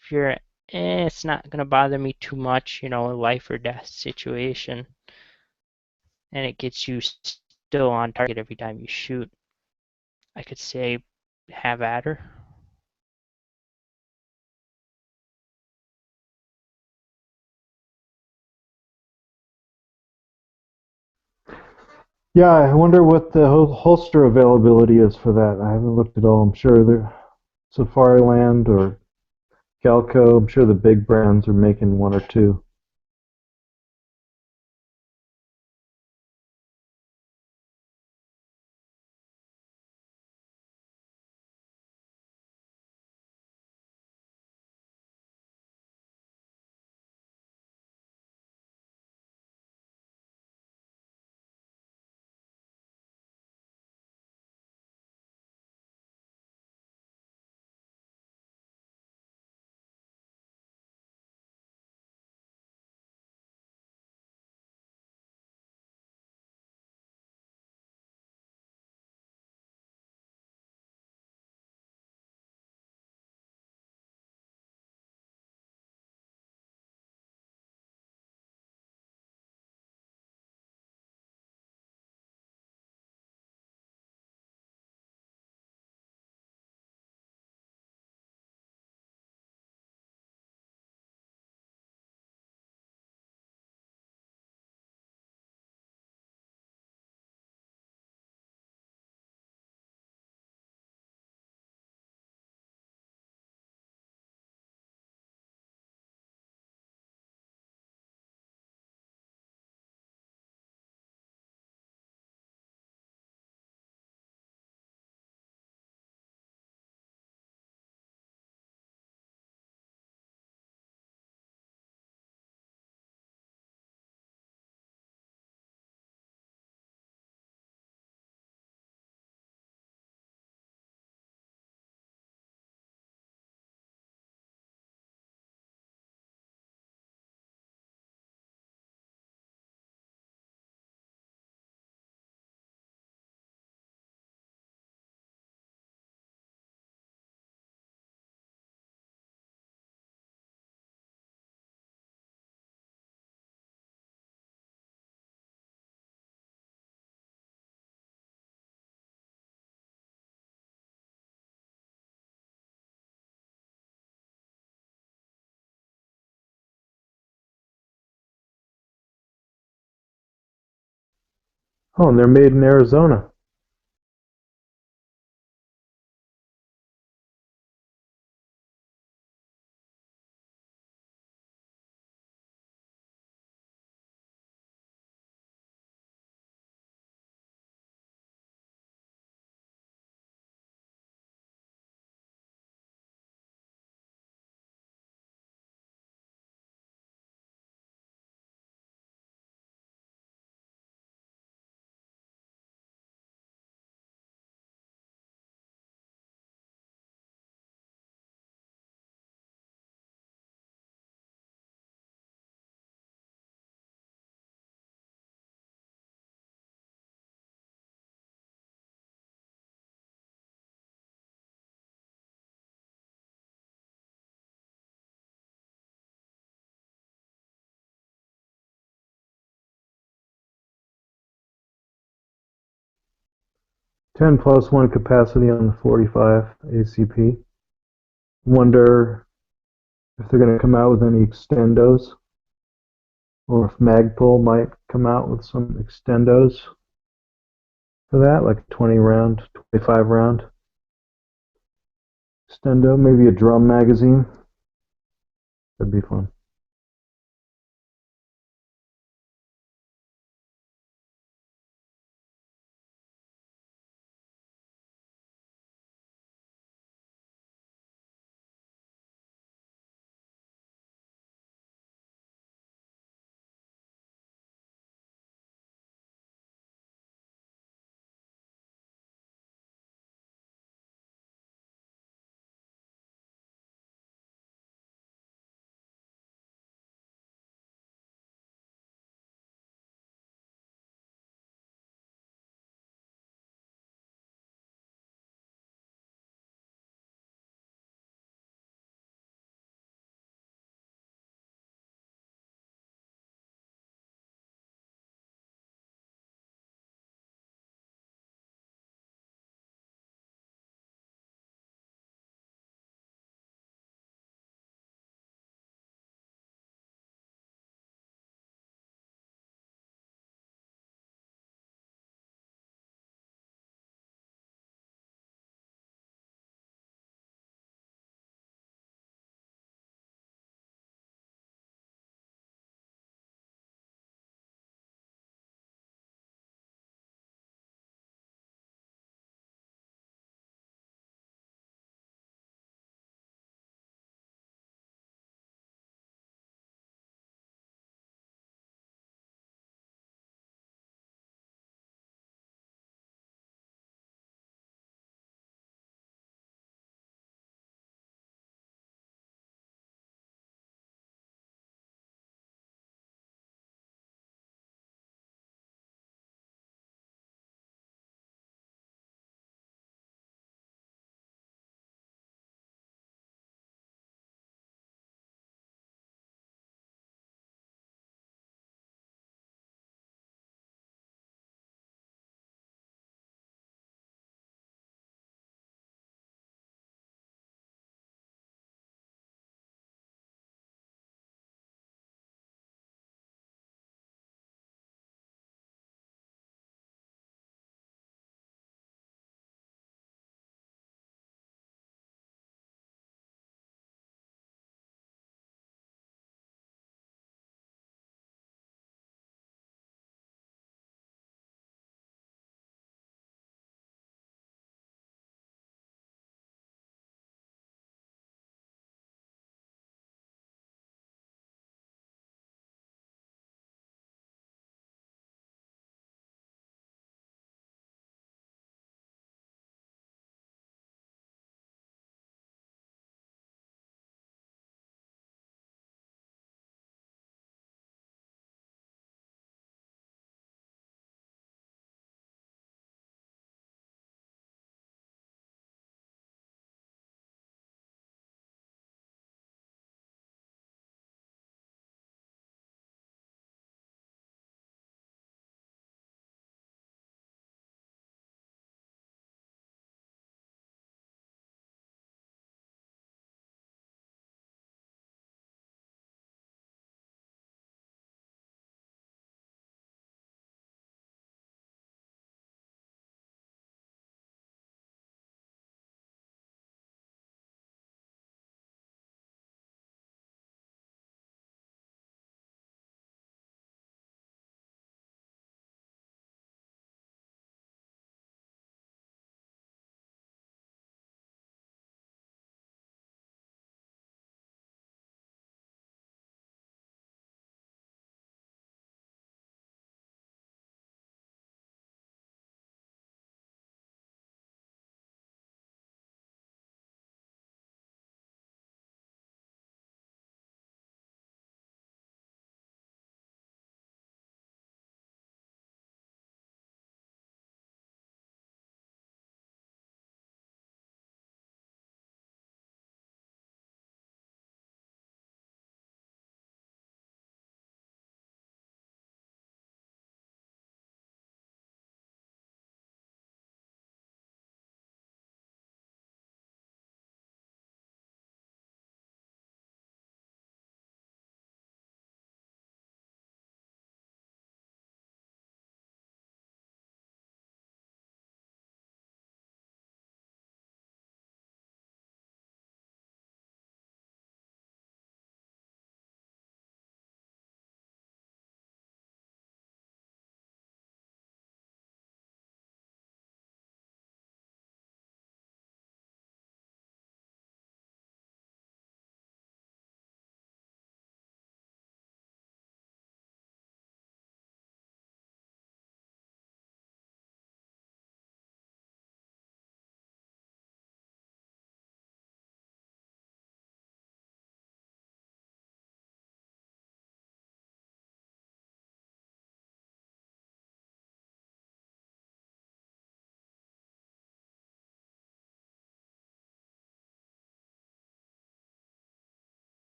If you're, it's not gonna bother me too much, a life or death situation, and it gets you still on target every time you shoot, I could say have at her. Yeah, I wonder what the holster availability is for that. I haven't looked at all. I'm sure they're Safariland or Galco. I'm sure the big brands are making one or two. Oh, and they're made in Arizona. 10 plus 1 capacity on the 45 ACP. Wonder if they're going to come out with any extendos, or if Magpul might come out with some extendos for that, like a 20 round, 25 round extendo, maybe a drum magazine. That'd be fun.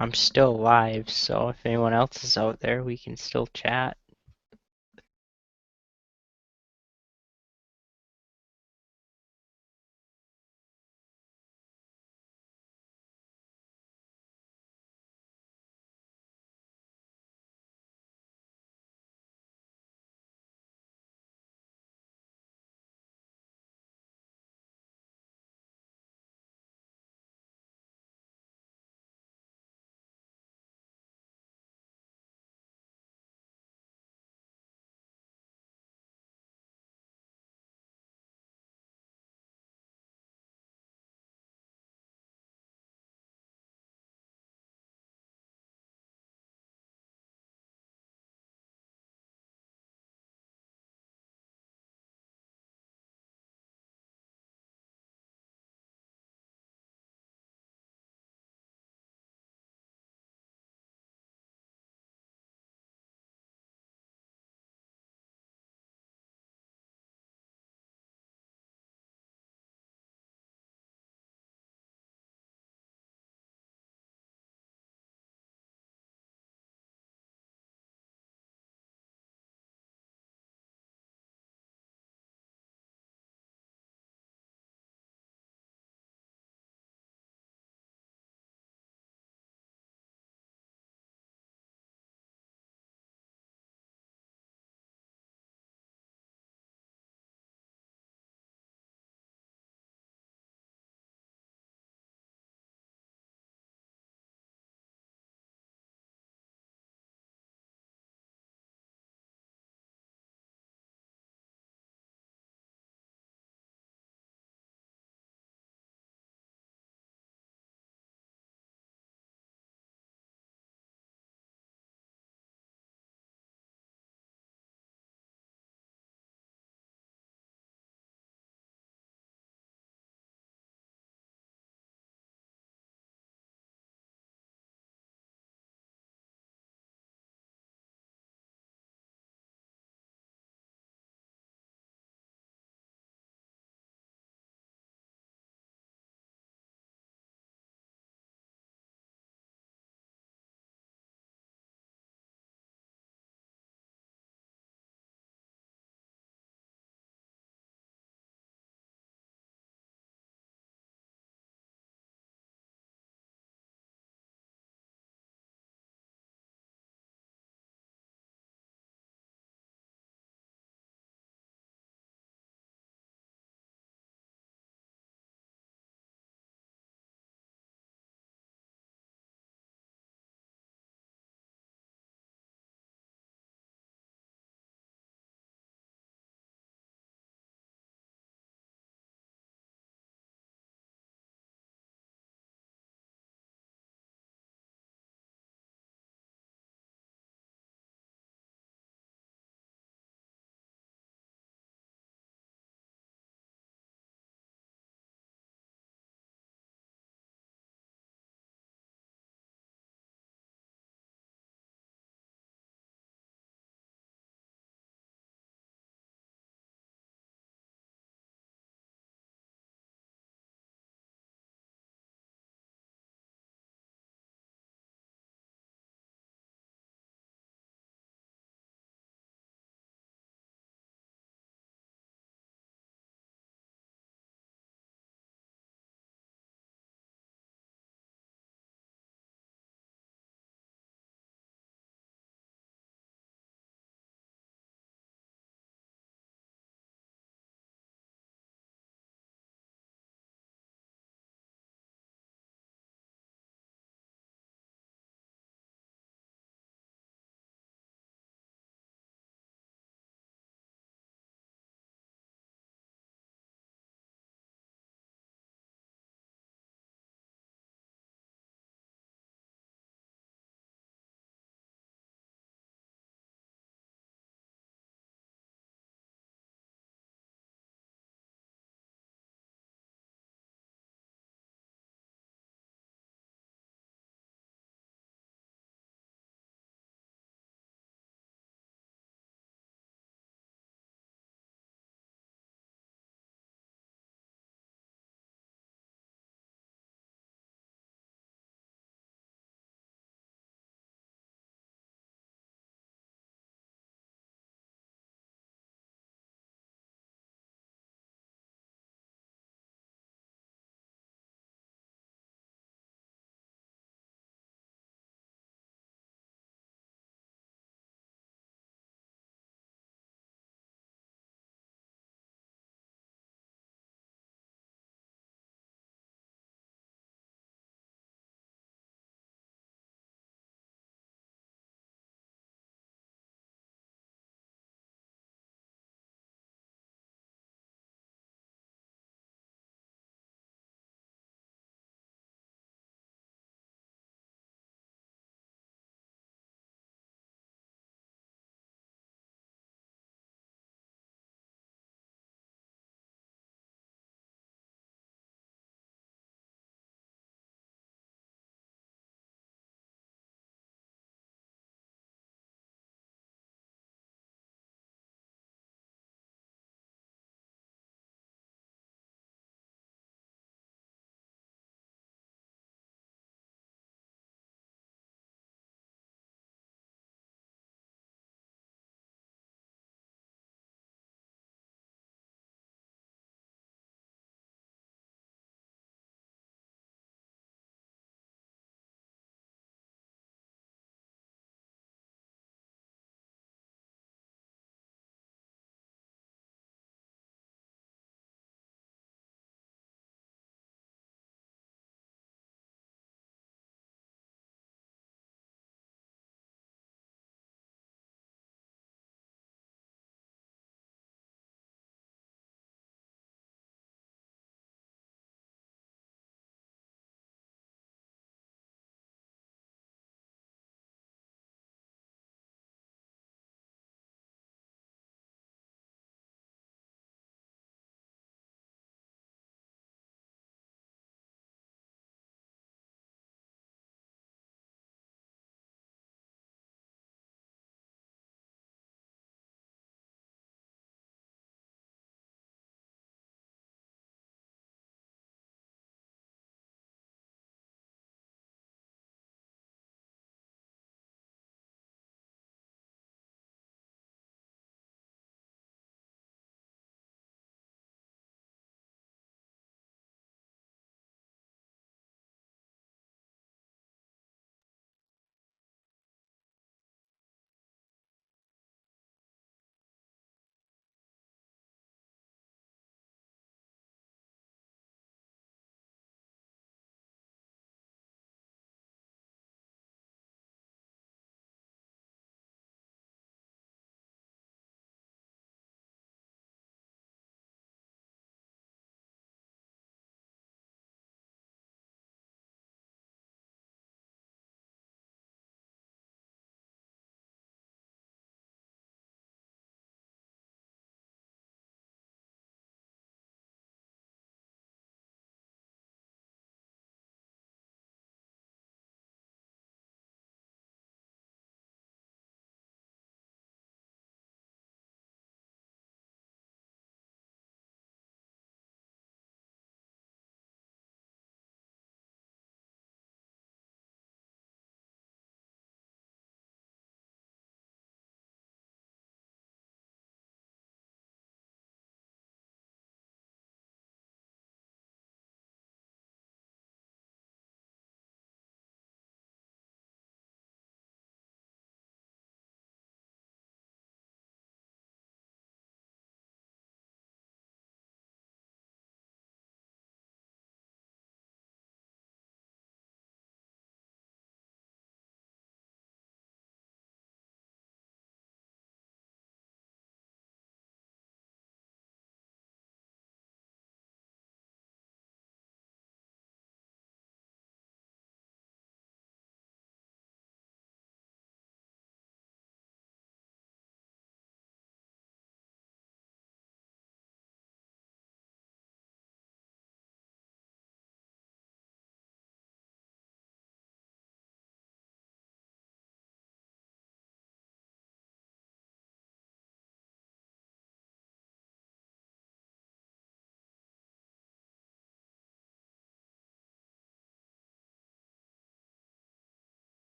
I'm still live, so if anyone else is out there, we can still chat.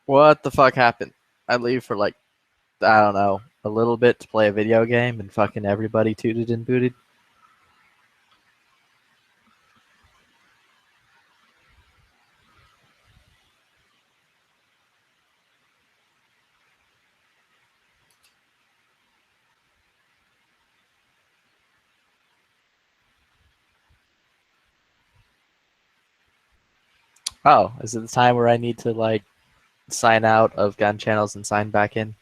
What the fuck happened? I leave for like, I don't know, a little bit to play a video game and fucking everybody tooted and booted. Oh, is it the time where I need to like sign out of gun channels and sign back in?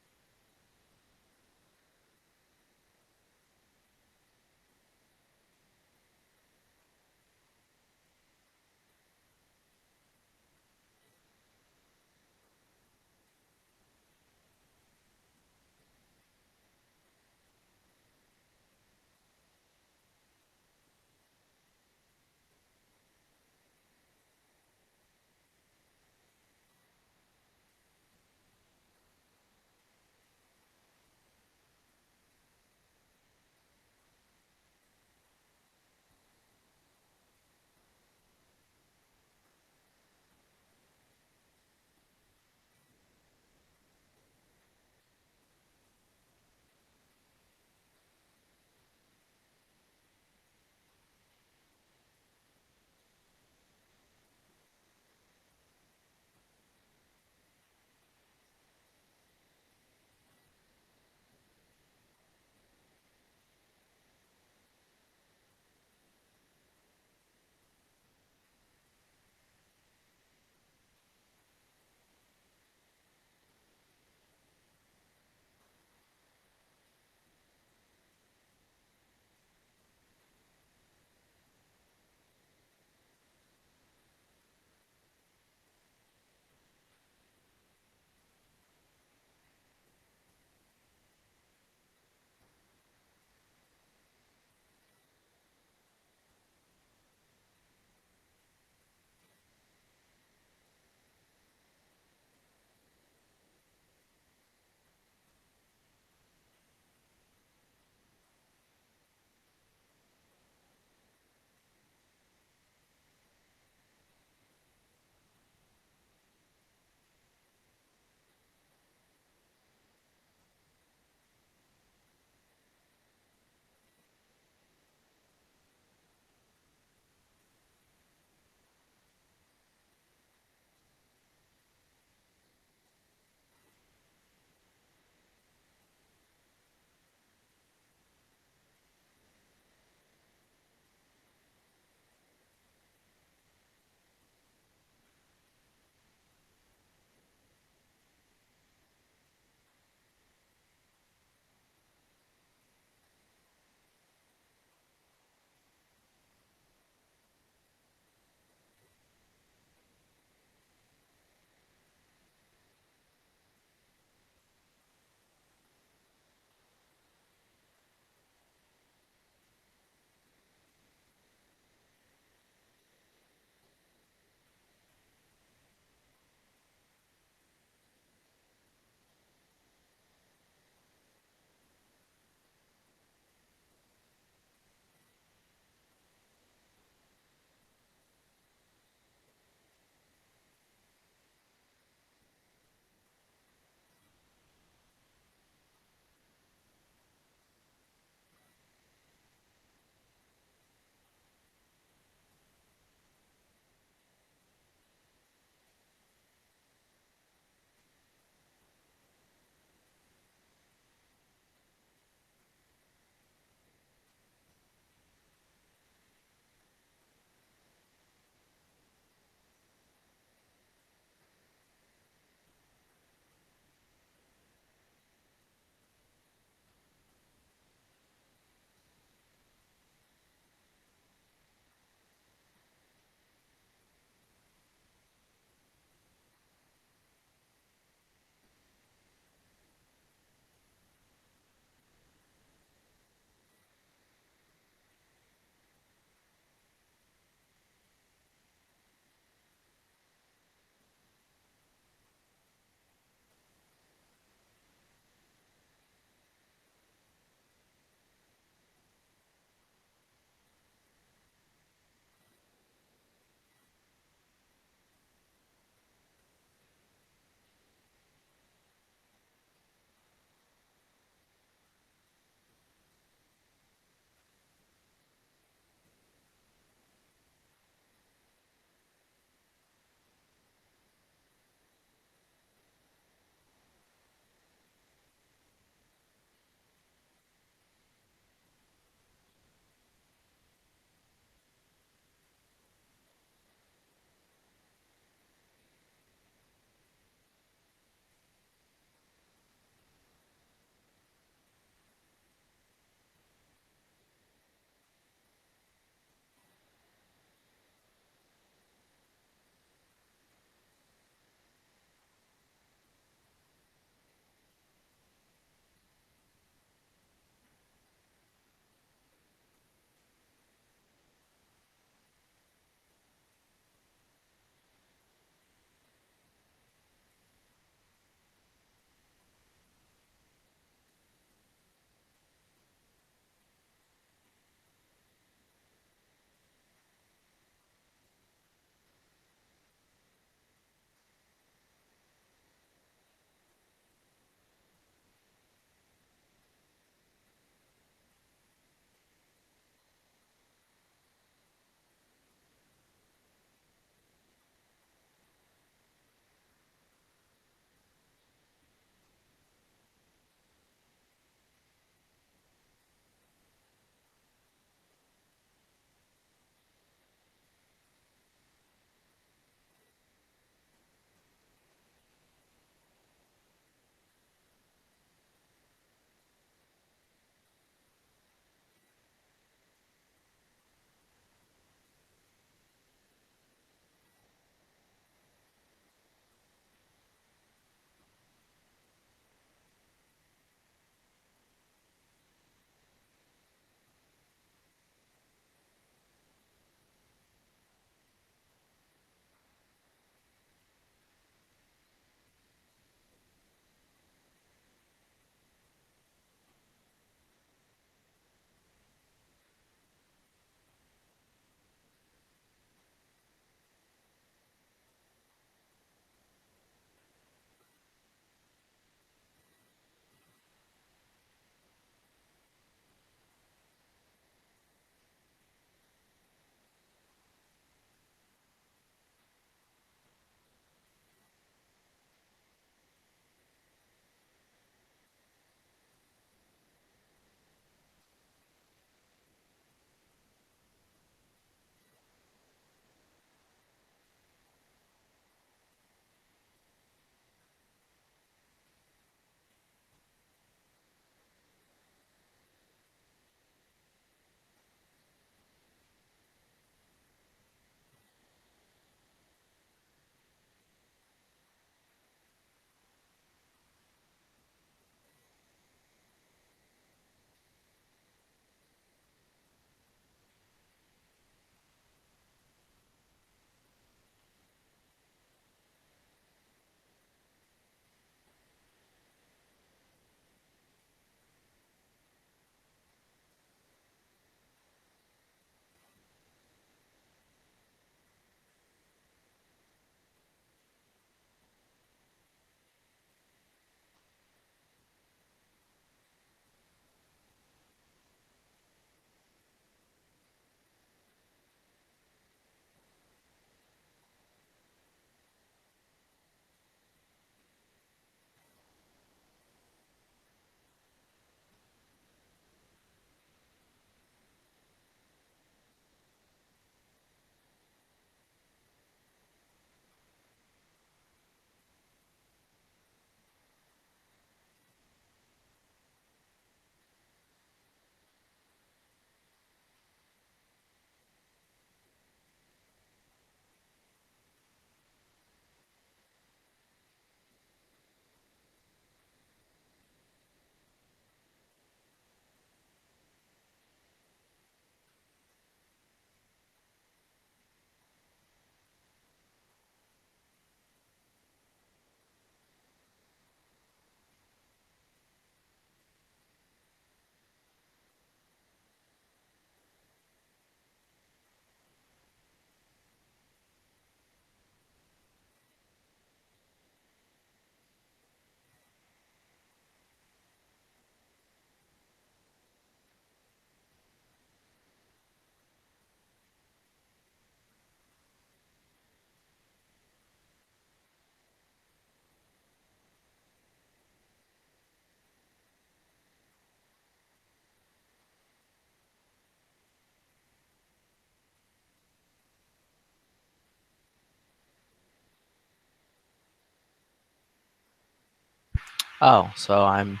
Oh, so I'm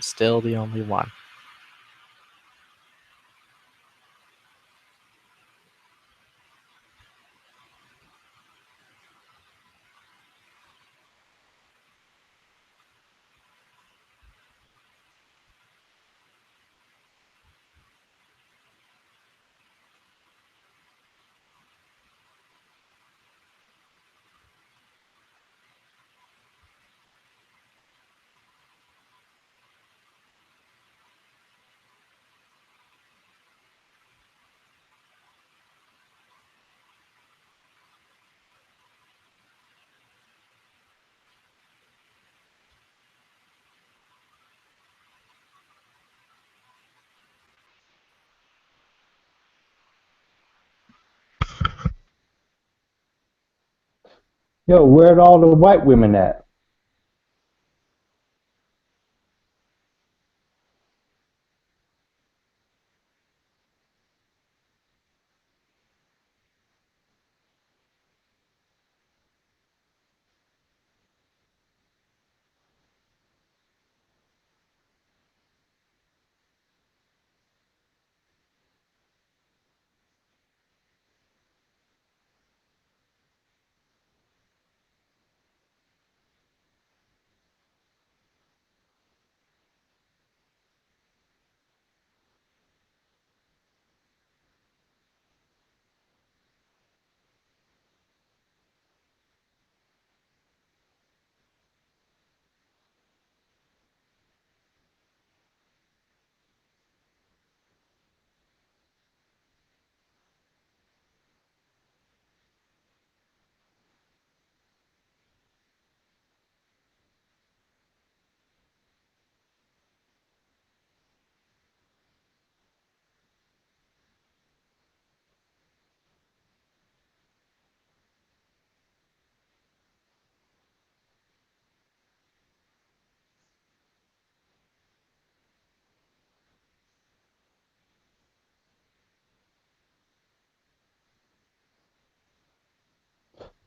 still the only one. Yo, where'd all the white women at?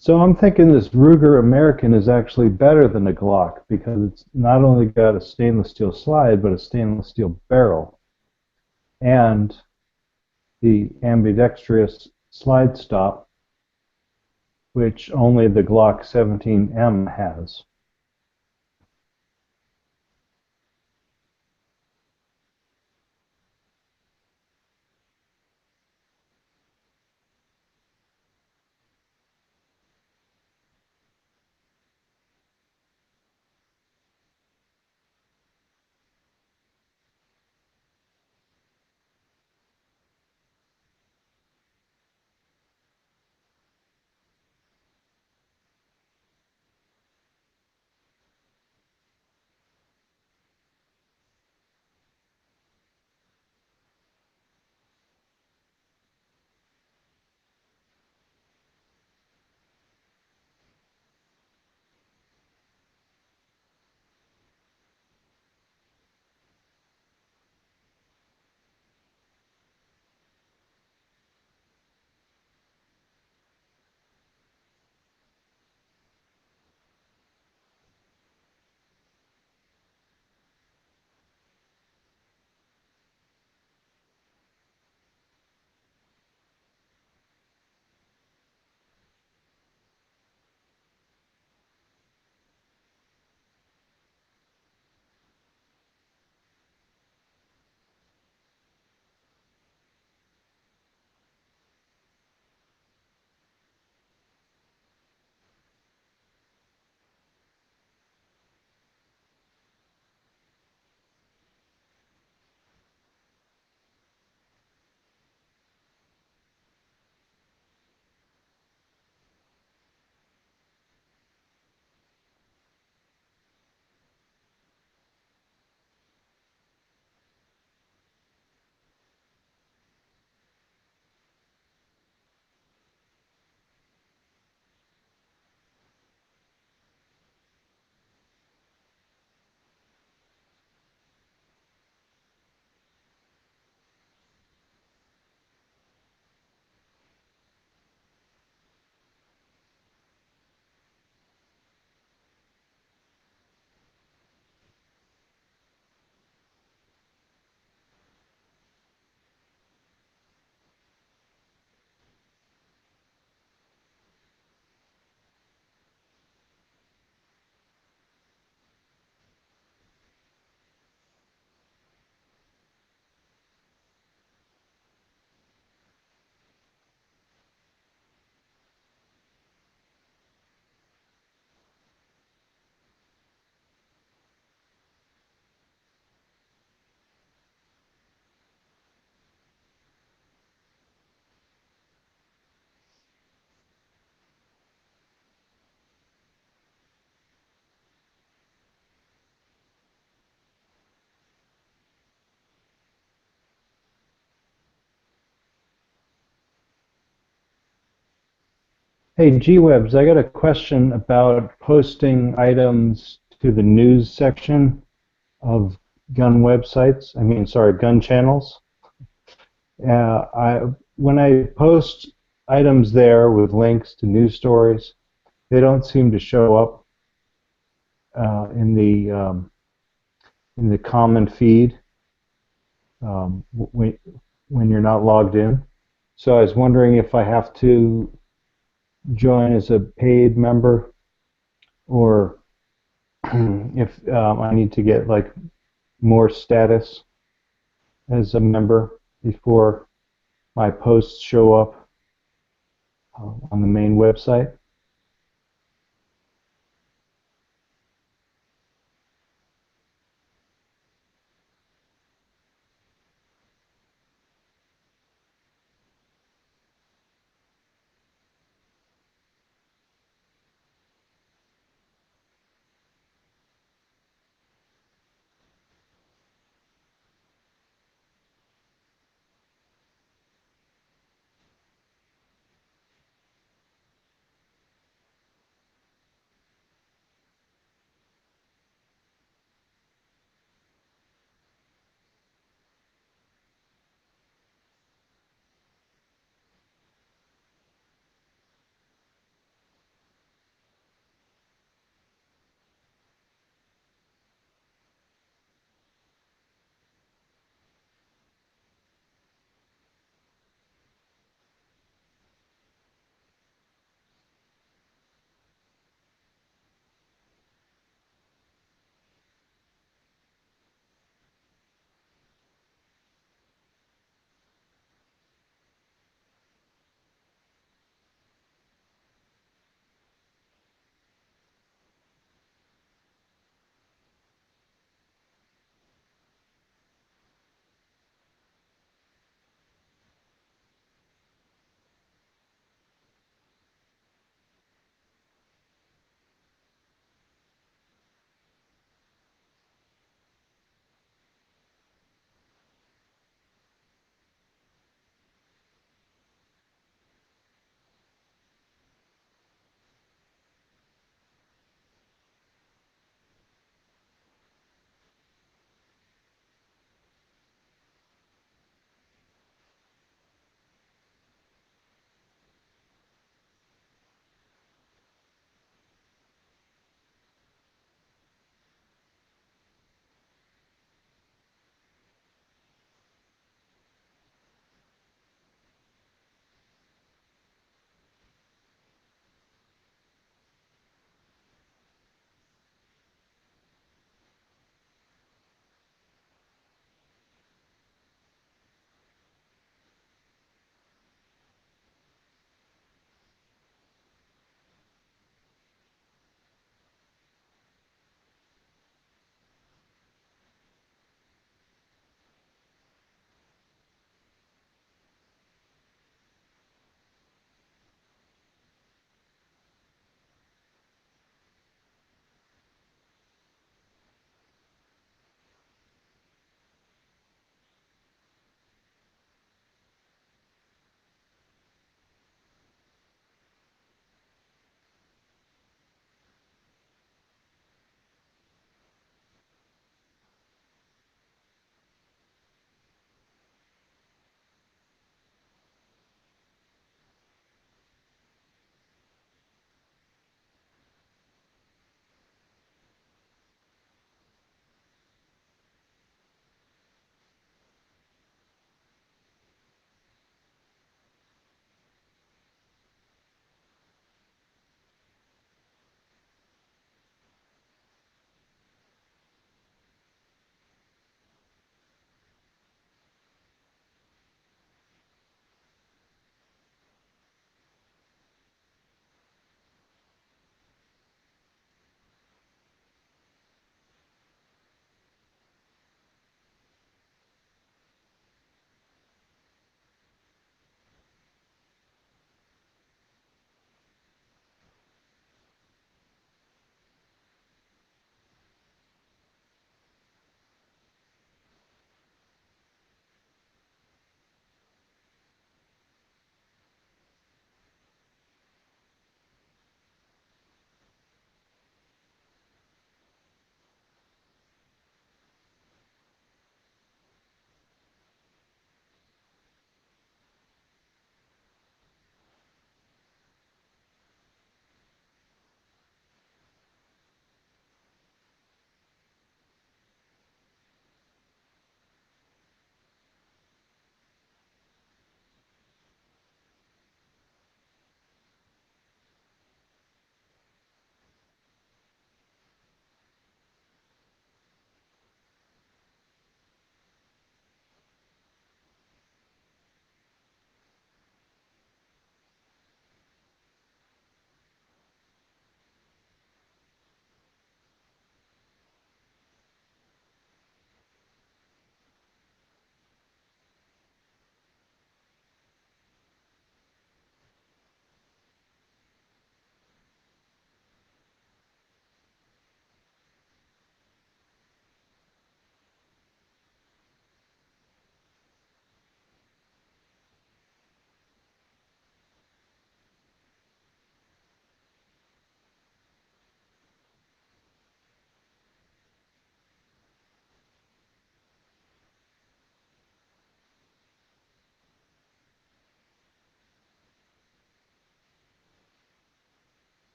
So I'm thinking this Ruger American is actually better than the Glock because it's not only got a stainless steel slide, but a stainless steel barrel and the ambidextrous slide stop, which only the Glock 17M has. Hey, G-Webs, I got a question about posting items to the news section of gun websites. Gun channels. When I post items there with links to news stories, they don't seem to show up in the common feed when you're not logged in. So I was wondering if I have to join as a paid member, or if I need to get like more status as a member before my posts show up on the main website.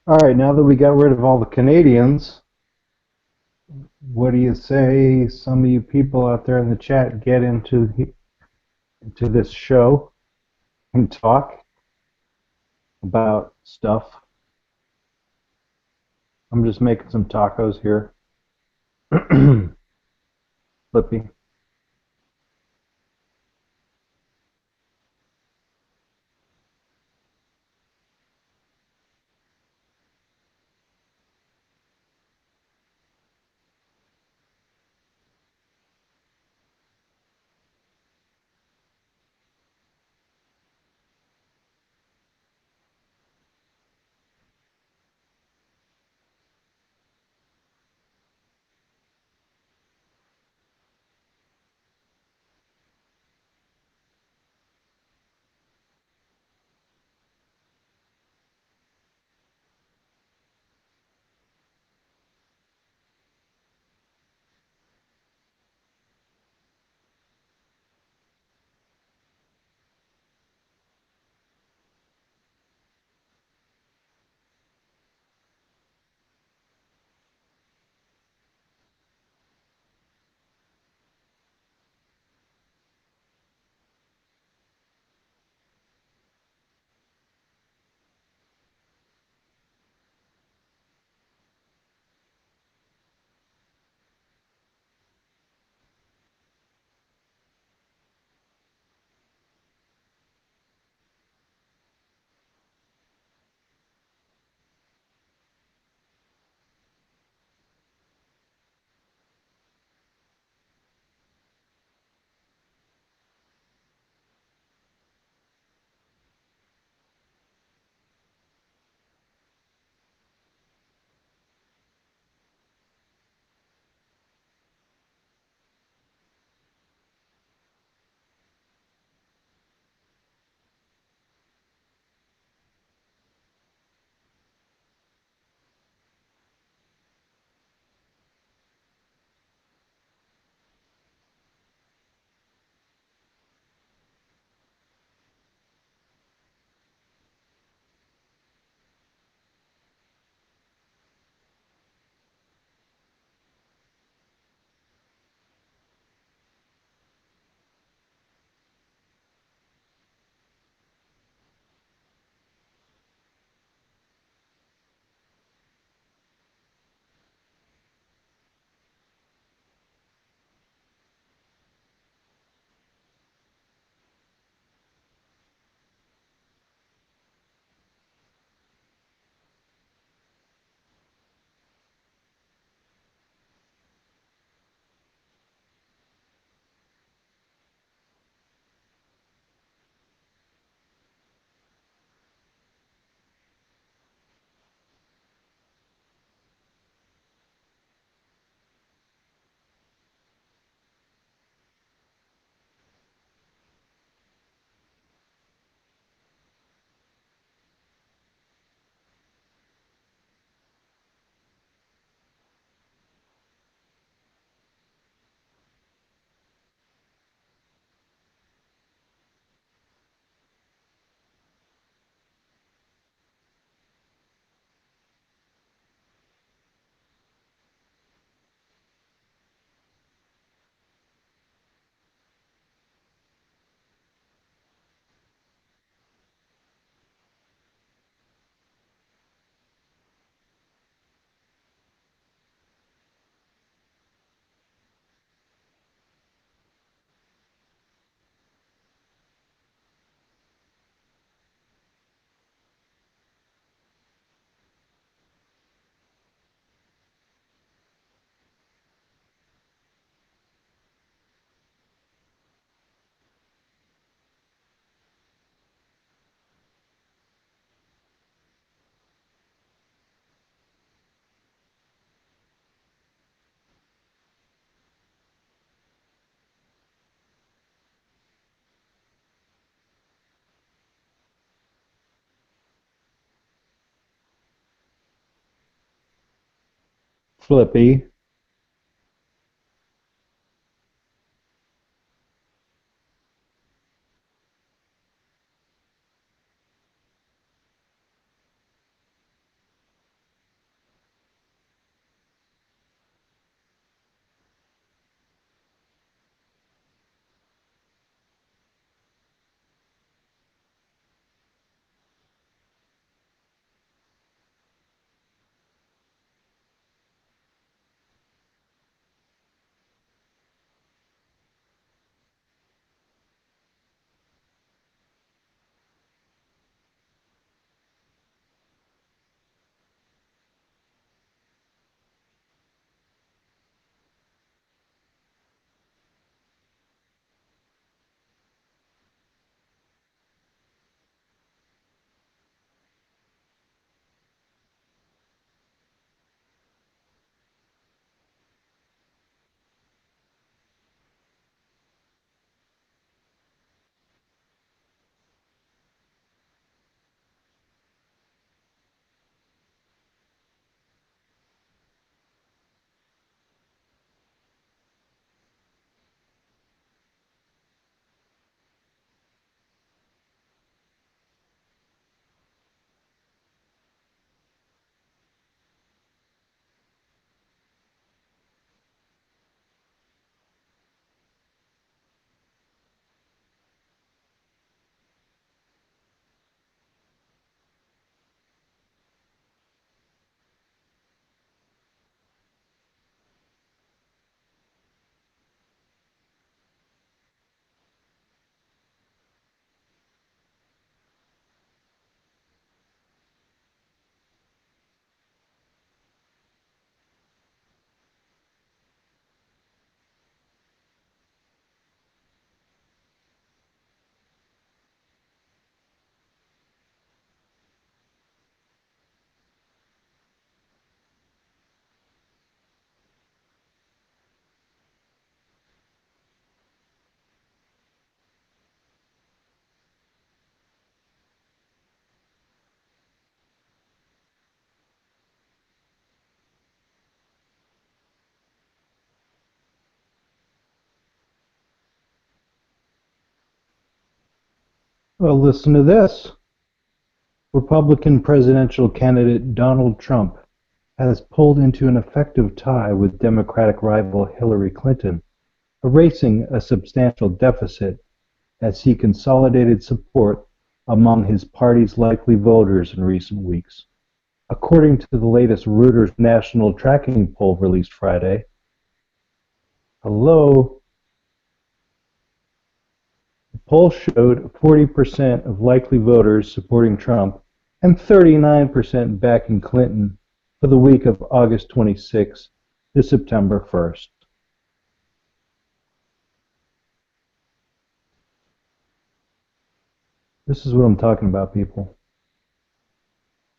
All right, now that we got rid of all the Canadians, what do you say some of you people out there in the chat get into this show and talk about stuff? I'm just making some tacos here. Flippy. Flippy. Well, listen to this. Republican presidential candidate Donald Trump has pulled into an effective tie with Democratic rival Hillary Clinton, erasing a substantial deficit as he consolidated support among his party's likely voters in recent weeks. According to the latest Reuters national tracking poll released Friday, hello, the poll showed 40% of likely voters supporting Trump and 39% backing Clinton for the week of August 26 to September 1st. This is what I'm talking about, people.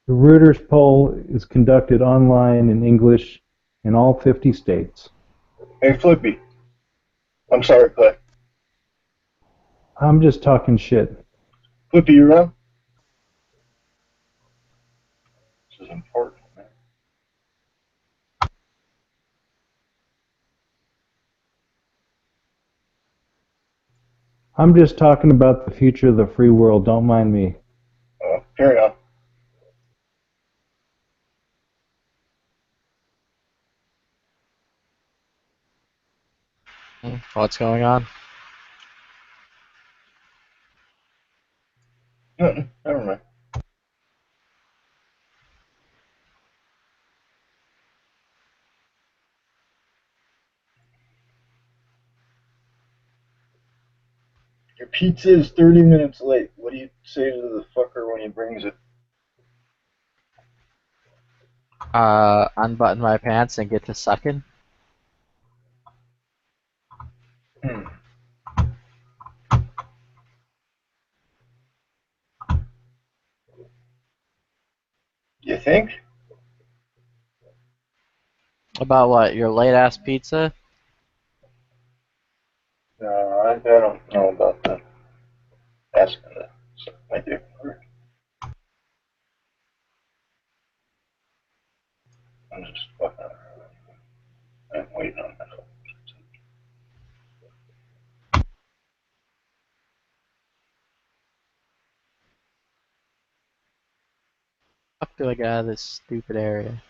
The Reuters poll is conducted online in English in all 50 states. Hey, Flippy. I'm sorry, Clay. I'm just talking shit. Flippy, you around? This is important, man. I'm just talking about the future of the free world. Don't mind me. Carry on. What's going on? Never mind. Your pizza is 30 minutes late. What do you say to the fucker when he brings it? Unbutton my pants and get to sucking. You think? About what? Your late ass pizza? No, I don't know about that. Asking that. I do. I'm just fucking around. I'm waiting on that. Fuck do I get out of this stupid area?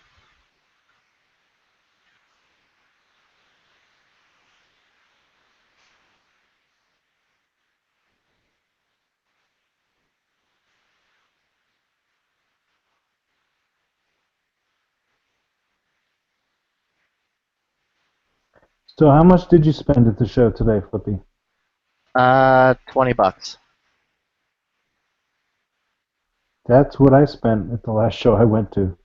So how much did you spend at the show today, Flippy? $20. That's what I spent at the last show I went to.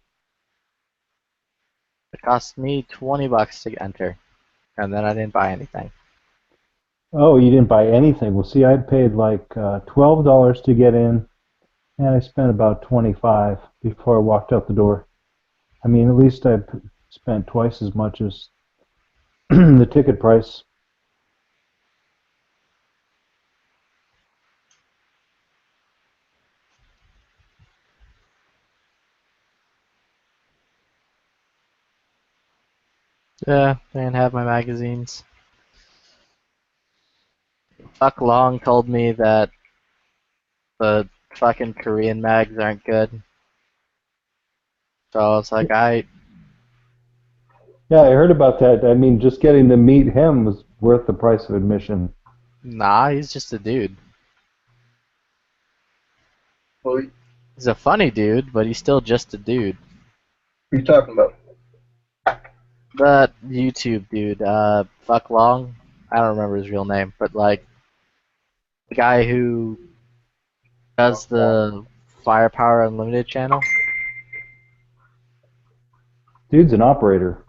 It cost me $20 to enter, and then I didn't buy anything. Oh, you didn't buy anything. Well, see, I paid like $12 to get in, and I spent about $25 before I walked out the door. I mean, at least I spent twice as much as the ticket price. Yeah, they didn't have my magazines. Fuck Long told me that the fucking Korean mags aren't good. So I was like, Yeah, I heard about that. I mean, just getting to meet him was worth the price of admission. nah, he's just a dude. Well, He's a funny dude, but he's still just a dude. what are you talking about? The YouTube dude, Fuck Long, I don't remember his real name, but like, the guy who does the Firepower Unlimited channel. Dude's an operator.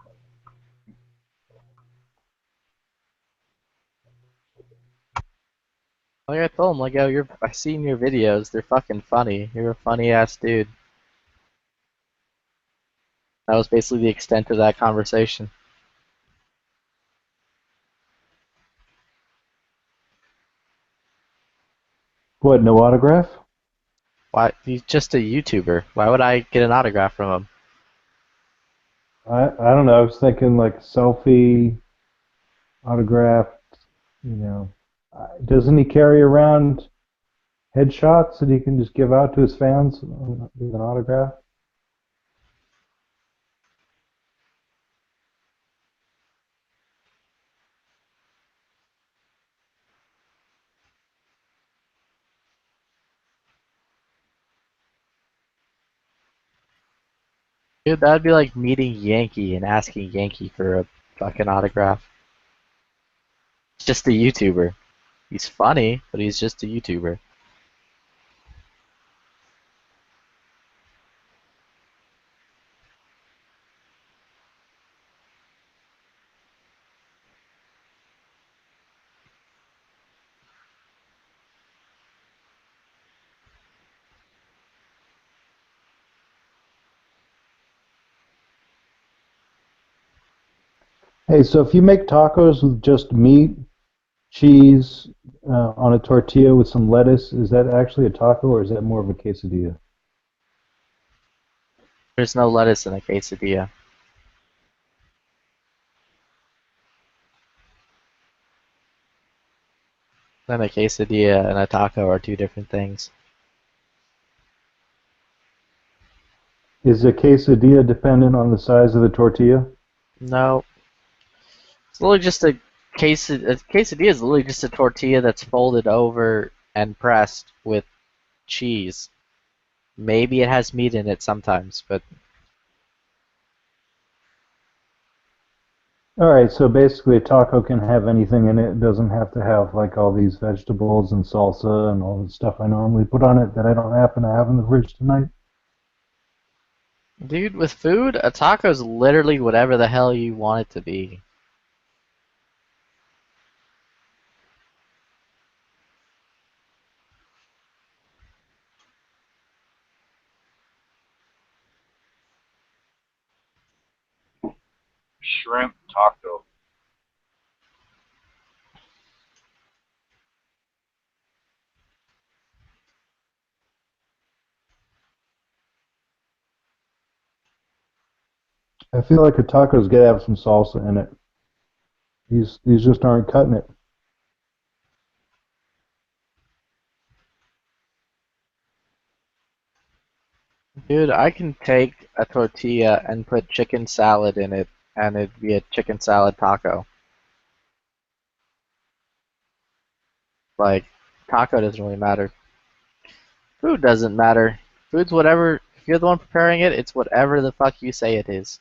Like I told him, like, yo, I've seen your videos, they're fucking funny. You're a funny ass dude. That was basically the extent of that conversation. What, no autograph? Why? He's just a YouTuber. Why would I get an autograph from him? I don't know. I was thinking like selfie, autograph, you know. Doesn't he carry around headshots that he can just give out to his fans with an autograph? Dude, that'd be like meeting Yankee and asking Yankee for a fucking autograph. He's just a YouTuber. He's funny, but he's just a YouTuber. Hey, so if you make tacos with just meat, cheese, on a tortilla with some lettuce, is that actually a taco or is that more of a quesadilla? There's no lettuce in a quesadilla. Then a quesadilla and a taco are two different things. Is a quesadilla dependent on the size of the tortilla? No. It's literally just a quesadilla is literally just a tortilla that's folded over and pressed with cheese. Maybe it has meat in it sometimes, but Alright, so basically a taco can have anything in it. It doesn't have to have like all these vegetables and salsa and all the stuff I normally put on it that I don't happen to have in the fridge tonight. dude, with food, a taco is literally whatever the hell you want it to be. Shrimp taco. I feel like a taco's gotta have some salsa in it. These just aren't cutting it. Dude, I can take a tortilla and put chicken salad in it, and it'd be a chicken salad taco. Like, taco doesn't really matter. Food doesn't matter. Food's whatever. If you're the one preparing it, it's whatever the fuck you say it is.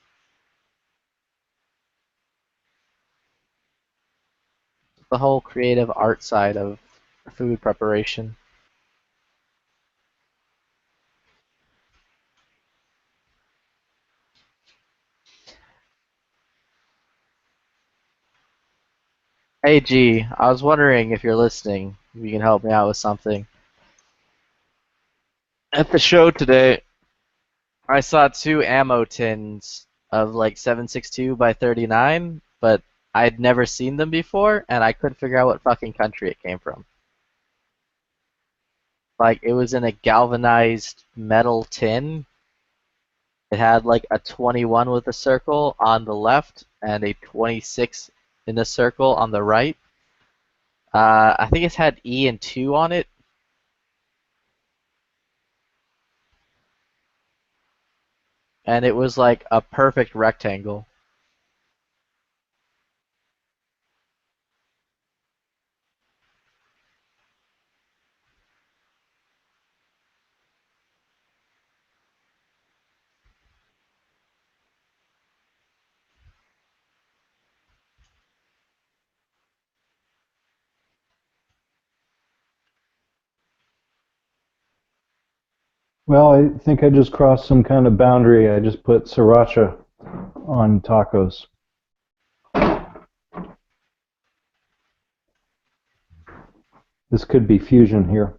The whole creative art side of food preparation. Hey G, I was wondering if you're listening, if you can help me out with something. At the show today, I saw two ammo tins of like 7.62 by 39, but I'd never seen them before, and I couldn't figure out what fucking country it came from. Like, it was in a galvanized metal tin. It had like a 21 with a circle on the left and a 26 in a circle on the right. I think it's had E and 2 on it. And it was like a perfect rectangle. Well, I think I just crossed some kind of boundary. I just put sriracha on tacos. This could be fusion here.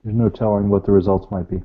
There's no telling what the results might be.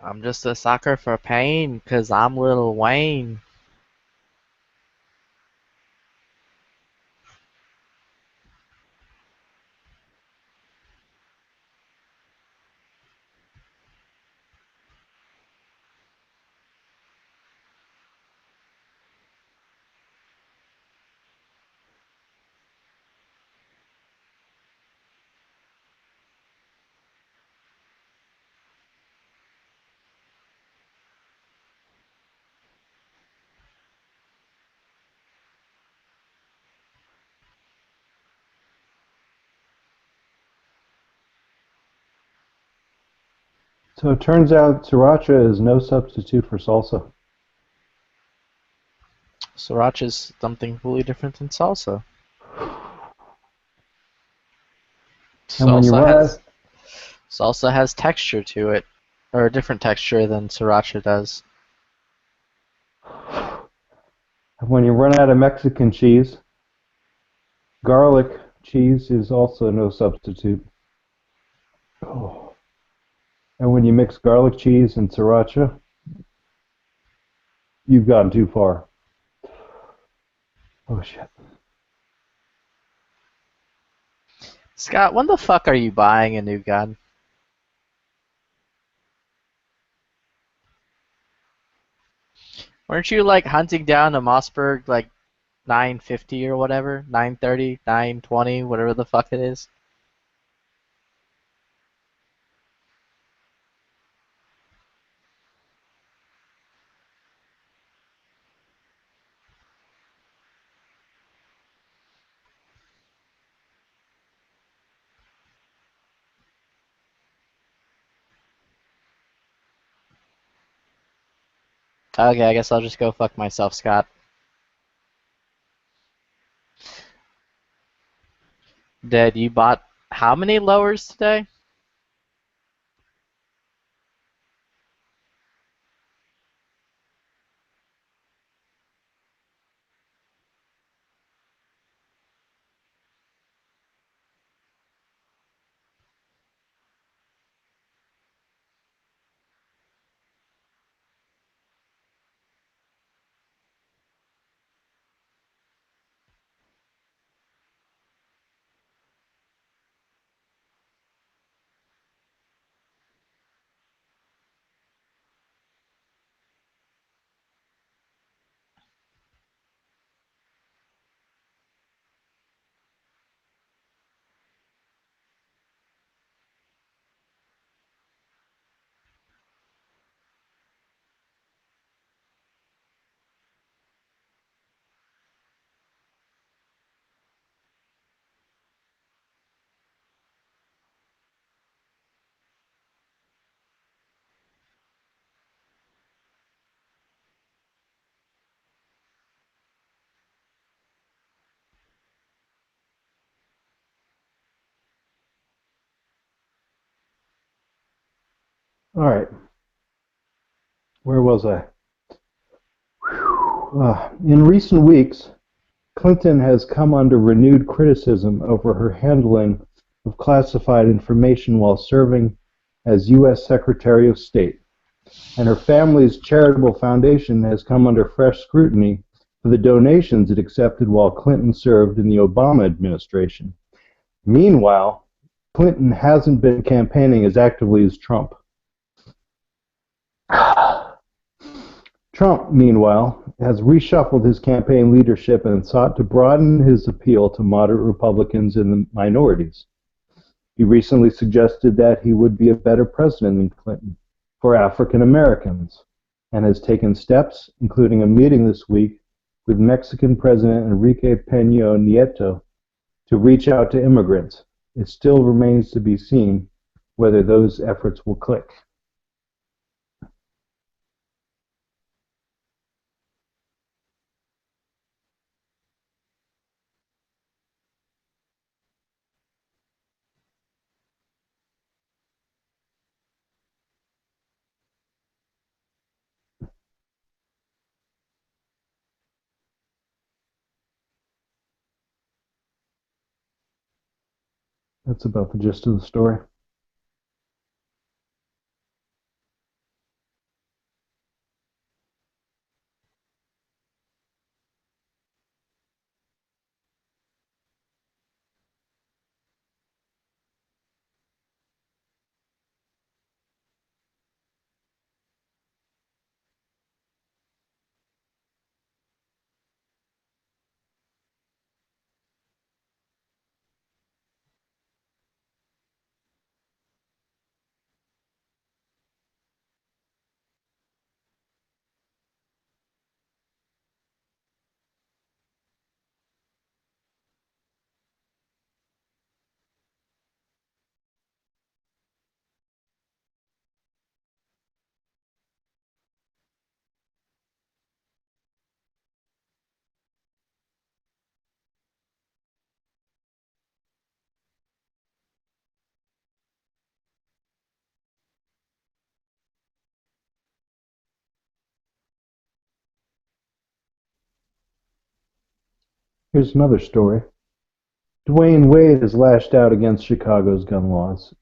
I'm just a sucker for pain, 'cause I'm Lil Wayne. So it turns out sriracha is no substitute for salsa. Sriracha is something completely different than salsa. And when you Salsa has texture to it, or a different texture than sriracha does. when you run out of Mexican cheese, garlic cheese is also no substitute. Oh. And when you mix garlic cheese and sriracha, you've gone too far. Oh shit. Scott, when the fuck are you buying a new gun? Weren't you like hunting down a Mossberg like 950 or whatever? 930, 920, whatever the fuck it is? Okay, I guess I'll just go fuck myself, Scott. Dad, you bought how many lowers today? All right. Where was I? In recent weeks, Clinton has come under renewed criticism over her handling of classified information while serving as U.S. Secretary of State, and her family's charitable foundation has come under fresh scrutiny for the donations it accepted while Clinton served in the Obama administration. Meanwhile, Clinton hasn't been campaigning as actively as Trump. Trump, meanwhile, has reshuffled his campaign leadership and sought to broaden his appeal to moderate Republicans and the minorities. He recently suggested that he would be a better president than Clinton for African Americans, and has taken steps, including a meeting this week with Mexican President Enrique Peña Nieto, to reach out to immigrants. It still remains to be seen whether those efforts will click. That's about the gist of the story. Here's another story. Dwayne Wade has lashed out against Chicago's gun laws,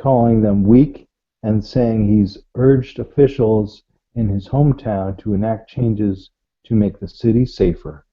calling them weak and saying he's urged officials in his hometown to enact changes to make the city safer.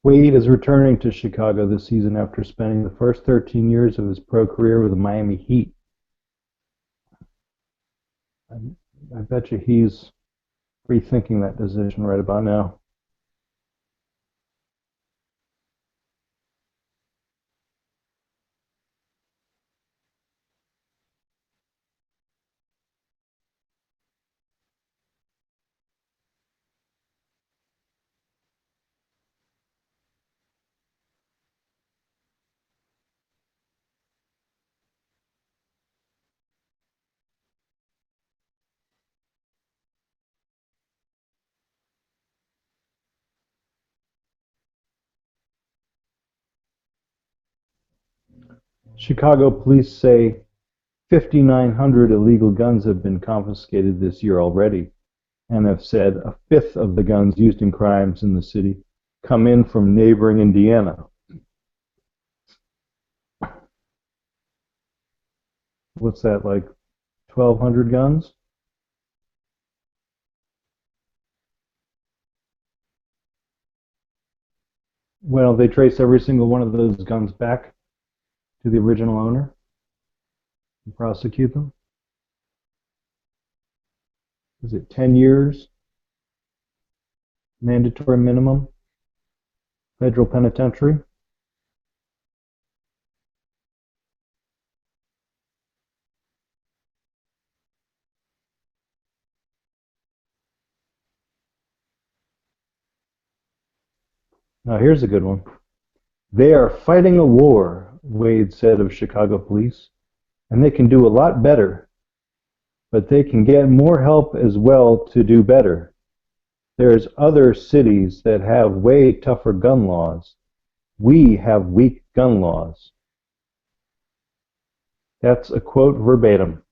Wade is returning to Chicago this season after spending the first 13 years of his pro career with the Miami Heat. I bet you he's rethinking that decision right about now. Chicago police say 5,900 illegal guns have been confiscated this year already, and have said a fifth of the guns used in crimes in the city come in from neighboring Indiana. What's that, like 1,200 guns? Well, they trace every single one of those guns back to the original owner and prosecute them. Is it 10 years? Mandatory minimum? Federal penitentiary? Now here's a good one. They are fighting a war, Wade said of Chicago police, and they can do a lot better, but they can get more help as well to do better. There's other cities that have way tougher gun laws. We have weak gun laws. That's a quote verbatim.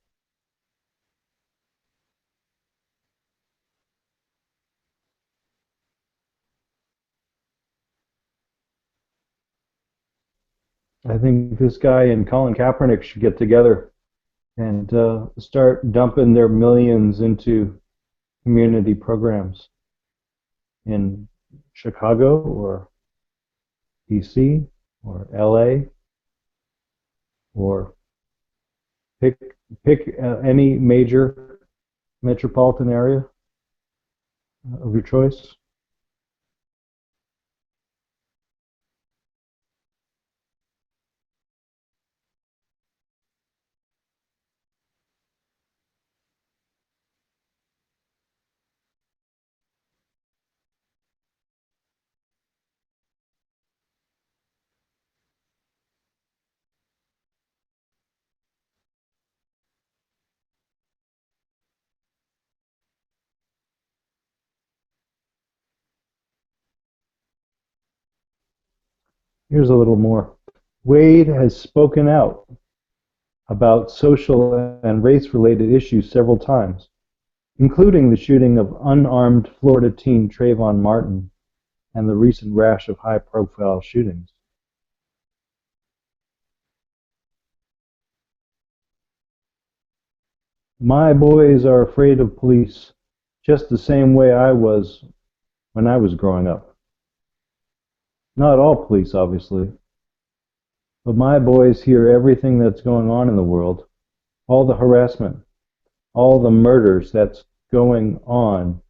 I think this guy and Colin Kaepernick should get together and start dumping their millions into community programs in Chicago or DC or LA, or pick any major metropolitan area of your choice. Here's a little more. Wade has spoken out about social and race-related issues several times, including the shooting of unarmed Florida teen Trayvon Martin and the recent rash of high-profile shootings. My boys are afraid of police just the same way I was when I was growing up. Not all police, obviously, but my boys hear everything that's going on in the world, all the harassment, all the murders that's going on,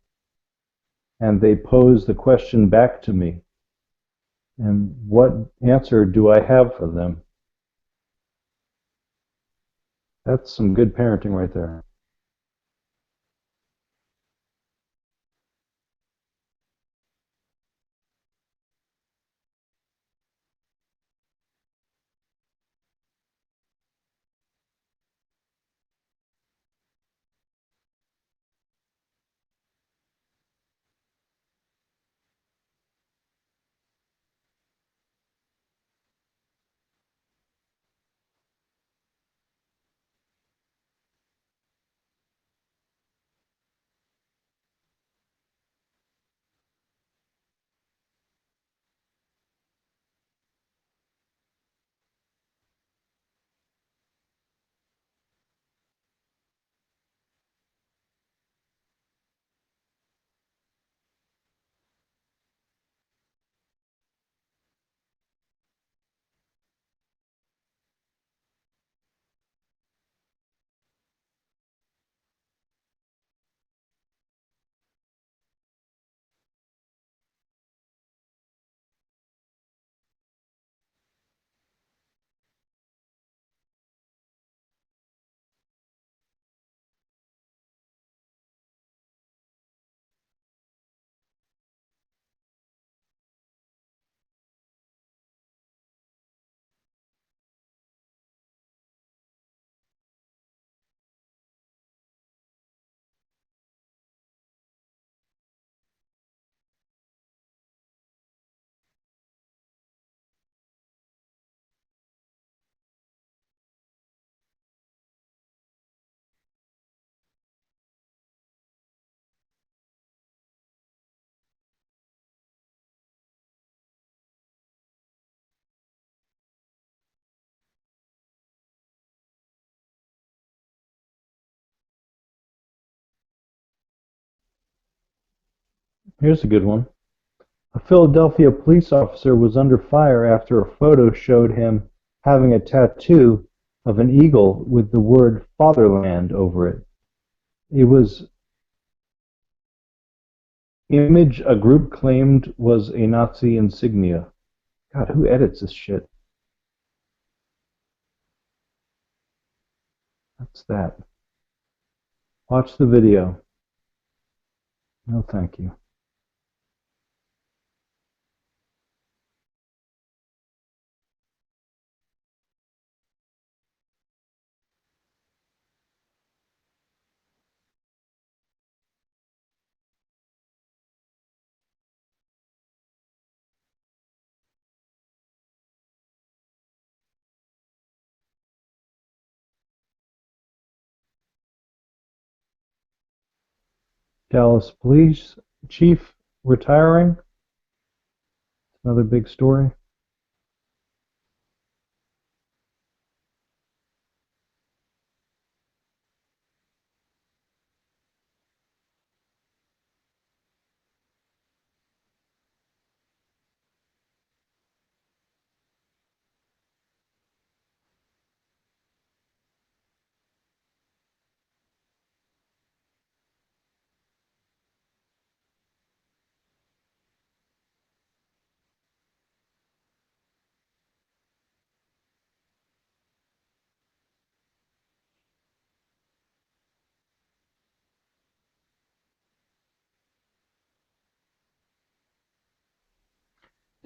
and they pose the question back to me. And what answer do I have for them? That's some good parenting right there. Here's a good one. A Philadelphia police officer was under fire after a photo showed him having a tattoo of an eagle with the word fatherland over it. It was image a group claimed was a Nazi insignia. God, who edits this shit? That's that. Watch the video. No, thank you. Dallas police chief retiring. Another big story.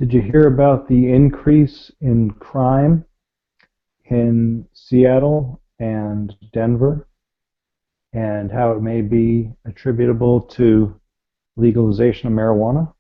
Did you hear about the increase in crime in Seattle and Denver and how it may be attributable to legalization of marijuana?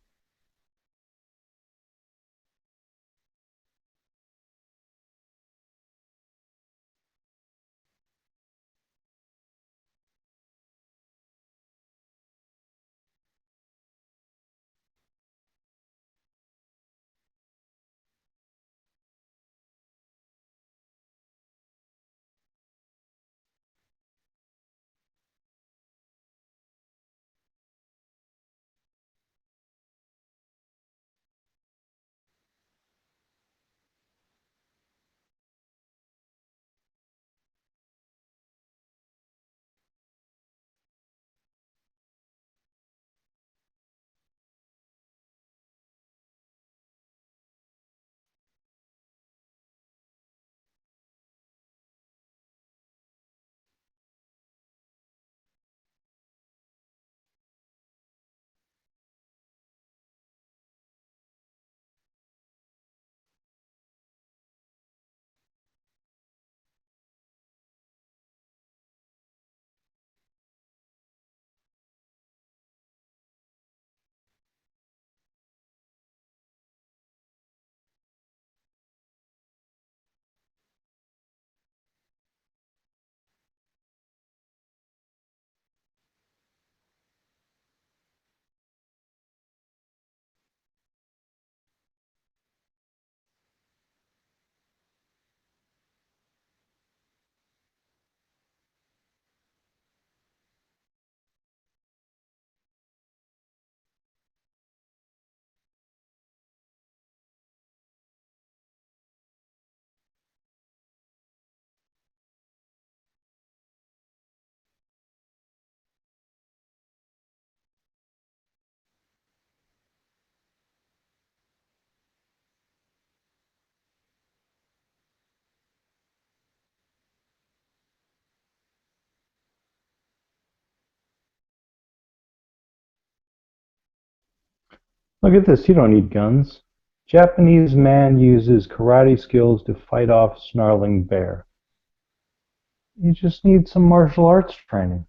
Look at this. You don't need guns. Japanese man uses karate skills to fight off snarling bear. You just need some martial arts training.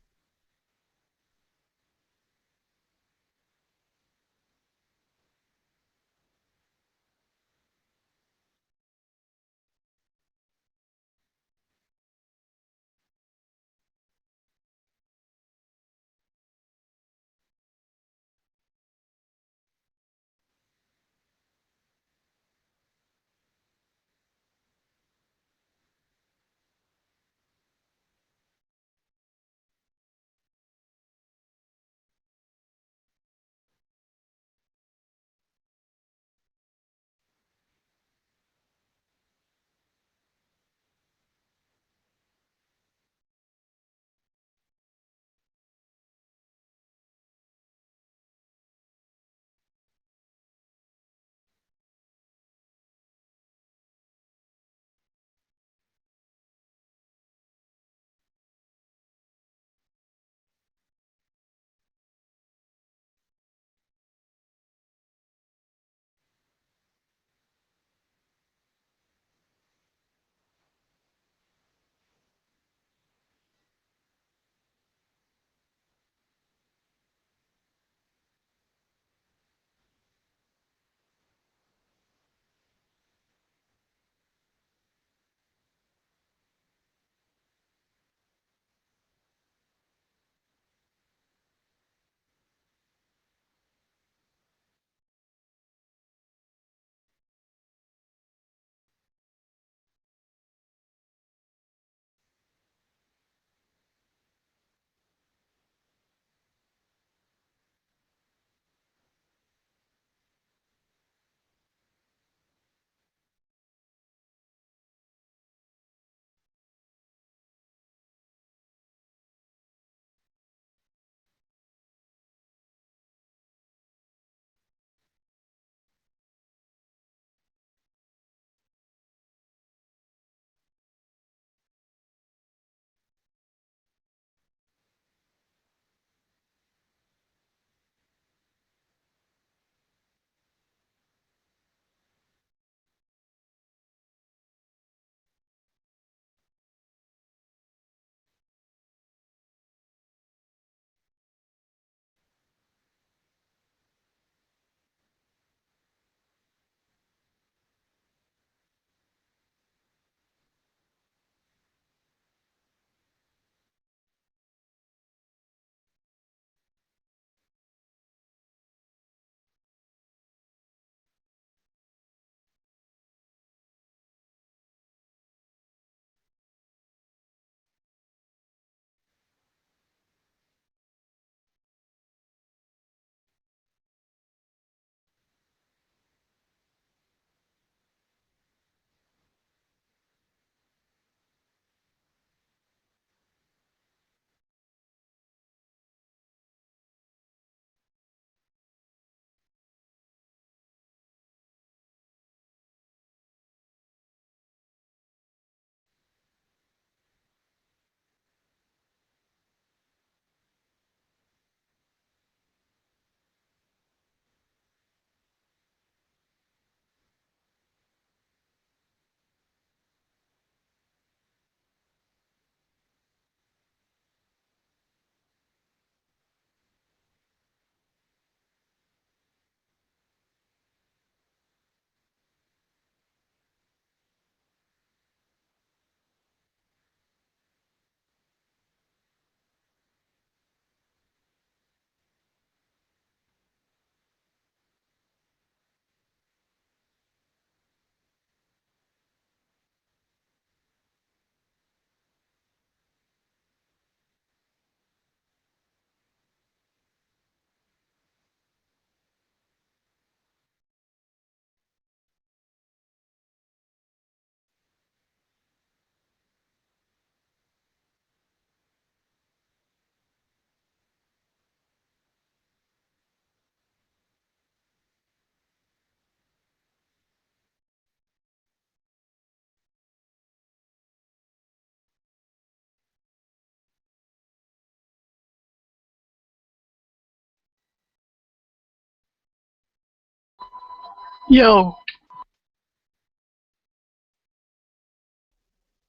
Yo,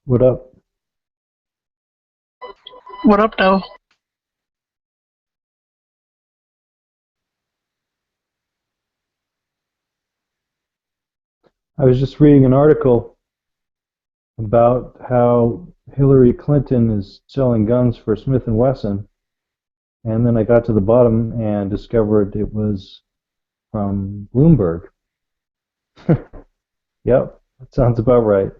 What up? what up, though? I was just reading an article about how Hillary Clinton is selling guns for Smith and Wesson, and then I got to the bottom and discovered it was from Bloomberg. Yep, that sounds about right.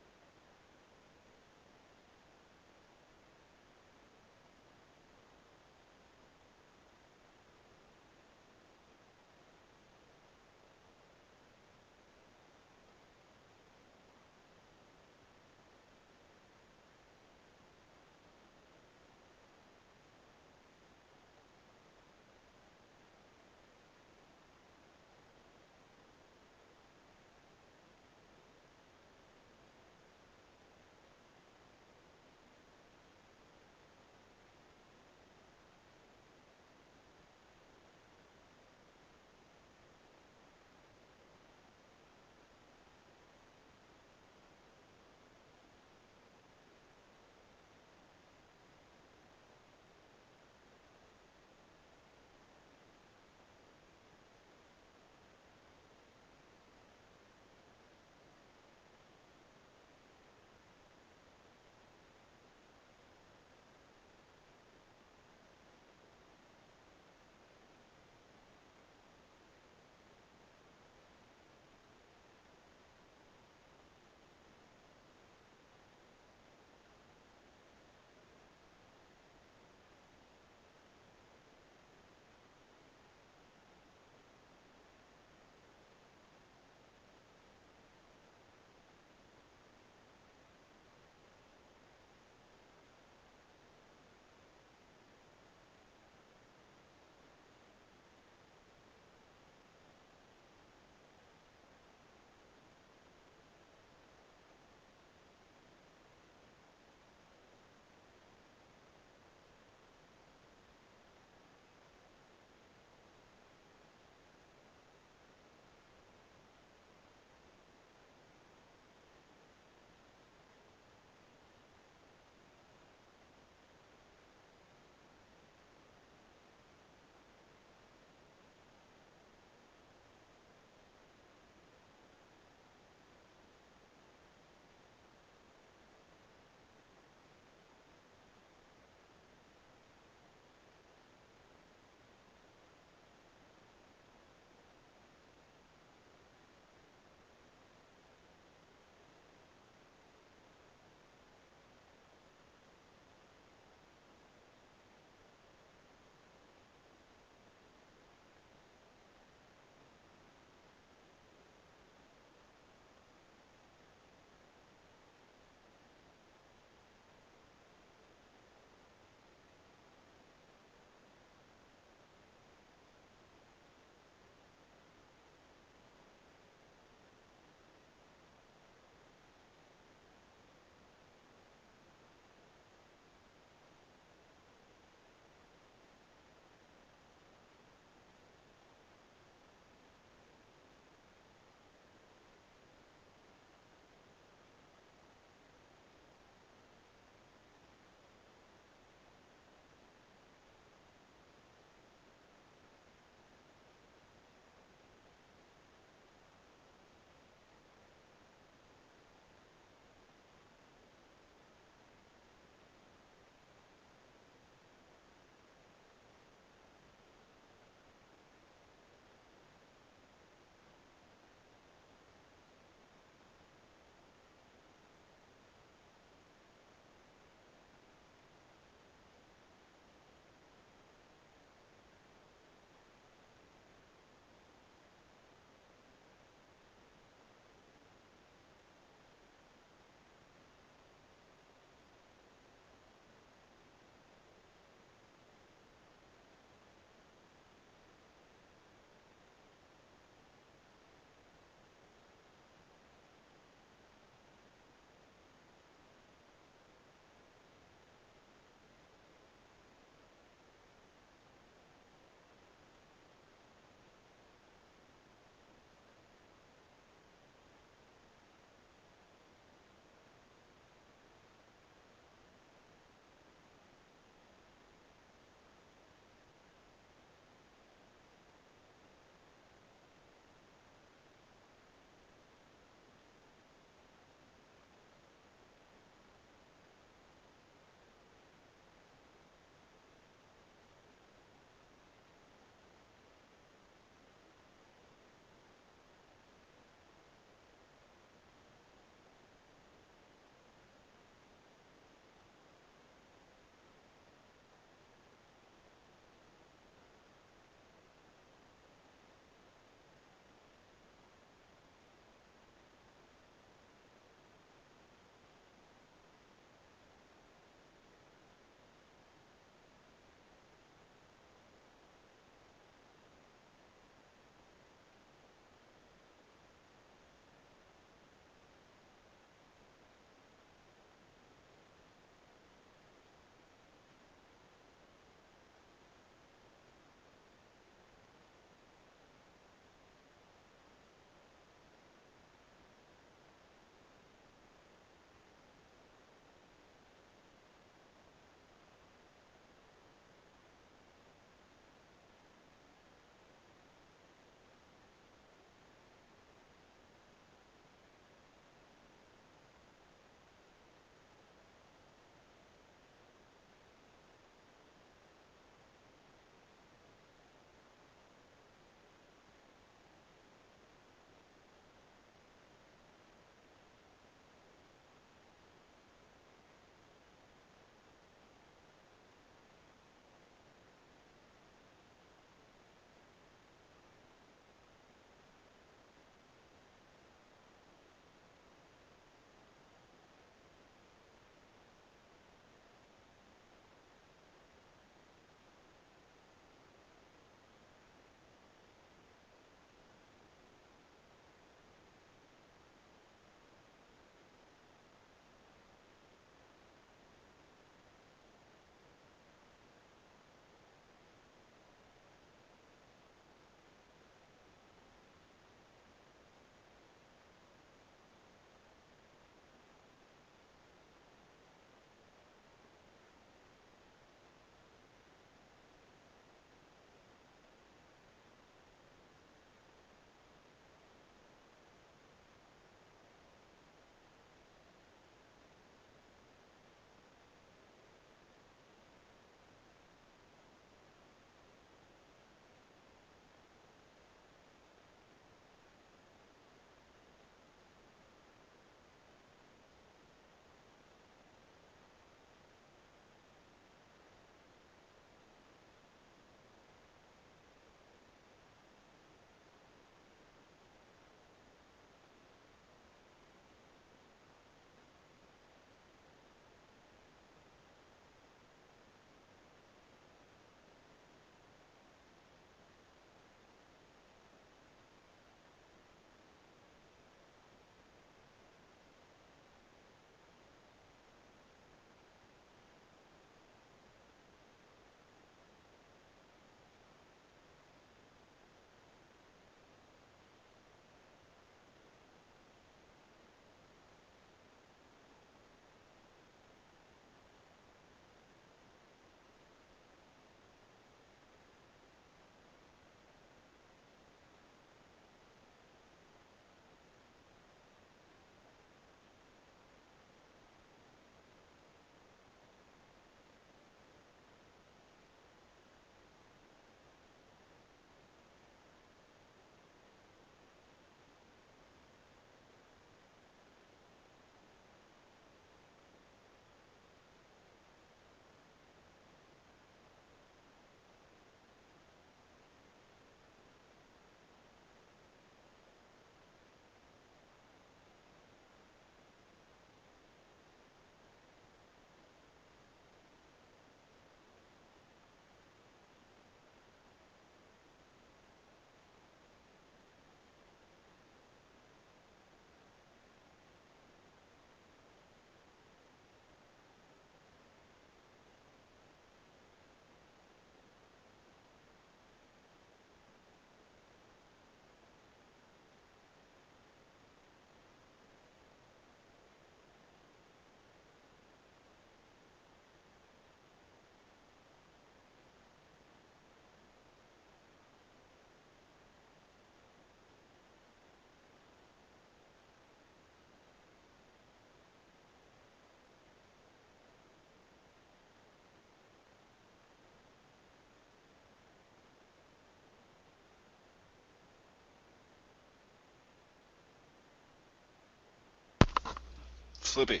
Flippy.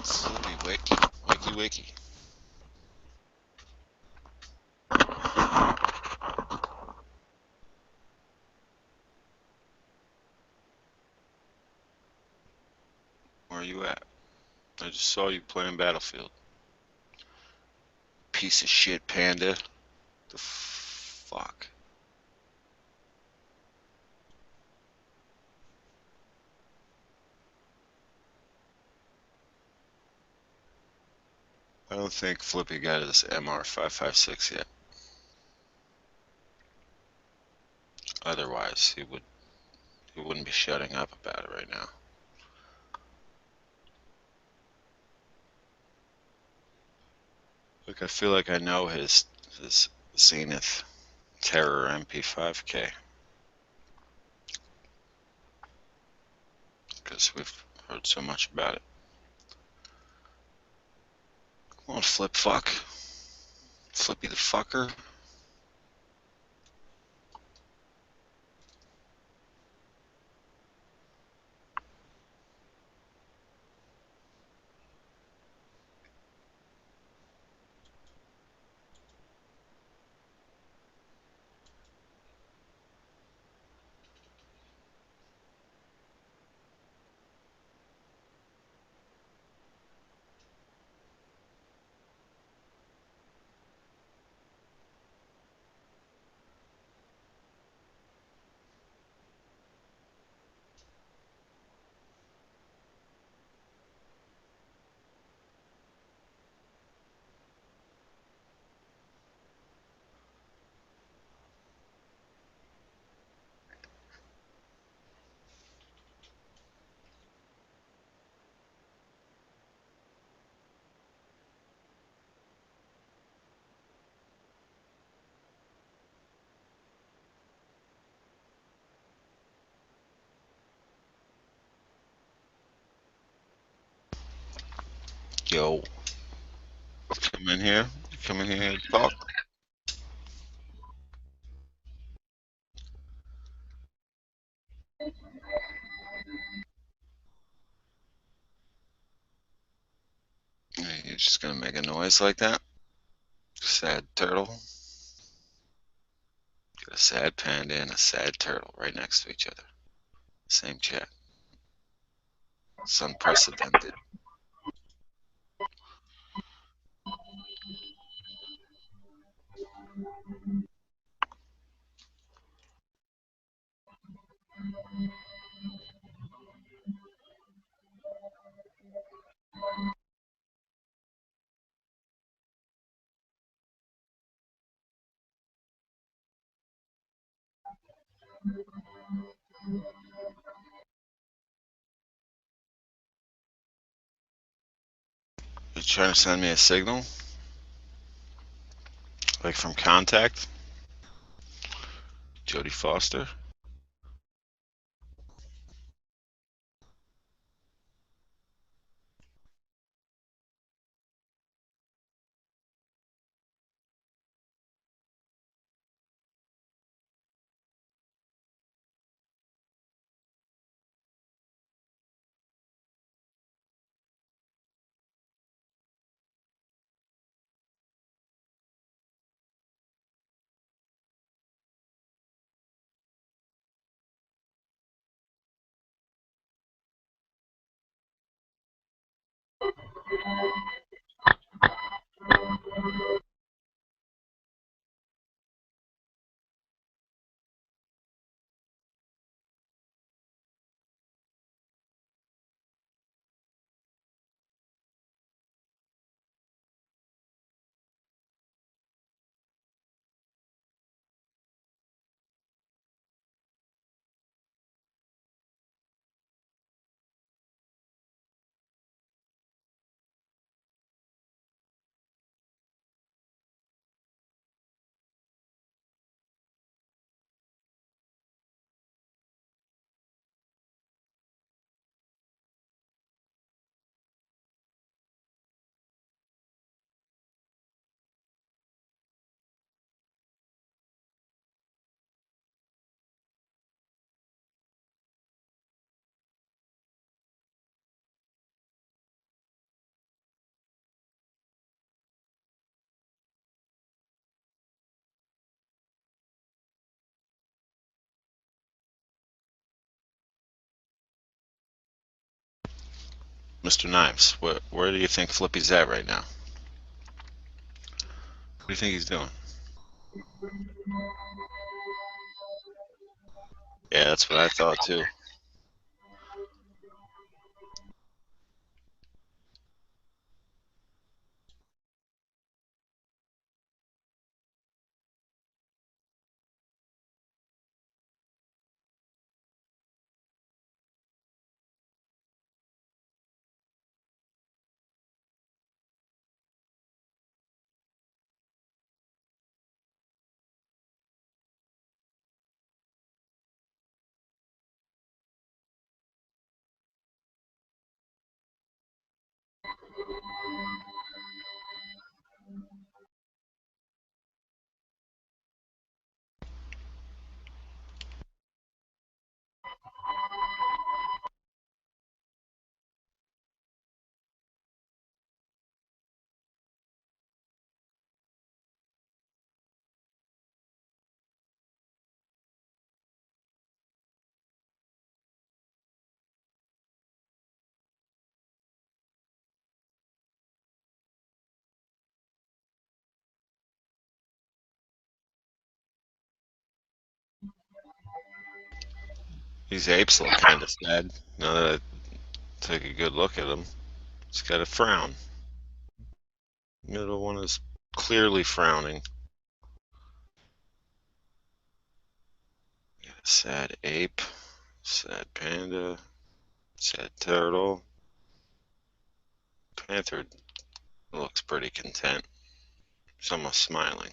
Flippy, wakey. Wakey, wakey. Where are you at? I just saw you playing Battlefield. Piece of shit, Panda. The fuck? I don't think Flippy got his MR556 yet. Otherwise, he wouldn't be shutting up about it right now. Look, I feel like I know his Zenith Terror MP5K. Because we've heard so much about it. Come on, Flip fuck. Flippy the fucker. Yo, come in here. Come in here and talk. You're just gonna make a noise like that? Sad turtle. Got a sad panda and a sad turtle right next to each other. Same chat. It's unprecedented. You trying to send me a signal? Like from Contact? Jodie Foster? Mr. Knives, where do you think Flippy's at right now? What do you think he's doing? Yeah, that's what I thought too. These apes look kind of sad. Now that I take a good look at them, it's got a frown. Middle one is clearly frowning. Got a sad ape, sad panda, sad turtle. Panther looks pretty content. He's almost smiling.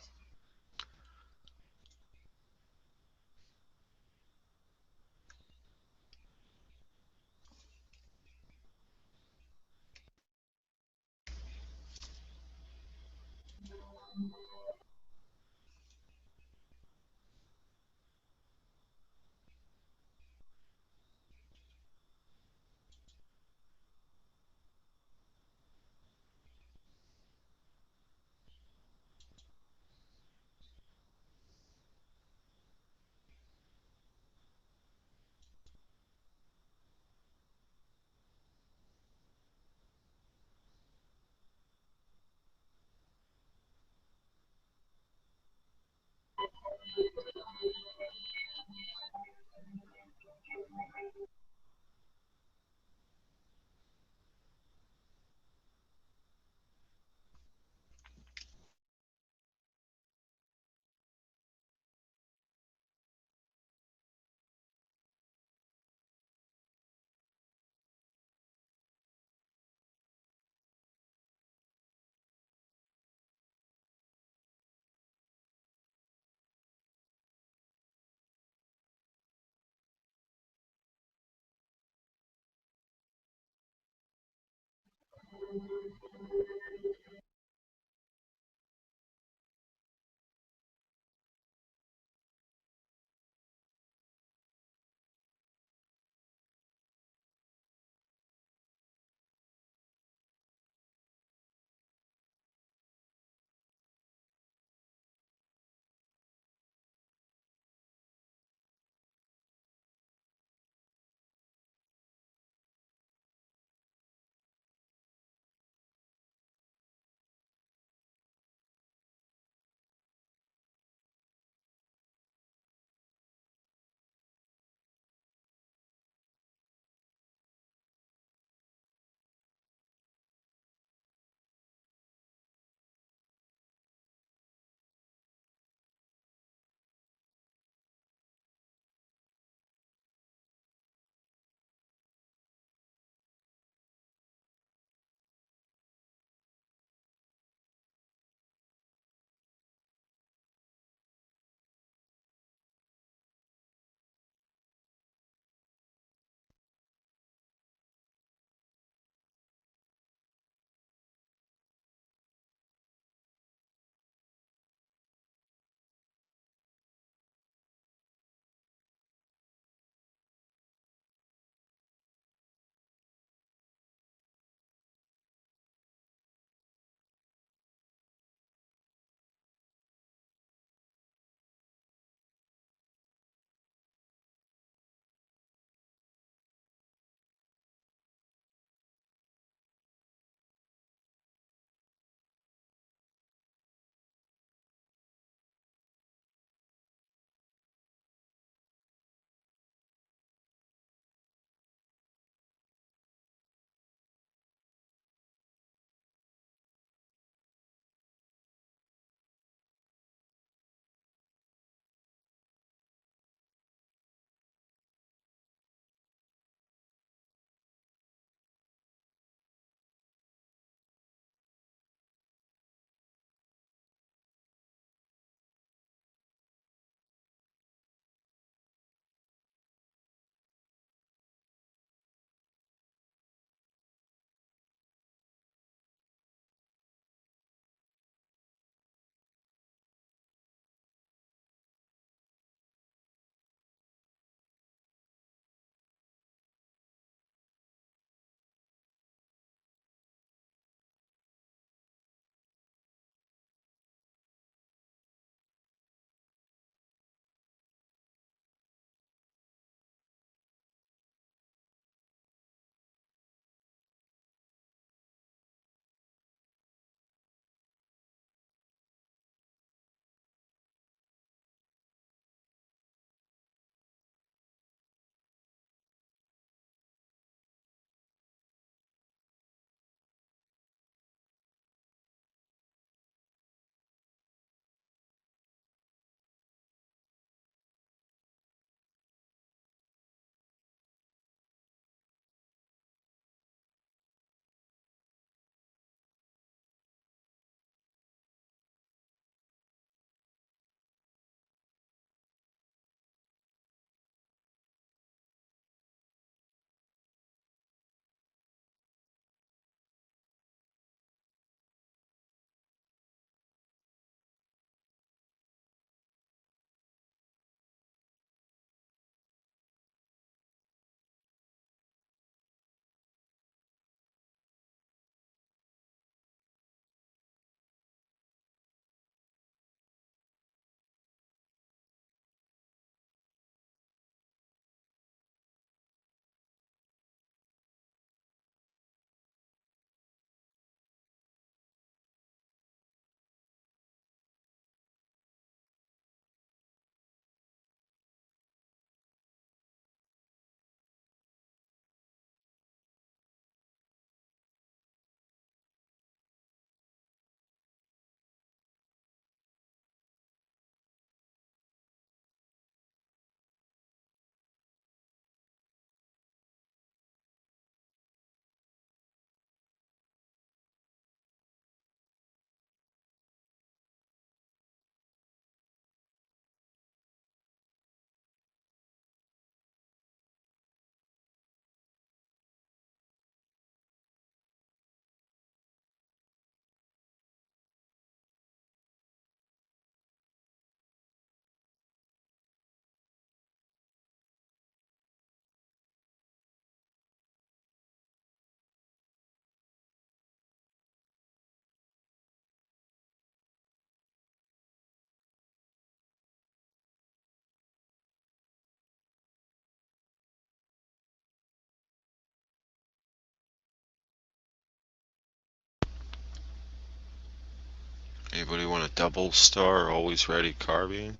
double star, always ready carbine?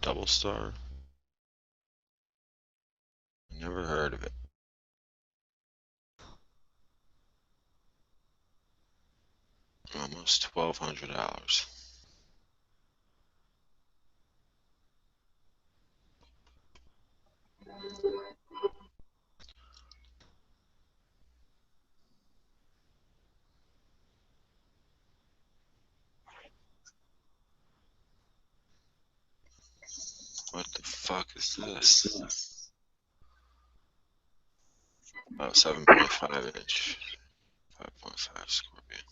Double star? Never heard of it. Almost $1,200. What the fuck is this? Oh, 7.5 inch. 5.5 Scorpion.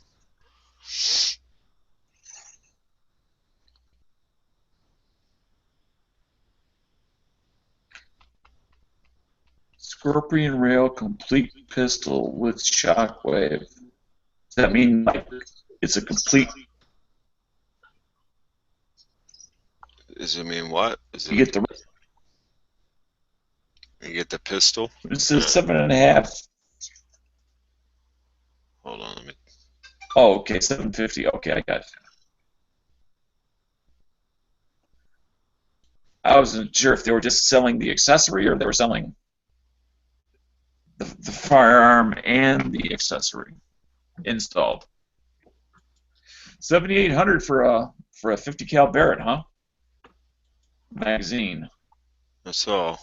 Scorpion rail complete pistol with shockwave. Does that mean like it's a complete? Does it mean what? You get the. You get the pistol? This is 7.5. Hold on, let me. Oh, okay, 750. Okay, I got it. I wasn't sure if they were just selling the accessory or they were selling the firearm and the accessory installed. 7,800 for a 50 cal Barrett, huh? Magazine. That's all.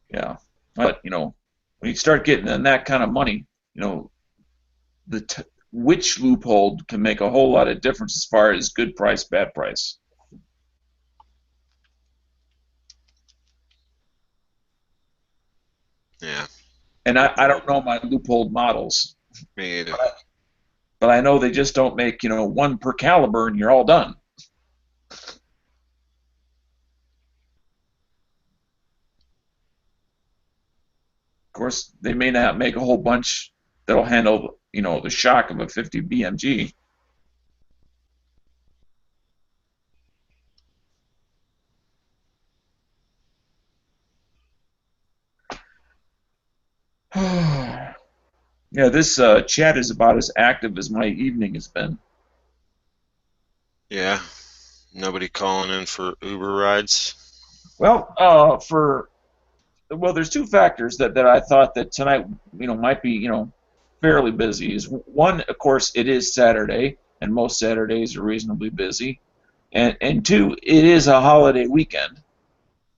Yeah, but you know, when you start getting in that kind of money, you know, which loophole can make a whole lot of difference as far as good price, bad price. Yeah. And I don't know my loophole models. Me either. But I know they just don't make, you know, one per caliber and you're all done. Of course, they may not make a whole bunch that'll handle, you know, the shock of a 50 BMG. Yeah, this chat is about as active as my evening has been. Yeah. Nobody calling in for Uber rides? Well, there's two factors that I thought that tonight, you know, might be, you know, fairly busy. Is one, of course, it is Saturday, and most Saturdays are reasonably busy, and two, it is a holiday weekend,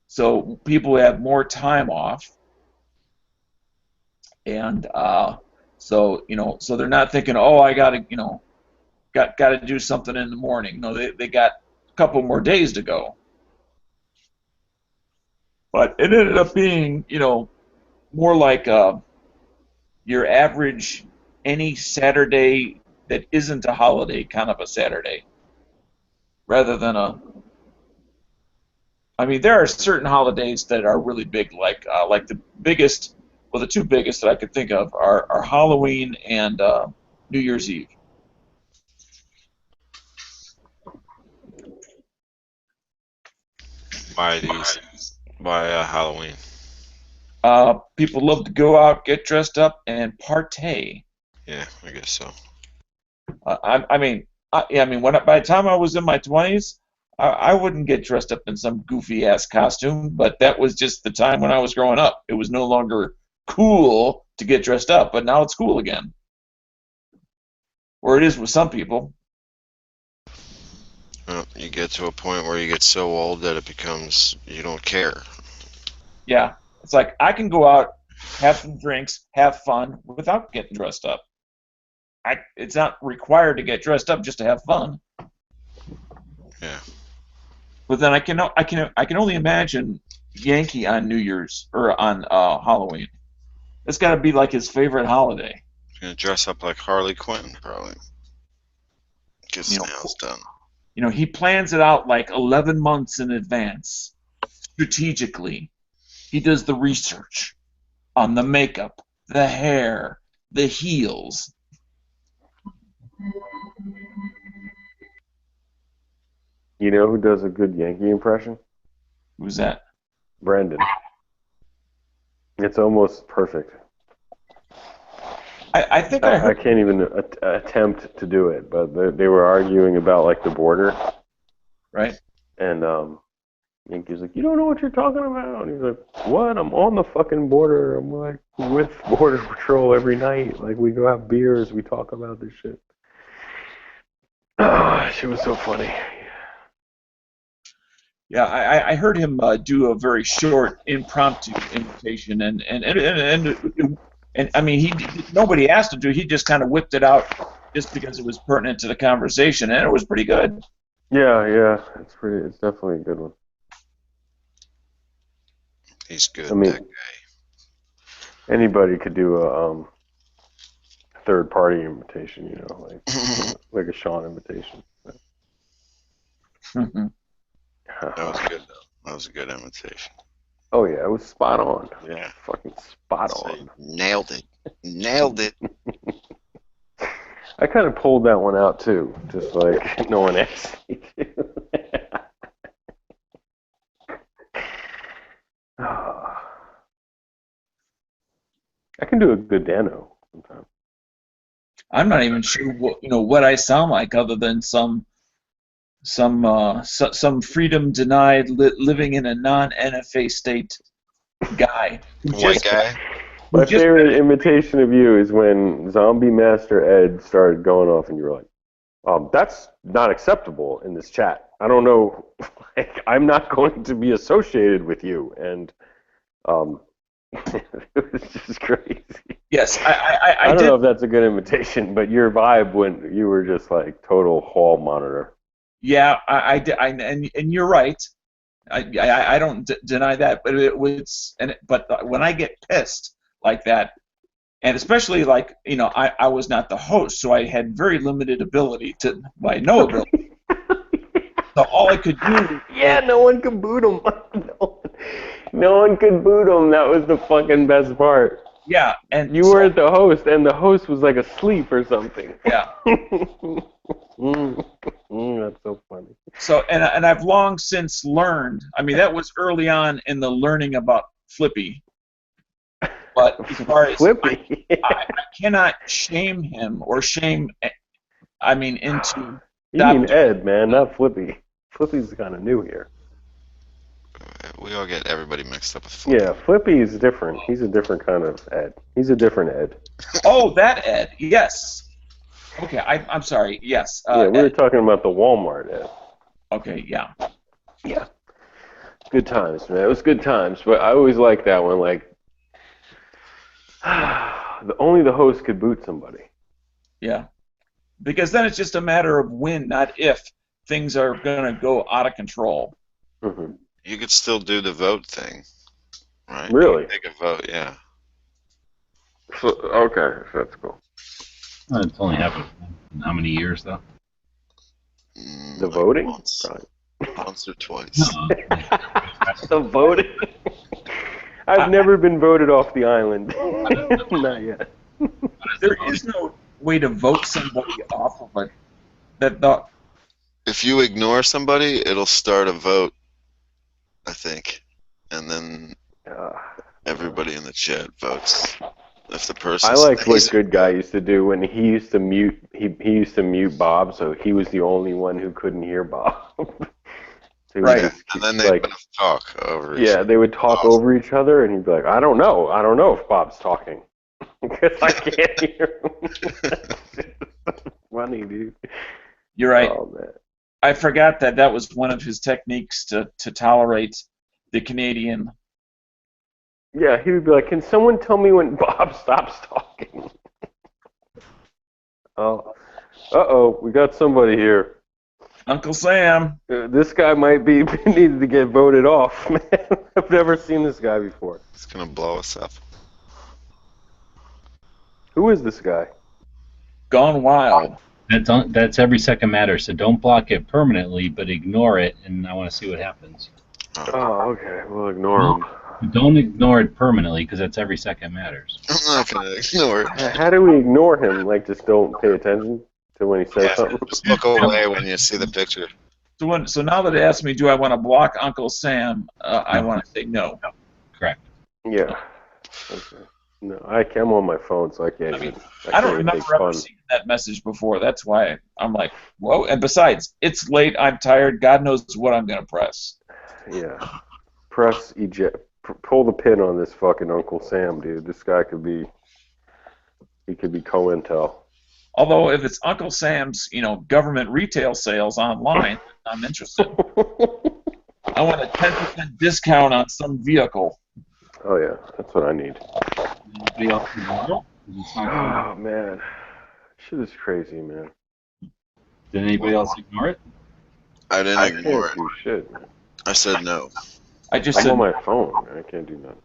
so people have more time off, and so you know, so they're not thinking, oh, I gotta, you know, got to do something in the morning. No, they got a couple more days to go. But it ended up being, you know, more like your average any Saturday that isn't a holiday kind of a Saturday, rather than a. I mean, there are certain holidays that are really big, like the biggest, well, the two biggest that I could think of are Halloween and New Year's Eve. Why these? Why Halloween? People love to go out, get dressed up, and partay. Yeah, I guess so. I mean, by the time I was in my 20s, I wouldn't get dressed up in some goofy ass costume, but that was just the time when I was growing up. It was no longer cool to get dressed up, but now it's cool again. Or it is with some people. Well, you get to a point where you get so old that it becomes, you don't care. Yeah, it's like I can go out, have some drinks, have fun without getting dressed up. It's not required to get dressed up just to have fun. Yeah. But then I can only imagine Yankee on New Year's or on Halloween. It's got to be like his favorite holiday. He's gonna dress up like Harley Quinn, probably. Get his nails done. You know, he plans it out like 11 months in advance, strategically. He does the research on the makeup, the hair, the heels. You know who does a good Yankee impression? Who's that? Brandon. It's almost perfect. I think I I heard. can't even attempt to do it, but they were arguing about like the border, Right. and Yankee's like, you don't know what you're talking about. And he's like, what? I'm on the fucking border. I'm like with Border Patrol every night. Like we go have beers, we talk about this shit. Oh, shit was so funny. Yeah, I heard him do a very short, impromptu invitation, and I mean, nobody asked him to. He just kind of whipped it out just because it was pertinent to the conversation, and it was pretty good. Yeah, it's definitely a good one. He's good. I mean, that guy. anybody could do a third-party invitation, you know, like a Sean invitation. That was good though. That was a good invitation. Oh yeah, it was spot on. Yeah. Fucking spot on. Nailed it. Nailed it. I kind of pulled that one out too, just like no one asked me to. I can do a good Dano sometimes. I'm not even sure what I sound like, other than some freedom denied, living in a non-NFA state guy. White guy. My favorite imitation of you is when Zombie Master Ed started going off, and you were like, "That's not acceptable in this chat. I don't know. Like, I'm not going to be associated with you." And it was just crazy. Yes, I don't know if that's a good imitation, but your vibe when you were just like total hall monitor. Yeah, I did, and you're right. I don't deny that, but it was, but when I get pissed like that, and especially like I was not the host, so I had very limited ability to, well, no ability. So all I could do. Yeah, no one could boot him. No one could boot him. That was the fucking best part. Yeah, and you weren't the host, and the host was like asleep or something. Yeah. That's so funny. So and I've long since learned. I mean, that was early on in the learning about Flippy. But as far as Flippy, I cannot shame him or shame. I mean, into. You mean Ed, man, not Flippy. Flippy's kind of new here. We all get everybody mixed up with Flippy. Yeah, Flippy is different. He's a different kind of Ed. He's a different Ed. Oh, that Ed. Yes. Okay, I'm sorry. Yes. Yeah, we were talking about the Walmart Ed. Okay, yeah. Yeah. Good times, man. It was good times, but I always like that one. Like, only the host could boot somebody. Yeah. Because then it's just a matter of when, not if, things are going to go out of control. Mm-hmm. You could still do the vote thing, right? Really? You can take a vote, yeah. So, okay, that's cool. It's only happened in how many years, though? The voting? Once or twice. The voting? I've never been voted off the island. Not yet. There is no way to vote somebody off of it. That if you ignore somebody, it'll start a vote, I think, and then everybody in the chat votes. If the person. I liked what Good Guy used to do when he used to mute. He used to mute Bob, so he was the only one who couldn't hear Bob. So right, and then they would talk over. Yeah, they would talk over each other, and he'd be like, "I don't know if Bob's talking because I can't hear him." Funny, dude. You're right. Oh, man. I forgot that was one of his techniques to tolerate the Canadian. Yeah, he would be like, "Can someone tell me when Bob stops talking?" Oh, we got somebody here. Uncle Sam. This guy might be needed to get voted off, man. I've never seen this guy before. It's gonna blow us up. Who is this guy? Gone Wild. That's every second matter, so don't block it permanently, but ignore it, and I want to see what happens. Oh, okay. We'll ignore him. Don't ignore it permanently, because that's every second matters. I'm not gonna ignore it. How do we ignore him? Like, just don't pay attention to when he says something? Just look away when you see the picture. So now that it asks me, do I want to block Uncle Sam? I want to say no. Correct. Yeah. Okay. No, I'm on my phone, so I can't. I don't remember ever seeing that message before. That's why I'm like, whoa. And besides, it's late. I'm tired. God knows what I'm gonna press. Yeah. Press eject. Pull the pin on this fucking Uncle Sam, dude. This guy could be. He could be COINTEL. Although if it's Uncle Sam's, government retail sales online, I'm interested. I want a 10% discount on some vehicle. Oh yeah, that's what I need. Anybody else ignore it? Oh man, shit is crazy, man. Did anybody else ignore it? I didn't ignore can't do shit, man. I said no. I just I'm said on my phone, man. I can't do nothing.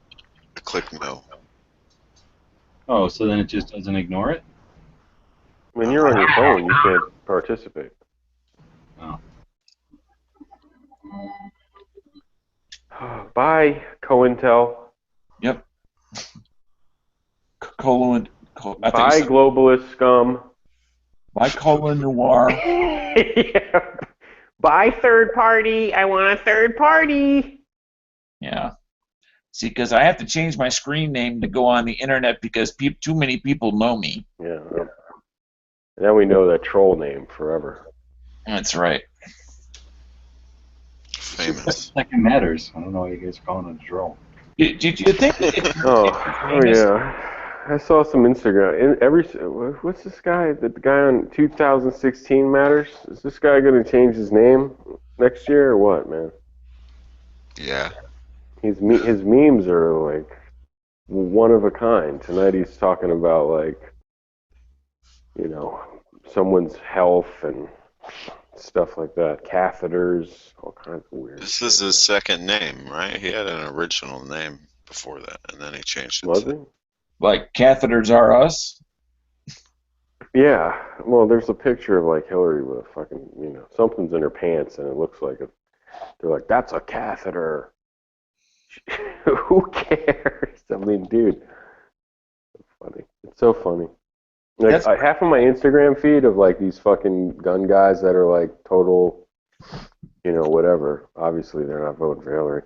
I clicked no. Oh, so then it just doesn't ignore it? When you're on your phone, you can't participate. Oh. Bye, COINTEL. Yep. Bye, Bye, globalist scum. Bye, Colin Noir. Yeah. Bye, third party. I want a third party. Yeah. See, because I have to change my screen name to go on the internet because too many people know me. Yeah. Now we know that troll name forever. That's right. Famous. Second matters. I don't know why you guys are calling it a troll. Did you think that? Oh yeah. I saw some Instagram. What's this guy? The guy on 2016 Matters? Is this guy going to change his name next year or what, man? Yeah. His memes are like one of a kind. Tonight he's talking about someone's health and stuff like that, catheters, all kinds of weird. This is his second name, right? He had an original name before that, and then he changed it. Was he? Like catheters are us? Yeah. Well, there's a picture of Hillary with a fucking, something's in her pants, and it looks like they're like, that's a catheter. Who cares? I mean, dude, it's funny. It's so funny. Half of my Instagram feed of these fucking gun guys that are total, whatever. Obviously, they're not voting for Hillary,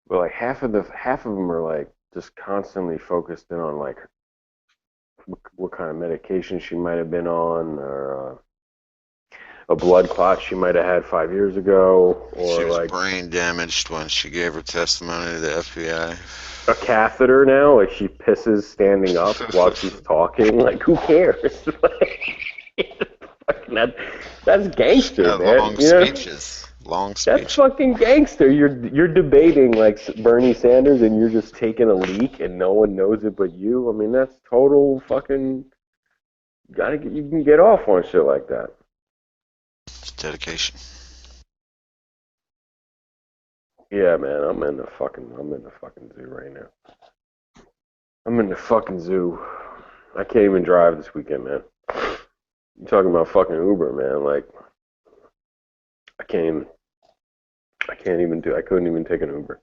but half of them are just constantly focused in on what kind of medication she might have been on, or a blood clot she might have had 5 years ago, or she was brain damaged when she gave her testimony to the FBI. A catheter now, she pisses standing up while she's talking. Who cares? That's gangster, man. Long speeches. Long speeches. That's fucking gangster. You're debating Bernie Sanders, and you're just taking a leak, and no one knows it but you. I mean, that's total fucking. You can get off on shit like that. It's dedication. Yeah, man, I'm in the fucking zoo right now. I'm in the fucking zoo. I can't even drive this weekend, man. You talking about fucking Uber, man? I couldn't even take an Uber.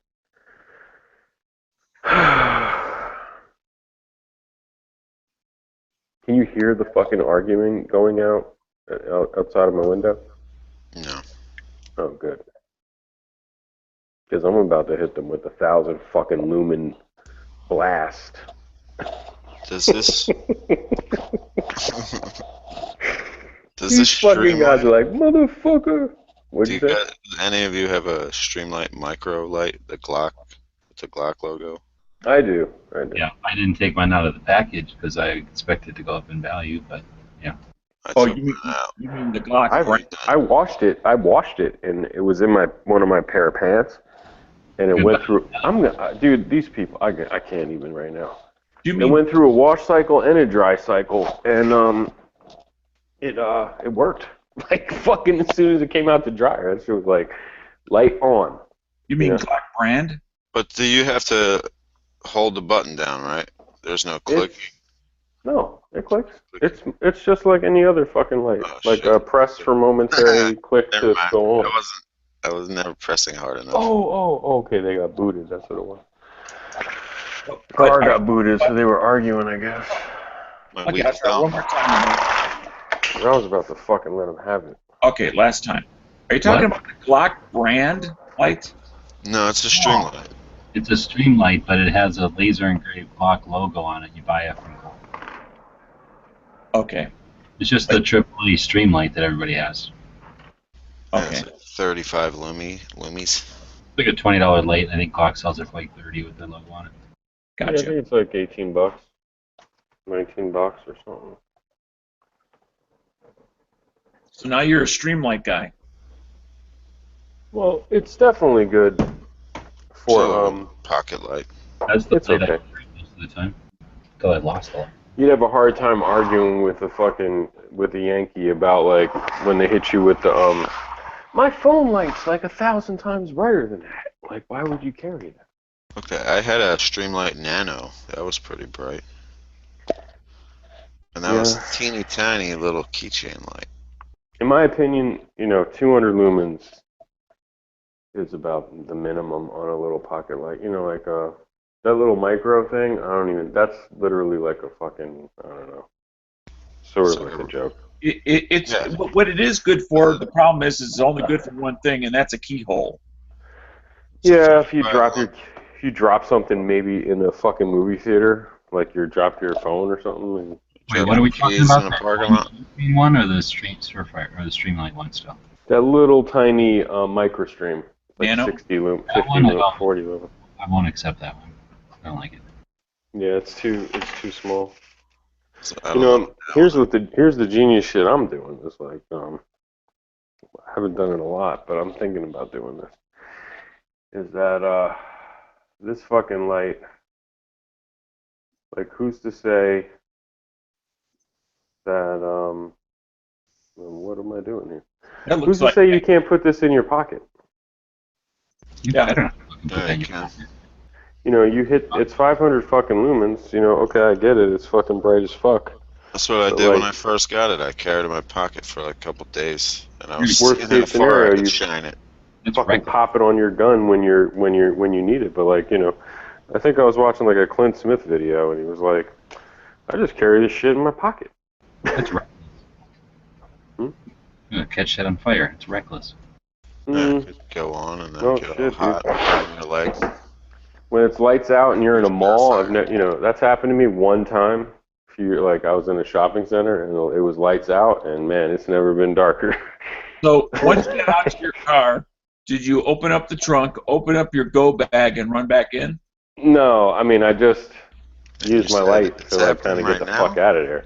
Can you hear the fucking arguing going outside of my window? No. Oh, good. Because I'm about to hit them with 1,000 fucking lumen blast. Does this? These fucking guys are like, motherfucker. What'd you say? Any of you have a Streamlight Micro light, the Glock logo? I do. Yeah, I didn't take mine out of the package because I expected to go up in value, but yeah. Oh, you mean the Glock? I washed it, and it was in one of my pair of pants, and it went through. Dude, these people, I can't even right now. It went through a wash cycle and a dry cycle, and it worked. Fucking as soon as it came out the dryer, that shit was light on. You mean Glock brand? But do you have to hold the button down, right? There's no click. No, it clicks. It's just like any other fucking light, a press for momentary, click to go on. I was never pressing hard enough. Oh, okay, they got booted. That's what it was. Car got booted, so they were arguing, I guess. Okay, I'll try one more time. I was about to fucking let them have it. Okay, last time. Are you talking about the Glock brand light? No, it's a string light. It's a Streamlight, but it has a laser engraved clock logo on it. You buy it from Gold. Okay. It's just the AAA Streamlight that everybody has. Okay. 35 lumies. It's like a $20 light. I think Clock sells it for like 30 with the logo on it. Yeah, I think it's like $18, $19 or something. So now you're a Streamlight guy. Well, it's definitely good for pocket light. That's the It's light I okay. carry most of the time. Until I lost it. You'd have a hard time arguing with the Yankee about like when they hit you with the my phone light's like 1,000 times brighter than that. Like, why would you carry that? Okay, I had a Streamlight Nano. That was pretty bright. And that was Yeah. teeny tiny little keychain light. In my opinion, 200 lumens is about the minimum on a little pocket light. Like that little micro thing. That's literally like a fucking, I don't know, sort of like a joke. It's what it is good for. The problem is it's only good for one thing, and that's a keyhole. Yeah, if you drop something maybe in a fucking movie theater, like you dropped your phone or something. And Wait, what are we talking keys about? in a The parking lot. green one or the Surefire or the Streamlight one still? that little tiny micro stream, like Nano? 60 lumen, That 50 one I lumen, don't- 40 lumen. I won't accept that one. I don't like it. Yeah, it's too small. So I don't know. Here's the genius shit I'm doing. It's like I haven't done it a lot, but I'm thinking about doing this. Is that this fucking light? Like, who's to say that what am I doing here? That looks Who's to like say you can't put this in your pocket? Yeah. I don't know. Put that in your can. pocket. It's 500 fucking lumens. Okay, I get it. It's fucking bright as fuck. That's what I But, did when like- I first got it. I carried it in my pocket for like a couple days, and I was Worst seeing case how far I scenario, could you shine it. It's fucking right. pop it on your gun when you need it. But I think I was watching like a Clint Smith video, and he was like, "I just carry this shit in my pocket." That's right. You're gonna catch that on fire. It's reckless. It could go on and then Oh, get all shit, hot dude. on your legs. When it's lights out and you're in a mall, that's happened to me one time. I was in a shopping center and it was lights out, and man, it's never been darker. So once you got out to your car, did you open up the trunk, open up your go bag, and run back in? No, I just use my said light it's to kind happening of get right the now? fuck out of there.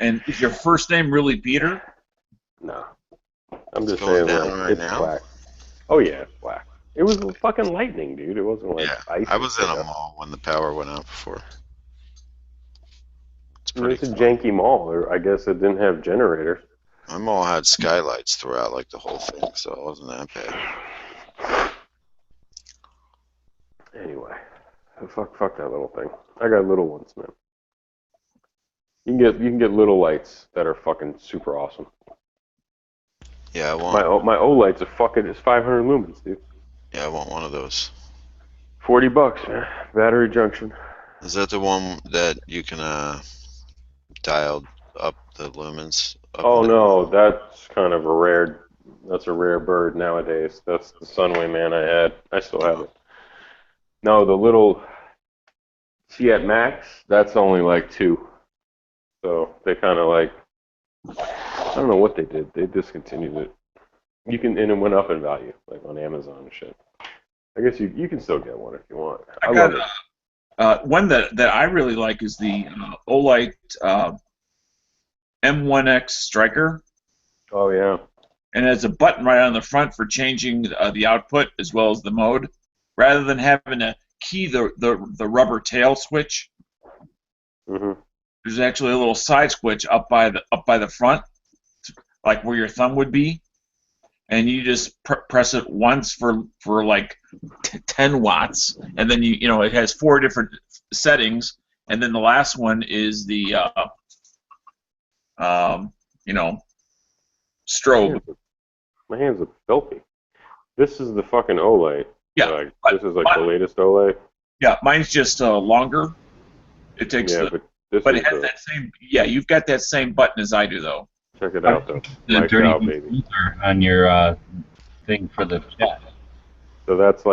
And is your first name really Peter? No, I'm just going saying down right it's now? black. Oh yeah, it's black. It was fucking lightning, dude. It wasn't like Yeah, ice. I was in or a stuff. mall when the power went out before. It's I mean, pretty it's a fun. janky mall. Or I guess it didn't have generators. My mall had skylights throughout like the whole thing, so it wasn't that bad. Anyway, fuck that little thing. I got little ones, man. You can get little lights that are fucking super awesome. Yeah, I want. My OLEDs it's 500 lumens, dude. Yeah, I want one of those. $40, man. Battery junction. Is that the one that you can dial up the lumens? Up Oh and no, that's kind of a rare. That's a rare bird nowadays. That's the Sunway Man I had. I still have it. No, the little. See at Max, that's only like 2. So they kind of like. I don't know what they did. They discontinued it. And it went up in value, like on Amazon and shit. I guess you can still get one if you want. I love it. One that I really like is the Olight M1X Striker. Oh yeah. And it has a button right on the front for changing the output as well as the mode, rather than having to key the rubber tail switch. Mm-hmm. There's actually a little side switch up by the front, like where your thumb would be, and you just press it once for like 10 watts, and then it has 4 different settings, and then the last one is the strobe. My hands are filthy. This is the fucking OLED. Yeah, this is like the latest OLED. Yeah, mine's just longer. It takes Yeah, but it has that same. Yeah, you've got that same button as I do, though. Check it out, though. The Mike's dirty out, baby. filter on your thing for the chat. So that's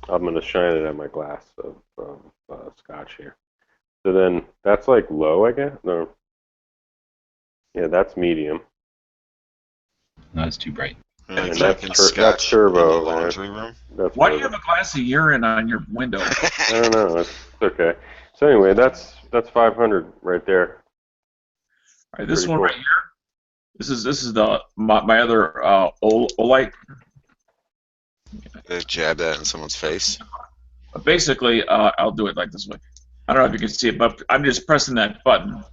I'm gonna shine it at my glass of scotch here. So then that's like low, I guess. No. Yeah, that's medium. No, it's too bright. And Drinking that's scotch turbo. in the man. laundry room. That's Why do you turbo. have a glass of urine on your window? I don't know. It's okay. So anyway, that's 500 right there. All right, this Pretty one cool. right here. This is my other Olight. They jab that in someone's face. Basically, I'll do it like this way. I don't know if you can see it, but I'm just pressing that button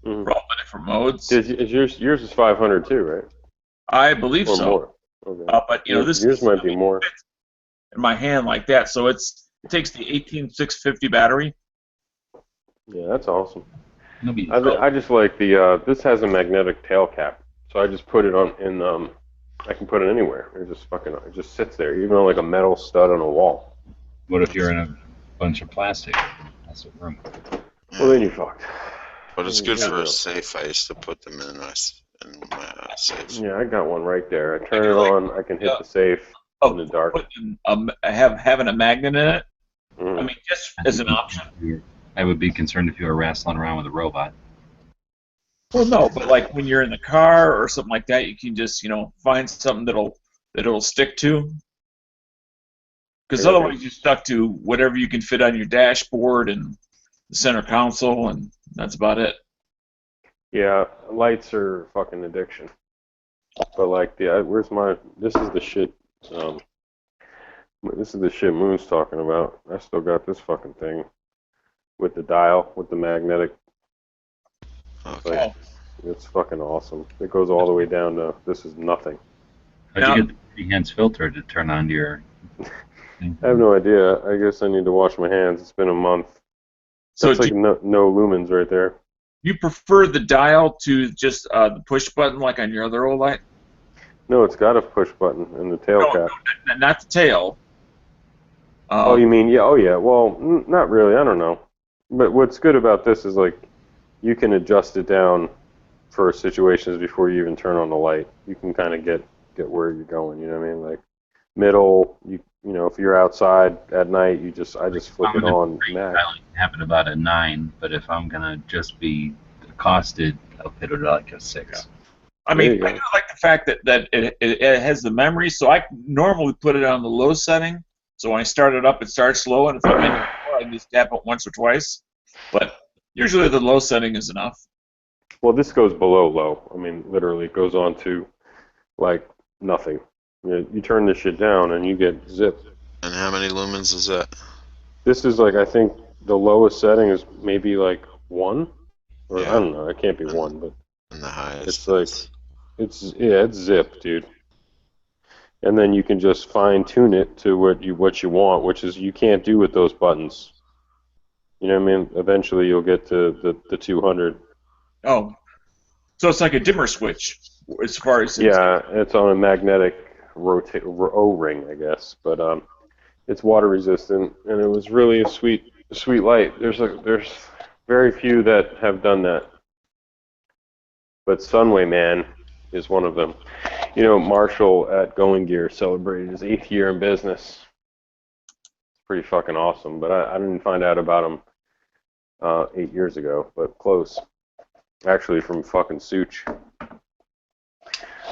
for all the different modes. Is yours is 500 too, right? I believe Or so. more. Okay. But you know, this yours might be more. in my hand like that, so it takes the 18650 battery. Yeah, that's awesome. Nobody. I just like the this has a magnetic tail cap, so I just put it on in I can put it anywhere. It just sits there, even on like a metal stud on a wall. What if you're in a bunch of plastic? That's a room. Well, then you fucked. But it's good Yeah. for a safe. I used to put them in my safe. Yeah, I got one right there. I turn it on, I can hit the safe in the dark. Having a magnet in it. Mhm. I mean, just as an option. I would be concerned if you were wrestling around with a robot. Well, no, but like when you're in the car or something like that, you can just find something that it'll stick to. Because otherwise, you're stuck to whatever you can fit on your dashboard and the center console, and that's about it. Yeah, lights are fucking addiction. But like where's my? This is the shit. This is the shit Moon's talking about. I still got this fucking thing with the dial, with the magnetic. Okay. It's fucking awesome. It goes all the way down to this is nothing. How'd you get the enhanced filter to turn on to your? I have no idea. I guess I need to wash my hands. It's been a month. So That's like no lumens right there. You prefer the dial to just the push button like on your other Olight? No, it's got a push button and the tail cap. Not the tail. Oh, you mean, yeah, oh yeah, well, not really, I don't know. But what's good about this is, like, you can adjust it down for situations before you even turn on the light. You can kind of get where you're going, you know what I mean? Like, middle, you know, if you're outside at night, I just flip it on max. I have it about a 9, but if I'm gonna just be accosted, I'll put it like a 6. I mean, I do like the fact that it has the memory, so I normally put it on the low setting. So when I start it up, it starts slow, and if I'm in the car, I just tap it once or twice. But usually the low setting is enough. Well, this goes below low. I mean, literally, it goes on to, like, nothing. You turn this shit down, and you get zip. And how many lumens is that? This is, like, I think the lowest setting is maybe, like, 1? Or, I don't know, it can't be 1, but... And the highest? It's, like, it's zip, dude. And then you can just fine-tune it to what you want, which is you can't do with those buttons. You know what I mean? Eventually you'll get to the 200. Oh, so it's like a dimmer switch as far as... Yeah, it's on a magnetic O-ring, I guess. But it's water resistant, and it was really a sweet light. There's very few that have done that. But Sunway Man is one of them. You know, Marshall at Going Gear celebrated his 8th year in business. It's pretty fucking awesome, but I didn't find out about him 8 years ago, but close. Actually, from fucking Such.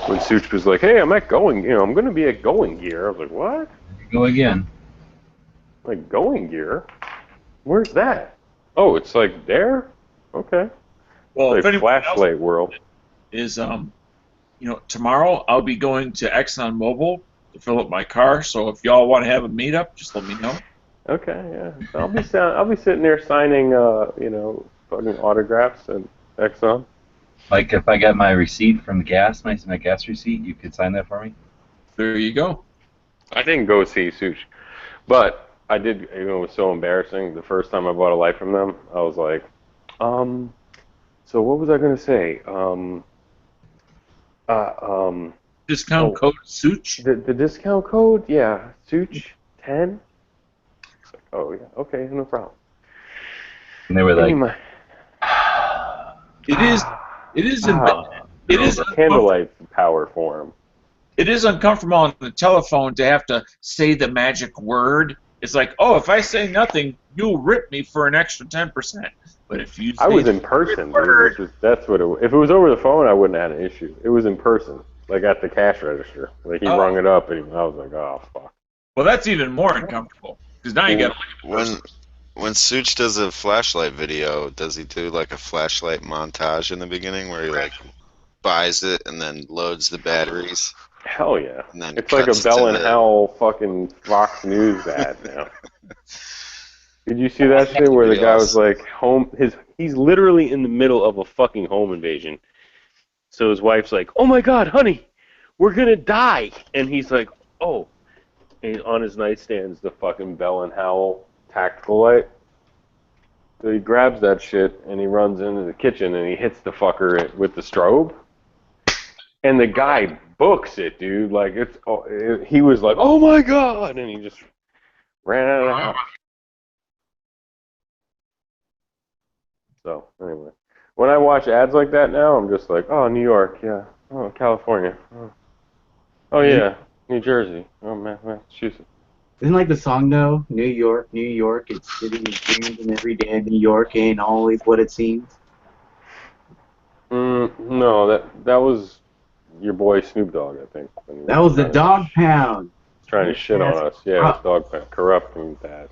When Such was like, hey, I'm at Going, I'm going to be at Going Gear. I was like, what? Go again. Like, Going Gear? Where's that? Oh, it's like there? Okay. Well, it's if like anyone Flashlight World. Is tomorrow I'll be going to ExxonMobil to fill up my car. So if y'all want to have a meetup, just let me know. Okay, yeah. I'll be sitting there signing, fucking autographs at Exxon. Like if I got my receipt from the gas, my gas receipt, you could sign that for me? There you go. I didn't go see Such, but I did. It was so embarrassing. The first time I bought a light from them, I was like, so what was I gonna say? Discount code Such? The discount code? Yeah, Such 10. It's like, oh yeah, okay, no problem. And they were like, It is a candlelight power for him. It is uncomfortable on the telephone to have to say the magic word it's like, oh, if I say nothing, you'll rip me for an extra 10%. But if you I say was in the person, word, dude. That's what if it was over the phone, I wouldn't have had an issue. It was in person, like at the cash register. Like he Oh. rung it up, and I was like, oh fuck. well, that's even more uncomfortable because now you got When Such does a flashlight video, does he do like a flashlight montage in the beginning where he like buys it and then loads the batteries? Hell yeah. And then It's like a cuts to Bell and the- Howell fucking Fox News ad now. Did you see that shit where the guy was like he's literally in the middle of a fucking home invasion. So his wife's like, "Oh my god, honey, we're gonna die," and he's like, "Oh," and on his nightstand's the fucking Bell and Howell tactical light. So he grabs that shit and he runs into the kitchen and he hits the fucker with the strobe. And the guy books it, dude. Like he was like, "Oh my god," and he just ran out of the house. So anyway, when I watch ads like that now, I'm just like, "Oh, New York, yeah. Oh, California. Oh yeah, New Jersey. Oh, Massachusetts." Isn't like the song though? New York, it's city of dreams, and every day in New York ain't always what it seems. No, that was your boy Snoop Dogg, I think. when he That was the trying to- Dog Pound. Trying to shit on us. Yeah, it's Dog Pound. Corrupt and bad.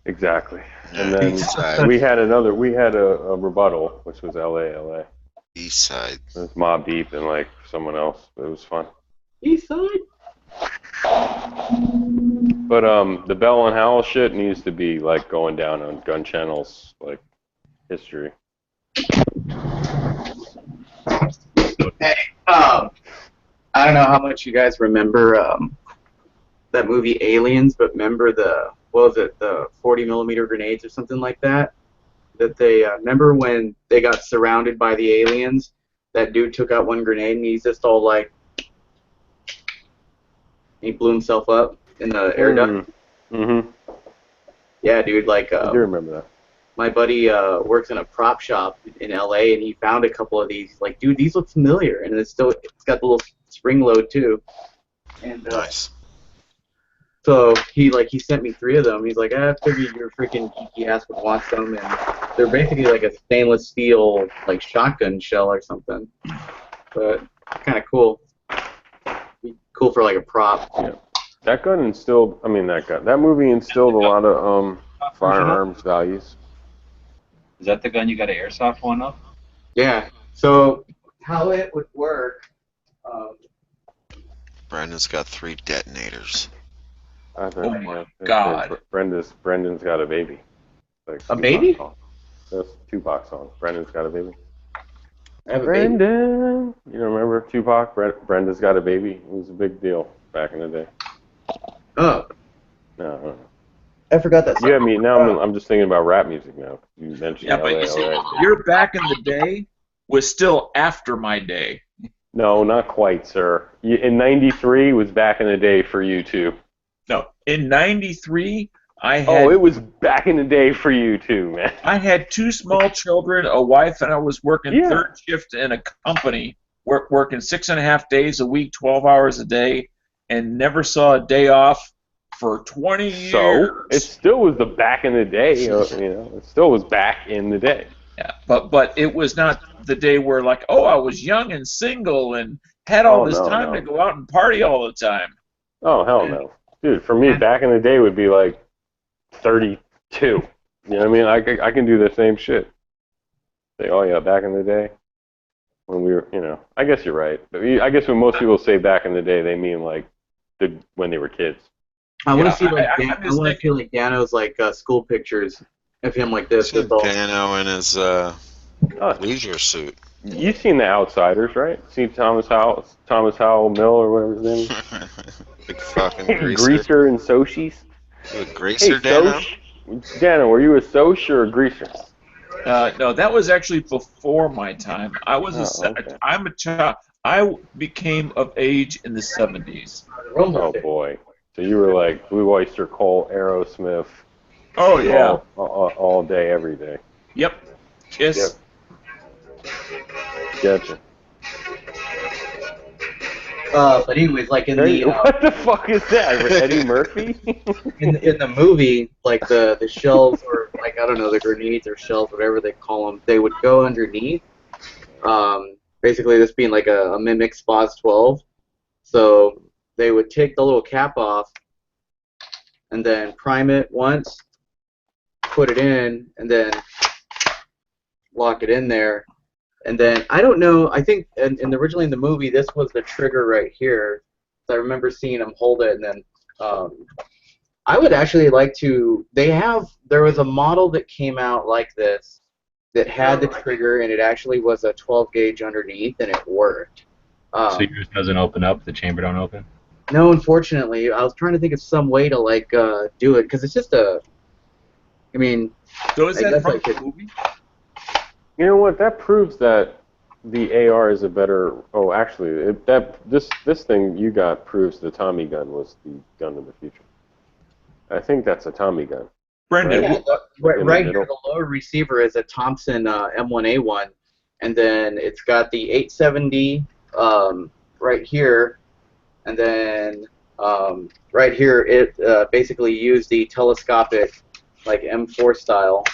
Exactly. And then we had a rebuttal, which was LA. East Side. It was Mobb Deep and like someone else. It was fun. East Side. But the Bell and Howell shit needs to be like going down on Gun Channel's like history. Hey, I don't know how much you guys remember that movie Aliens, but remember the 40mm grenades or something like that? That they remember when they got surrounded by the aliens? That dude took out one grenade and he's just all like, he blew himself up in the air duct. Mm-hmm. Yeah, dude. Like, I do remember that. my buddy works in a prop shop in LA, and he found a couple of these. Like, dude, these look familiar, and it's got the little spring load too. And Nice. so he sent me 3 of them. He's like, I figured your freaking geeky ass would want them, and they're basically like a stainless steel like shotgun shell or something. But kind of cool. Be cool for like a prop. Yeah. That gun instilled. I mean, that movie instilled a lot of firearms values. Is that the gun you got an airsoft one of? Yeah. So how it would work? Brandon's got 3 detonators. I think, Oh my God. Brendan's got a baby. Like A baby? That's Tupac song. Brendan's got a baby. I have a baby. Brendan. You don't remember Tupac? Brenda's got a baby. It was a big deal back in the day. Oh. No. I forgot that song. You have me now. I'm just thinking about rap music now. You mentioned Yeah, but LA, you see, LA. your back in the day was still after my day. No, not quite, sir. In '93 was back in the day for you too. No, in '93, I had. Oh, it was back in the day for you too, man. I had 2 small children, a wife, and I was working third shift in a company, working 6.5 days a week, 12 hours a day, and never saw a day off for 20 years. So it still was the back in the day. It still was back in the day. Yeah, but it was not the day where like, oh, I was young and single and had all this time to go out and party all the time. Oh hell no, dude. For me, back in the day would be like 32. You know what I mean? I can do the same shit. Say, oh yeah, back in the day when we were, I guess you're right. But I guess when most people say back in the day, they mean like when they were kids. I want to see like I want to feel like Dano's like school pictures of him like this. With all... Dano in his leisure suit. You've seen The Outsiders, right? Seen Thomas Howell Mill or whatever his name is. Big fucking greaser. Greaser and Sochies. You a greaser, Dano? Dano, were you a Soch or a greaser? No, that was actually before my time. I was I'm a child. I became of age in the 70s. Oh boy. So you were like Blue Oyster Cult, Aerosmith. Oh yeah. All day, every day. Yep. Kiss. Yep. Gotcha. But anyways, like in the what the fuck is that? Eddie Murphy? in the movie, like the shells or like I don't know, the grenades or shells, whatever they call them, they would go underneath. Basically, this being like a mimic SPOS 12. So they would take the little cap off and then prime it once, put it in, and then lock it in there. And then I don't know. I think originally in the movie, this was the trigger right here. So I remember seeing him hold it, and then I would actually like to. There was a model that came out like this that had the trigger, and it actually was a 12 gauge underneath, and it worked. So yours doesn't open up. The chamber don't open. No, unfortunately, I was trying to think of some way to like do it because it's just a. I mean, So is I that guess from I could- the movie? You know what? That proves that the AR is a better. Oh, actually, this thing you got proves the Tommy gun was the gun of the future. I think that's a Tommy gun. Brendan, Yeah, In right the here, middle. the lower receiver is a Thompson M1A1, and then it's got the 870 right here, and then right here it basically used the telescopic like M4 style.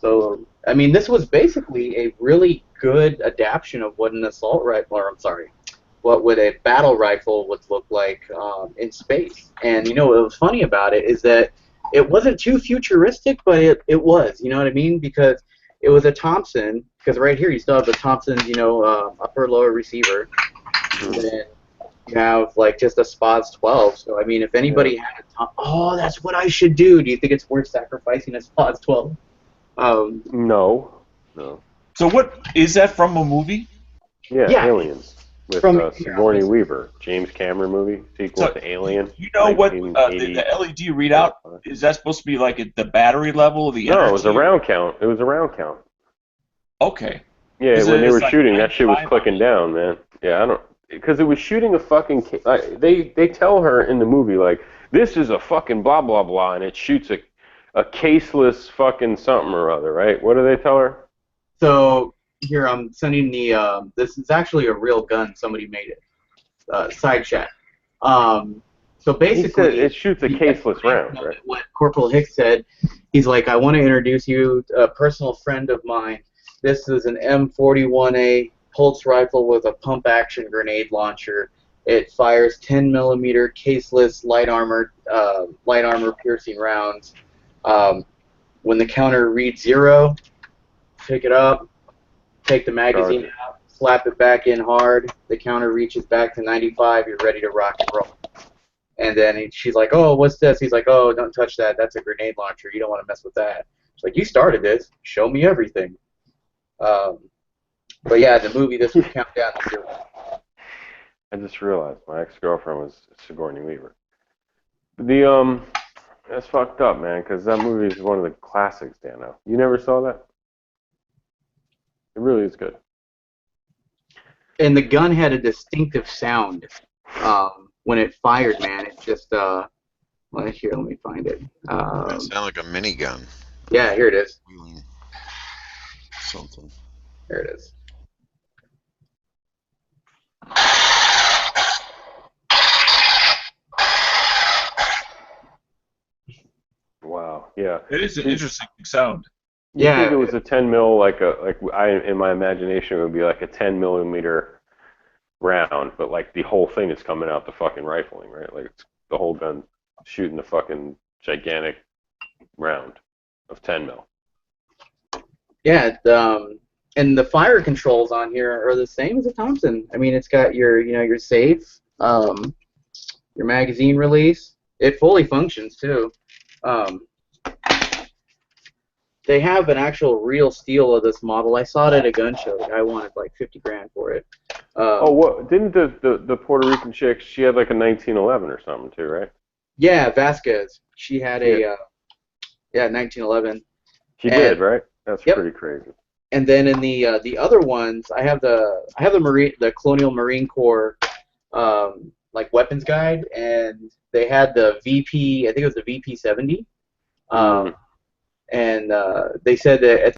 So I mean, this was basically a really good adaptation of what an assault rifle, or I'm sorry, what would a battle rifle would look like in space. And you know what was funny about it is that it wasn't too futuristic, but it was. You know what I mean? Because it was a Thompson. Because right here you still have the Thompson's, upper lower receiver, and then you have like just a SPOS 12. So I mean, if anybody had a that's what I should do. Do you think it's worth sacrificing a SPOS 12? No. So what is that from a movie? Yeah, Yeah. Aliens with Sigourney Weaver, James Cameron movie sequel So, to Alien. You know what the 1980. LED readout is? That supposed to be like at the battery level of the No, energy? it was a round count. It was a round count. Okay. Yeah, Is when it- they it's were like shooting, that shit was 95 clicking down, man. Yeah, I don't, because it was shooting a fucking. They tell her in the movie like, this is a fucking blah blah blah, and it shoots a caseless fucking something or other, right? What do they tell her? So here I'm sending the. This is actually a real gun. Somebody made it. Side chat. So He basically, said it shoots a caseless round, right? what Corporal Hicks said, he's like, I want to introduce you to a personal friend of mine. This is an M41A pulse rifle with a pump-action grenade launcher. It fires 10 millimeter caseless light armor piercing rounds. When the counter reads 0, pick it up, take the magazine out, slap it back in hard. The counter reaches back to 95. You're ready to rock and roll. And then she's like, oh, what's this? He's like, oh, don't touch that. That's a grenade launcher. You don't want to mess with that. She's like, you started this. Show me everything. But yeah, the movie, this would count down to 0. I just realized my ex-girlfriend was Sigourney Weaver. That's fucked up, man, because that movie is one of the classics, Dano. You never saw that? It really is good. And the gun had a distinctive sound when it fired, man. It just, well, here, let me find it. It sound like a minigun. Yeah, here it is. Something. There it is. Wow, yeah. It is an interesting sound. You Yeah. think it was a 10 mil, in my imagination it would be like a 10 millimeter round, but like the whole thing is coming out the fucking rifling, right? Like it's the whole gun shooting the fucking gigantic round of 10 mil. Yeah, and the fire controls on here are the same as a Thompson. I mean, it's got your safe, your magazine release. It fully functions too. They have an actual real steel of this model. I saw it at a gun show. The guy wanted like 50 grand for it. What didn't the Puerto Rican chick? She had like a 1911 or something too, right? Yeah, Vasquez. She had a 1911. She did, right? That's pretty crazy. And then in the other ones, I have the Colonial Marine Corps like weapons guide, and they had the VP. I think it was the VP 70. And they said that